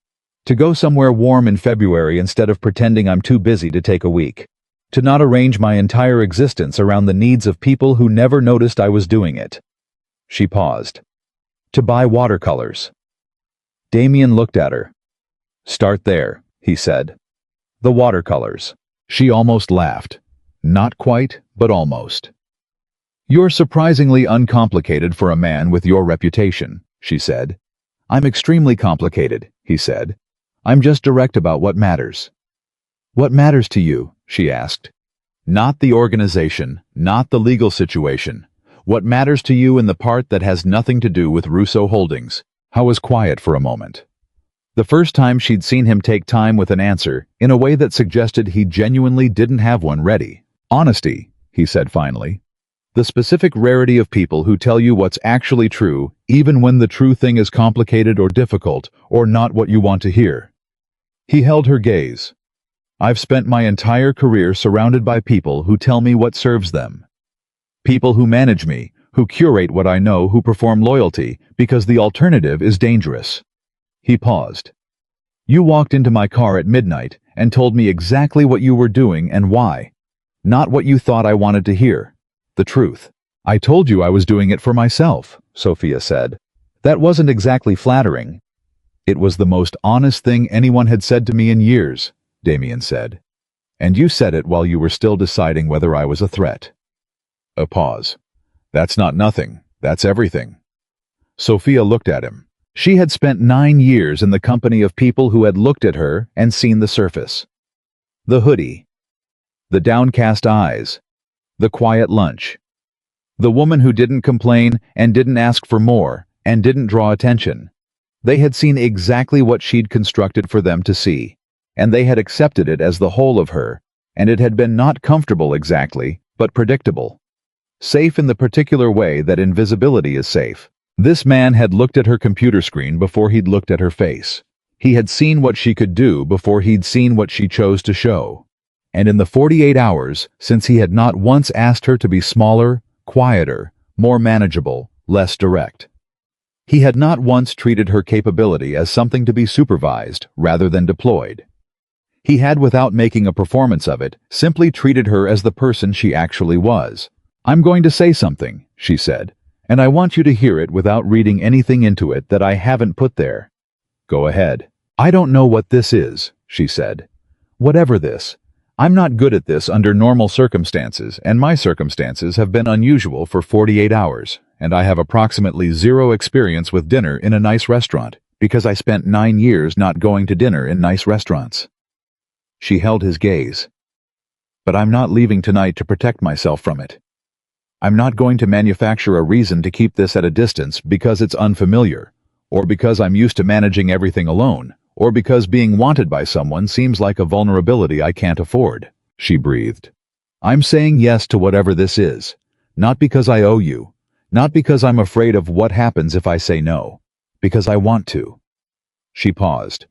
Speaker 1: To go somewhere warm in February instead of pretending I'm too busy to take a week. To not arrange my entire existence around the needs of people who never noticed I was doing it. She paused. To buy watercolors. Damien looked at her. Start there, he said. The watercolors. She almost laughed. Not quite, but almost. You're surprisingly uncomplicated for a man with your reputation, she said. I'm extremely complicated, he said. I'm just direct about what matters. What matters to you? She asked. Not the organization, not the legal situation. What matters to you in the part that has nothing to do with Russo Holdings? I was quiet for a moment. The first time she'd seen him take time with an answer in a way that suggested he genuinely didn't have one ready. Honesty, he said finally. The specific rarity of people who tell you what's actually true, even when the true thing is complicated or difficult, or not what you want to hear. He held her gaze. I've spent my entire career surrounded by people who tell me what serves them. People who manage me, who curate what I know, who perform loyalty, because the alternative is dangerous. He paused. You walked into my car at midnight and told me exactly what you were doing and why. Not what you thought I wanted to hear. The truth. I told you I was doing it for myself, Sofia said. That wasn't exactly flattering. It was the most honest thing anyone had said to me in years, Damien said. And you said it while you were still deciding whether I was a threat. A pause. That's not nothing. That's everything. Sofia looked at him. She had spent 9 years in the company of people who had looked at her and seen the surface. The hoodie. The downcast eyes. The quiet lunch. The woman who didn't complain and didn't ask for more and didn't draw attention. They had seen exactly what she'd constructed for them to see, and they had accepted it as the whole of her, and it had been not comfortable exactly, but predictable. Safe in the particular way that invisibility is safe. This man had looked at her computer screen before he'd looked at her face. He had seen what she could do before he'd seen what she chose to show. And in the 48 hours, since he had not once asked her to be smaller, quieter, more manageable, less direct. He had not once treated her capability as something to be supervised rather than deployed. He had, without making a performance of it, simply treated her as the person she actually was. I'm going to say something, she said, and I want you to hear it without reading anything into it that I haven't put there. Go ahead. I don't know what this is, she said. Whatever this. I'm not good at this under normal circumstances, and my circumstances have been unusual for 48 hours, and I have approximately 0 experience with dinner in a nice restaurant, because I spent 9 years not going to dinner in nice restaurants. She held his gaze. But I'm not leaving tonight to protect myself from it. I'm not going to manufacture a reason to keep this at a distance because it's unfamiliar, or because I'm used to managing everything alone, or because being wanted by someone seems like a vulnerability I can't afford, she breathed. I'm saying yes to whatever this is, not because I owe you, not because I'm afraid of what happens if I say no, because I want to. She paused.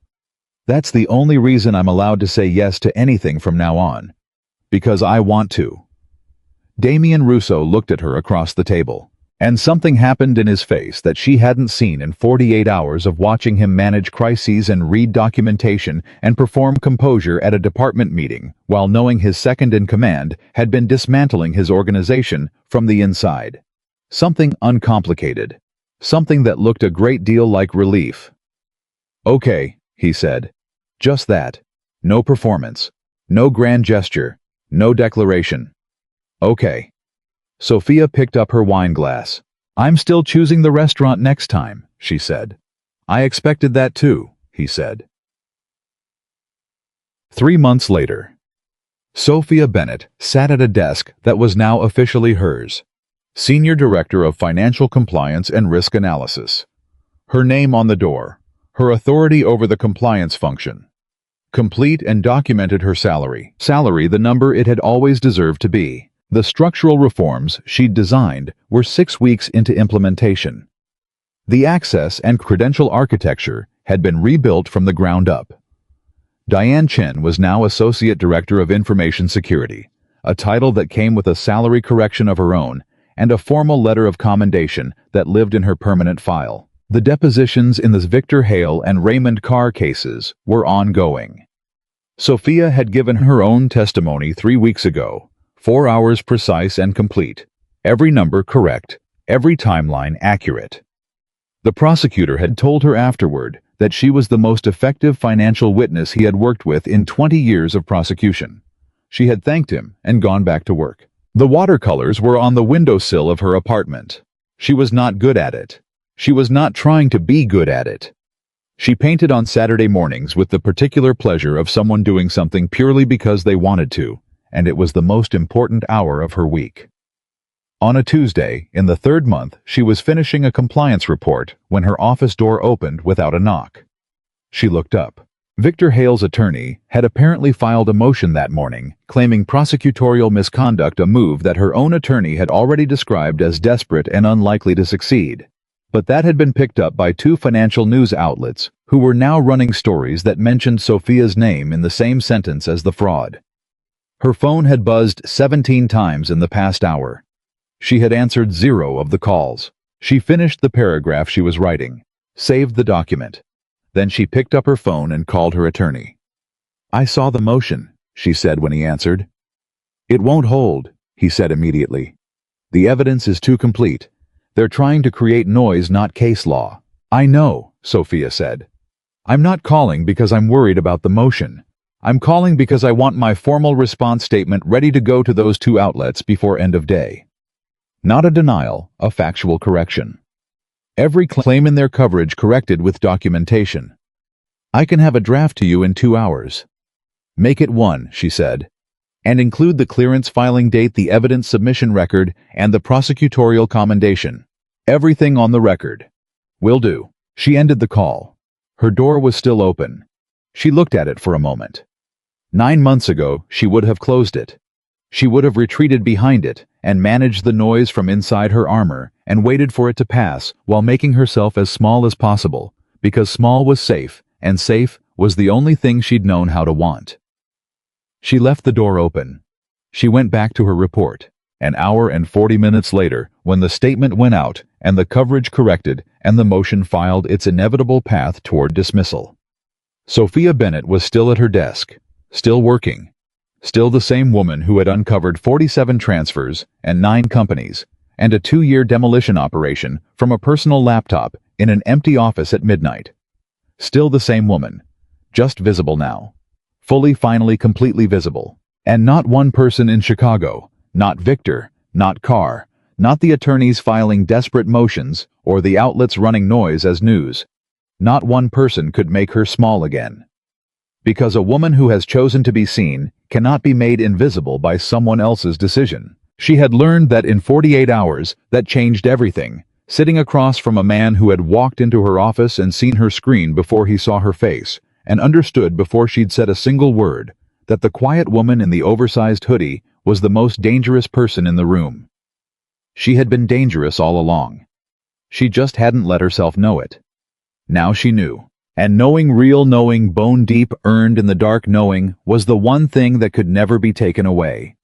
Speaker 1: That's the only reason I'm allowed to say yes to anything from now on. Because I want to. Damien Russo looked at her across the table, and something happened in his face that she hadn't seen in 48 hours of watching him manage crises and read documentation and perform composure at a department meeting while knowing his second-in-command had been dismantling his organization from the inside. Something uncomplicated. Something that looked a great deal like relief. Okay, he said. Just that. No performance. No grand gesture. No declaration. Okay. Sofia picked up her wine glass. I'm still choosing the restaurant next time, she said. I expected that too, he said. 3 months later. Sofia Bennett sat at a desk that was now officially hers. Senior Director of Financial Compliance and Risk Analysis. Her name on the door. Her authority over the compliance function. Complete and documented her salary. Salary the number it had always deserved to be. The structural reforms she'd designed were 6 weeks into implementation. The access and credential architecture had been rebuilt from the ground up. Diane Chen was now Associate Director of Information Security, a title that came with a salary correction of her own and a formal letter of commendation that lived in her permanent file. The depositions in the Victor Hale and Raymond Carr cases were ongoing. Sofia had given her own testimony 3 weeks ago, 4 hours precise and complete, every number correct, every timeline accurate. The prosecutor had told her afterward that she was the most effective financial witness he had worked with in 20 years of prosecution. She had thanked him and gone back to work. The watercolors were on the windowsill of her apartment. She was not good at it. She was not trying to be good at it. She painted on Saturday mornings with the particular pleasure of someone doing something purely because they wanted to, and it was the most important hour of her week. On a Tuesday, in the 3rd month, she was finishing a compliance report when her office door opened without a knock. She looked up. Victor Hale's attorney had apparently filed a motion that morning, claiming prosecutorial misconduct, a move that her own attorney had already described as desperate and unlikely to succeed. But that had been picked up by 2 financial news outlets who were now running stories that mentioned Sofia's name in the same sentence as the fraud. Her phone had buzzed 17 times in the past hour. She had answered 0 of the calls. She finished the paragraph she was writing, saved the document. Then she picked up her phone and called her attorney. I saw the motion, she said when he answered. It won't hold, he said immediately. The evidence is too complete. They're trying to create noise, not case law. I know, Sofia said. I'm not calling because I'm worried about the motion. I'm calling because I want my formal response statement ready to go to those 2 outlets before end of day. Not a denial, a factual correction. Every claim in their coverage corrected with documentation. I can have a draft to you in 2 hours. Make it 1, she said, and include the clearance filing date, the evidence submission record, and the prosecutorial commendation. Everything on the record. Will do. She ended the call. Her door was still open. She looked at it for a moment. 9 months ago, she would have closed it. She would have retreated behind it and managed the noise from inside her armor and waited for it to pass while making herself as small as possible, because small was safe, and safe was the only thing she'd known how to want. She left the door open. She went back to her report. An hour and 40 minutes later, when the statement went out and the coverage corrected and the motion filed its inevitable path toward dismissal. Sofia Bennett was still at her desk, still working, still the same woman who had uncovered 47 transfers and 9 companies and a 2-year demolition operation from a personal laptop in an empty office at midnight. Still the same woman, just visible now. Fully, finally, completely visible. And not one person in Chicago, not Victor, not Carr, not the attorneys filing desperate motions or the outlets running noise as news. Not one person could make her small again. Because a woman who has chosen to be seen cannot be made invisible by someone else's decision. She had learned that in 48 hours that changed everything, sitting across from a man who had walked into her office and seen her screen before he saw her face, and understood before she'd said a single word, that the quiet woman in the oversized hoodie was the most dangerous person in the room. She had been dangerous all along. She just hadn't let herself know it. Now she knew. And knowing, real knowing, bone deep, earned in the dark knowing, was the one thing that could never be taken away.